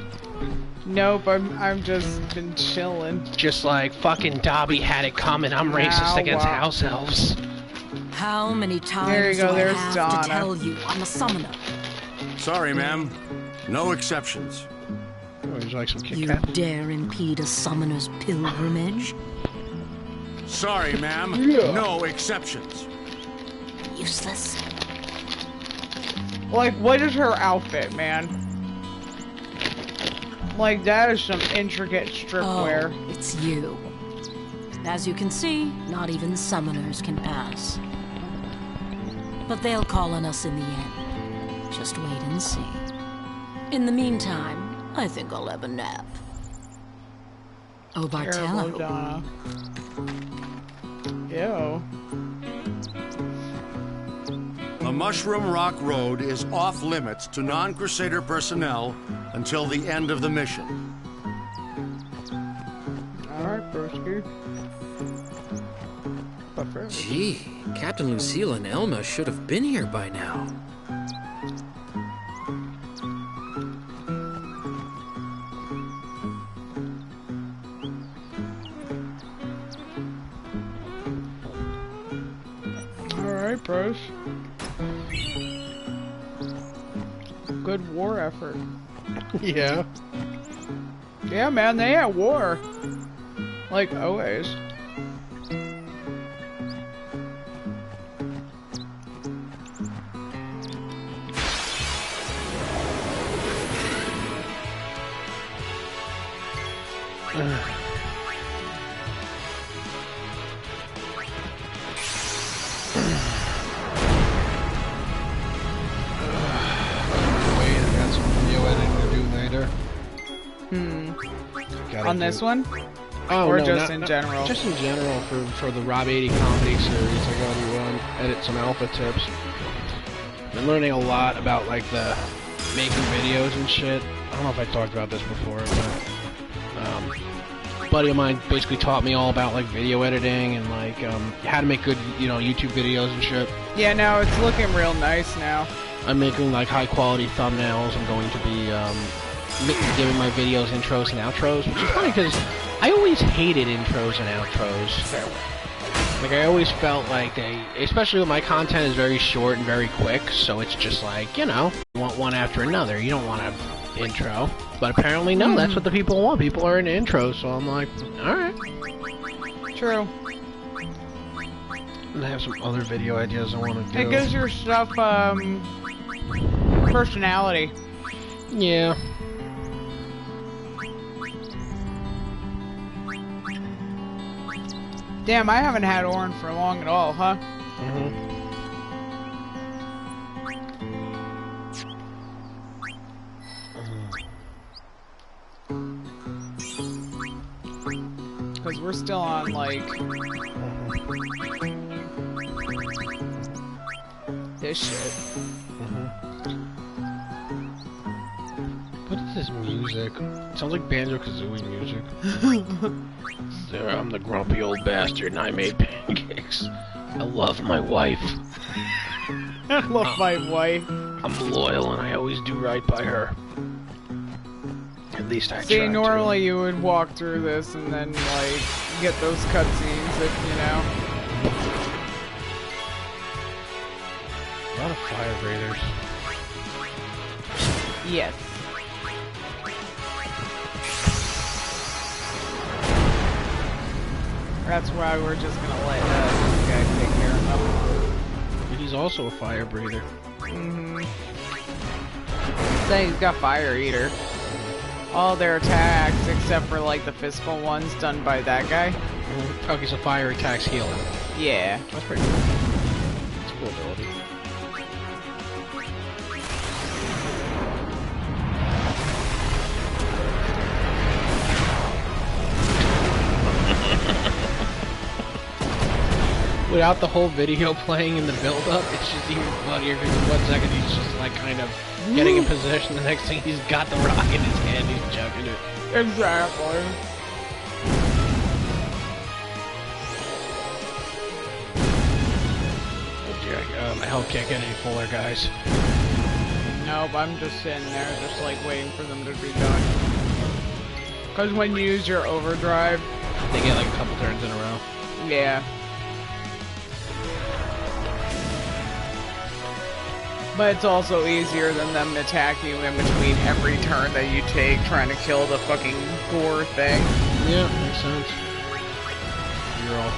S1: Nope, I'm just been chilling.
S2: Just like fucking Dobby had it coming. I'm racist against house elves.
S6: How many times
S1: there you go,
S6: do
S1: there's
S6: I have
S1: Donna.
S6: to tell you I'm a summoner?
S10: Sorry, ma'am. No exceptions.
S2: Would you like some Kit
S6: You
S2: Kat?
S6: dare impede a summoner's pilgrimage?
S10: Sorry, ma'am.
S2: Yeah.
S10: No exceptions.
S6: Useless.
S1: Like, what is her outfit, man? Like, that is some intricate stripwear.
S6: Oh, it's you. As you can see, not even summoners can pass. But they'll call on us in the end. Just wait and see. In the meantime, I think I'll have a nap. Oh, Bartello.
S1: Ew.
S13: The Mushroom Rock Road is off-limits to non-Crusader personnel until the end of the mission.
S1: Alright, broski.
S14: Gee, Captain Lucille and Elma should have been here by now.
S1: Alright, bros. Good war effort.
S2: Yeah.
S1: Yeah, man, they had war. Like always. On this one?
S2: Oh,
S1: or
S2: no,
S1: just in general?
S2: Just in general for the Rob 80 comedy series. I gotta edit some alpha tips. Been learning a lot about like the making videos and shit. I don't know if I talked about this before, but a buddy of mine basically taught me all about like video editing and like how to make good, YouTube videos and shit.
S1: Yeah, no, it's looking real nice now.
S2: I'm making like high quality thumbnails. I'm going to be giving my videos intros and outros, which is funny because I always hated intros and outros. Like I always felt like especially when my content is very short and very quick, so it's just like, you want one after another. You don't want an intro. But apparently, no, that's what the people want. People are into intros, so I'm like, alright.
S1: True.
S2: And I have some other video ideas I want to do.
S1: It gives your stuff, personality.
S2: Yeah.
S1: Damn, I haven't had Orin for long at all, huh? Because we're still on, like... this shit.
S2: What is this music? It sounds like Banjo-Kazooie music. There, I'm the grumpy old bastard and I made pancakes. I love my wife.
S1: I love my wife.
S2: I'm loyal and I always do right by her. At least I try to.
S1: See, normally you would walk through this and then, like, get those cutscenes if,
S2: A lot of fire raiders.
S1: Yes. That's why we're just gonna let this guy take care of him.
S2: He's also a fire breather.
S1: Then he's got Fire Eater. All their attacks, except for like the physical ones, done by that guy.
S2: Okay, so fire attacks heal him.
S1: Yeah.
S2: That's pretty cool. That's a cool ability. Without the whole video playing in the build-up, it's just even funnier because in 1 second he's just like kind of getting in position. The next thing he's got the rock in his hand, he's chucking it.
S1: Exactly.
S2: My health can't get any fuller, guys.
S1: Nope, I'm just sitting there, just like waiting for them to be done. Because when you use your overdrive,
S2: they get like a couple turns in a row.
S1: Yeah. But it's also easier than them attacking you in between every turn that you take, trying to kill the fucking gore thing.
S2: Yeah, makes sense. You're all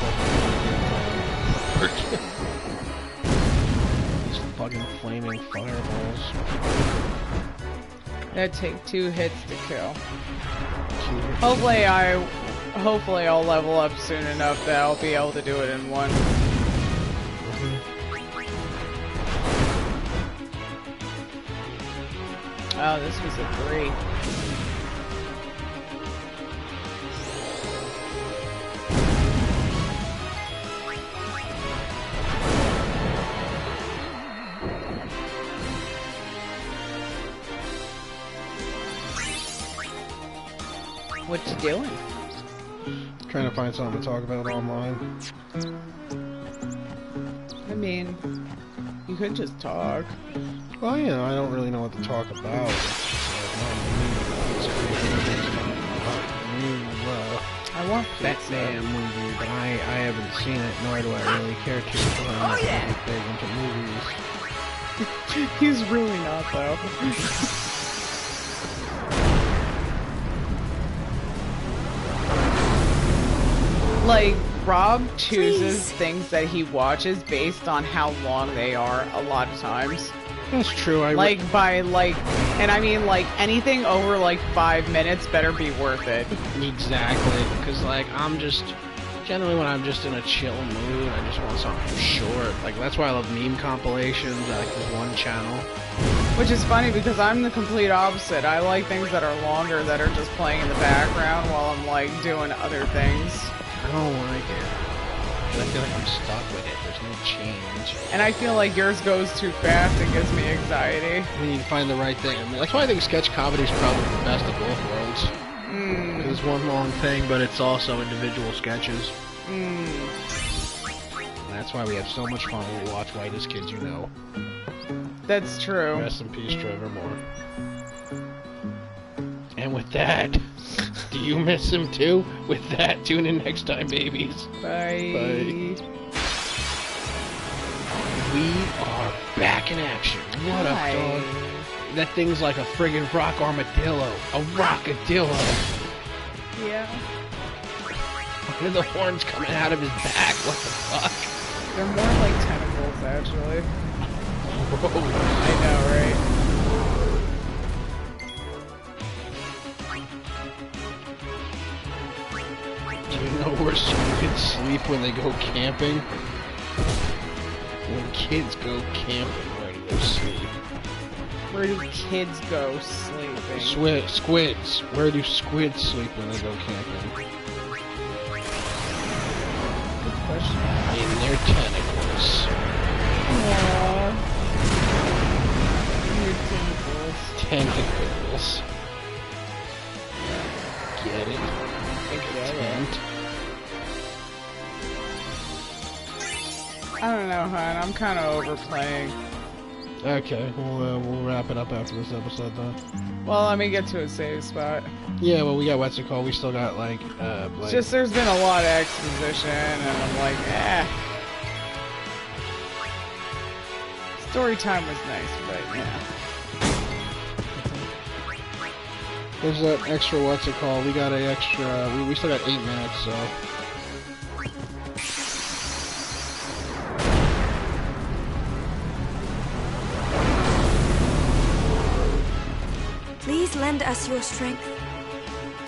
S2: fucking these fucking flaming fireballs.
S1: That take 2 hits to kill. Hopefully I'll level up soon enough that I'll be able to do it in 1. Oh, this was a 3. What you doing?
S2: Trying to find something to talk about online.
S1: I mean, you could just talk.
S2: Well, you know, I don't really know what to talk about.
S1: I want
S2: Batman movie, but I haven't seen it, nor do I really care to.
S1: Oh yeah!
S2: Big into movies.
S1: He's really not, though. Like, Rob chooses things that he watches based on how long they are a lot of times.
S2: That's true.
S1: And I mean, like, anything over, like, 5 minutes better be worth it.
S2: Exactly, because, like, generally when I'm just in a chill mood, I just want something short. Like, that's why I love meme compilations. I like this one channel.
S1: Which is funny, because I'm the complete opposite. I like things that are longer, that are just playing in the background while I'm, like, doing other things.
S2: I don't like it. I feel like I'm stuck with it. There's no change.
S1: And I feel like yours goes too fast. It gives me anxiety.
S2: We need to find the right thing. I mean, that's why I think sketch comedy is probably the best of both worlds. It's one long thing, but it's also individual sketches. And that's why we have so much fun when we watch Whitest Kids You Know.
S1: That's true.
S2: Rest in peace, Trevor Moore. And with that, do you miss him too? With that, tune in next time, babies.
S1: Bye.
S2: Bye. We are back in action. What up, dog? That thing's like a friggin' rock armadillo. A rockadillo.
S1: Yeah.
S2: Look at the horns coming out of his back. What the fuck?
S1: They're more like tentacles, actually.
S2: Whoa.
S1: I know, right?
S2: Do you know where kids sleep when they go camping? When kids go camping, where do they sleep?
S1: Where do kids go sleeping?
S2: Squids. Where do squids sleep when they go camping?
S1: Good question.
S2: In their tentacles.
S1: Aww. Your tentacles.
S2: Tentacles. Get it? Tent.
S1: I don't know, hon. I'm kind of overplaying.
S2: Okay, we'll wrap it up after this episode, then.
S1: Well, let me get to a save spot.
S2: Yeah, well, we got what's it called? We still got like
S1: it's just there's been a lot of exposition, and I'm like, eh. Story time was nice, but yeah.
S2: There's that extra what's it called? We got an extra. We still got 8 minutes, so.
S8: Please lend us your strength.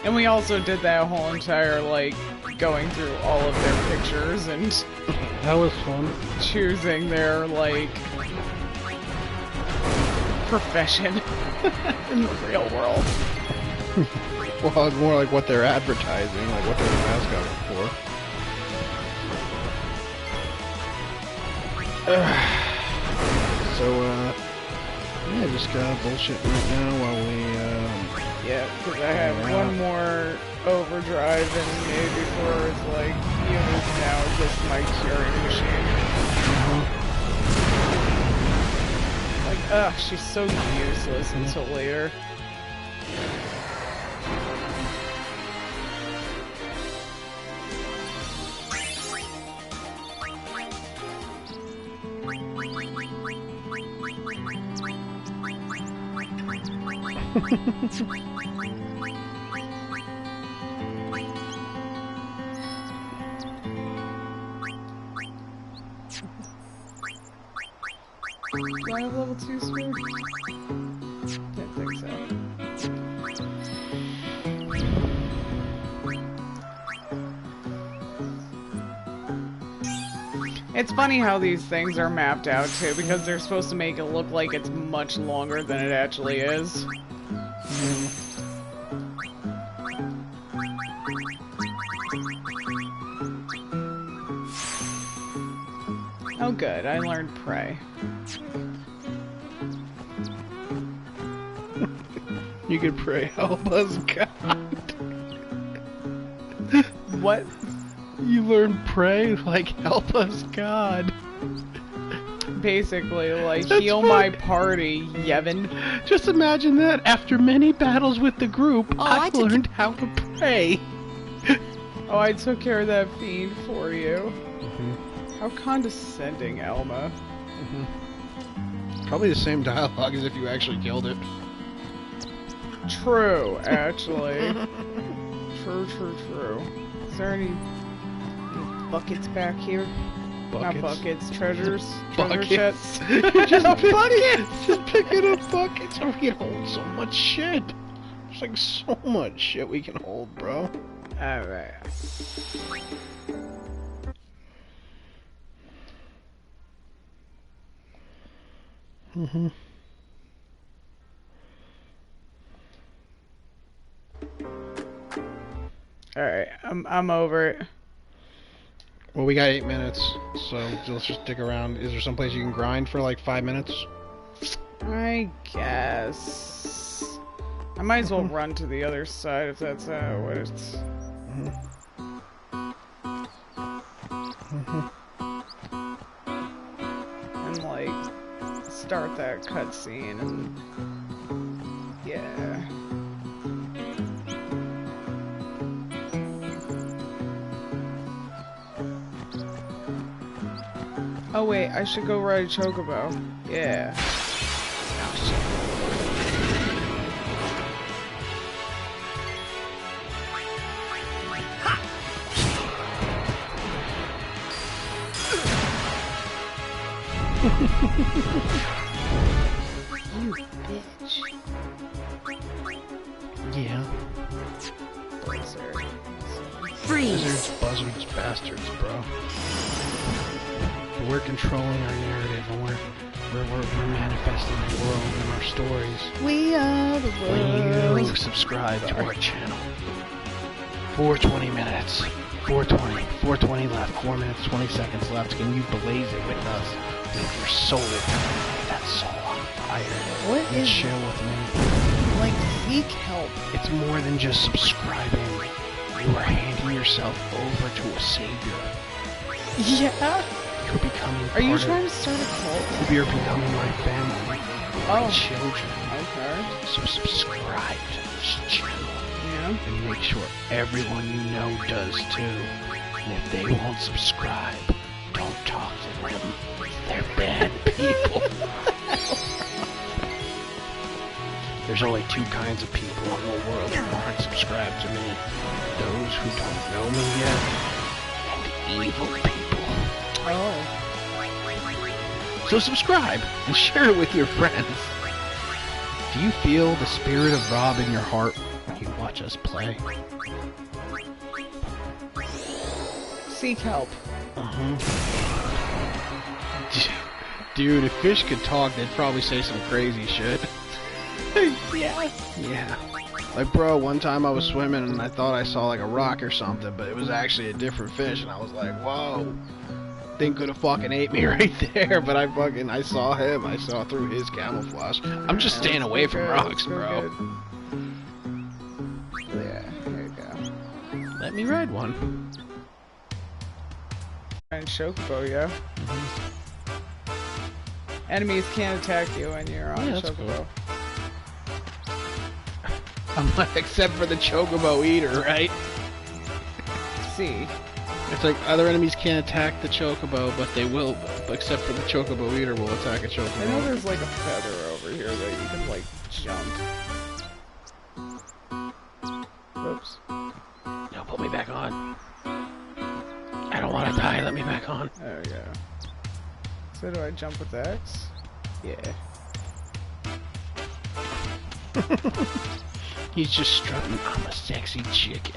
S1: And we also did that whole entire, like, going through all of their pictures and...
S2: That was fun.
S1: Choosing their, like... profession in the real world.
S2: Well, it's more like what they're advertising, like what they're the mascot for. Yeah, just bullshit right now while we,
S1: Yeah, because I have one more overdrive and maybe before it's like, Eunice now is just my curing machine. Like, ugh, she's so useless until later. Do I have level 2 speed? Didn't think so. It's funny how these things are mapped out too, because they're supposed to make it look like it's much longer than it actually is. Oh good, I learned pray.
S2: You could pray, help us, God.
S1: What?
S2: You learn pray, like, help us, God.
S1: Basically, like, heal my party, Yevon.
S2: Just imagine that. After many battles with the group, I've learned how to pray.
S1: Oh, I took care of that fiend for you. How condescending, Elma.
S2: Probably the same dialogue as if you actually killed it.
S1: True, actually. True. Is there any buckets back here?
S2: Buckets?
S1: Not buckets, treasures.
S2: Buckets.
S1: Treasure
S2: You're just buckets. Just picking up buckets. We can hold so much shit. There's like so much shit we can hold, bro.
S1: Alright. Alright, I'm over it.
S2: Well, we got 8 minutes, so let's just stick around. Is there someplace you can grind for like 5 minutes?
S1: I guess. I might as well run to the other side if that's how it is. And like start that cutscene and yeah. Oh wait, I should go ride a chocobo. Yeah. You bitch.
S2: Yeah.
S1: Blizzard.
S6: Freeze!
S2: Buzzards, bastards, bro. We're controlling our narrative, and we're manifesting the world in our stories.
S1: We are the world.
S2: When you subscribe to our channel. 4:20 minutes. 4:20. 4:20 left. 4 minutes, 20 seconds left. Can you blaze it with us? With your soul. That soul on fire.
S1: What
S2: and
S1: is
S2: share with me.
S1: like seek help?
S2: It's more than just subscribing. You are handing yourself over to a savior.
S1: Yeah.
S2: You're becoming
S1: Are you trying to start a cult?
S2: You're becoming my family. My children.
S1: Okay.
S2: So subscribe to this channel.
S1: Yeah.
S2: And make sure everyone you know does too. And if they won't subscribe, don't talk to them. They're bad people. There's only 2 kinds of people in the world who aren't subscribed to me. Those who don't know me yet, and evil people.
S1: Oh.
S2: So subscribe and share it with your friends. Do you feel the spirit of Rob in your heart when you watch us play?
S1: Seek help.
S2: Dude, if fish could talk, they'd probably say some crazy shit.
S1: Yeah.
S2: Yeah. Like, bro, one time I was swimming and I thought I saw like a rock or something, but it was actually a different fish, and I was like, whoa. Thing could have fucking ate me right there, but I saw him. I saw through his camouflage. I'm just staying away from rocks, bro.
S1: Yeah, here you go.
S2: Let me ride one.
S1: And chocobo, yeah. Enemies can't attack you when you're on a chocobo.
S2: Cool. Except for the chocobo eater, right?
S1: See.
S2: It's like other enemies can't attack the chocobo, but they will, except for the chocobo eater will attack a chocobo.
S1: I know there's like a feather over here that you can like jump. Oops.
S2: No, put me back on. I don't want to die, let me back on.
S1: There we go. So do I jump with X? Yeah.
S2: He's just strutting, I'm a sexy chicken.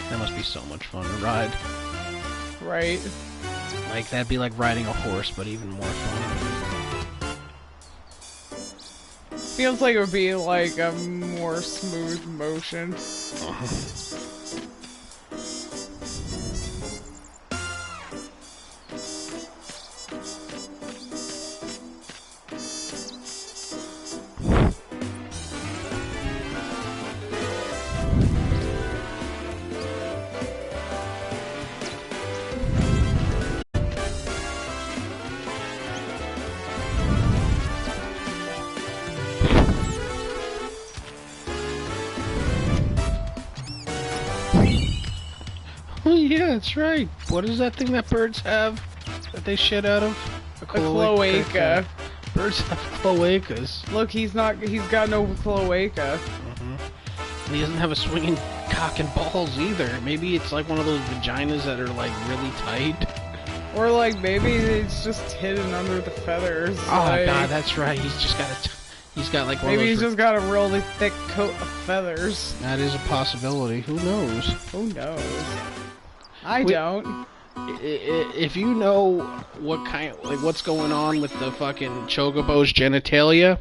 S2: That must be so much fun to ride.
S1: Right.
S2: Like, that'd be like riding a horse, but even more fun.
S1: Feels like it would be like a more smooth motion.
S2: that's right. What is that thing that birds have that they shit out of?
S1: A cloaca.
S2: Birds have cloacas.
S1: Look, he's got no cloaca.
S2: He doesn't have a swinging cock and balls either. Maybe it's like one of those vaginas that are like really tight.
S1: Or like maybe it's just hidden under the feathers.
S2: Oh
S1: like,
S2: god, that's right. He's got like one
S1: maybe
S2: of those
S1: he's just got a really thick coat of feathers.
S2: That is a possibility. Who knows?
S1: Who knows? I don't.
S2: If you know what's going on with the fucking chocobo's genitalia,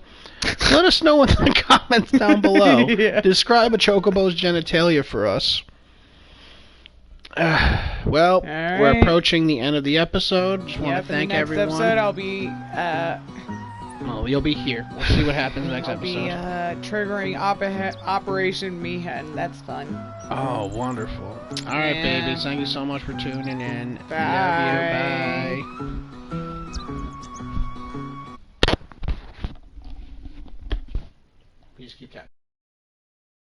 S2: let us know in the comments down below.
S1: Yeah.
S2: Describe a chocobo's genitalia for us. Well,
S1: right.
S2: We're approaching the end of the episode. Just want to thank everyone.
S1: Next episode, I'll be.
S2: Well, you'll be here. We'll see what happens next episode.
S1: I'll be triggering Operation Meehan. That's fun.
S2: Oh, wonderful. All right, babies. Thank you so much for tuning in.
S1: Bye.
S2: Love you. Bye. Peace, Kit Kat.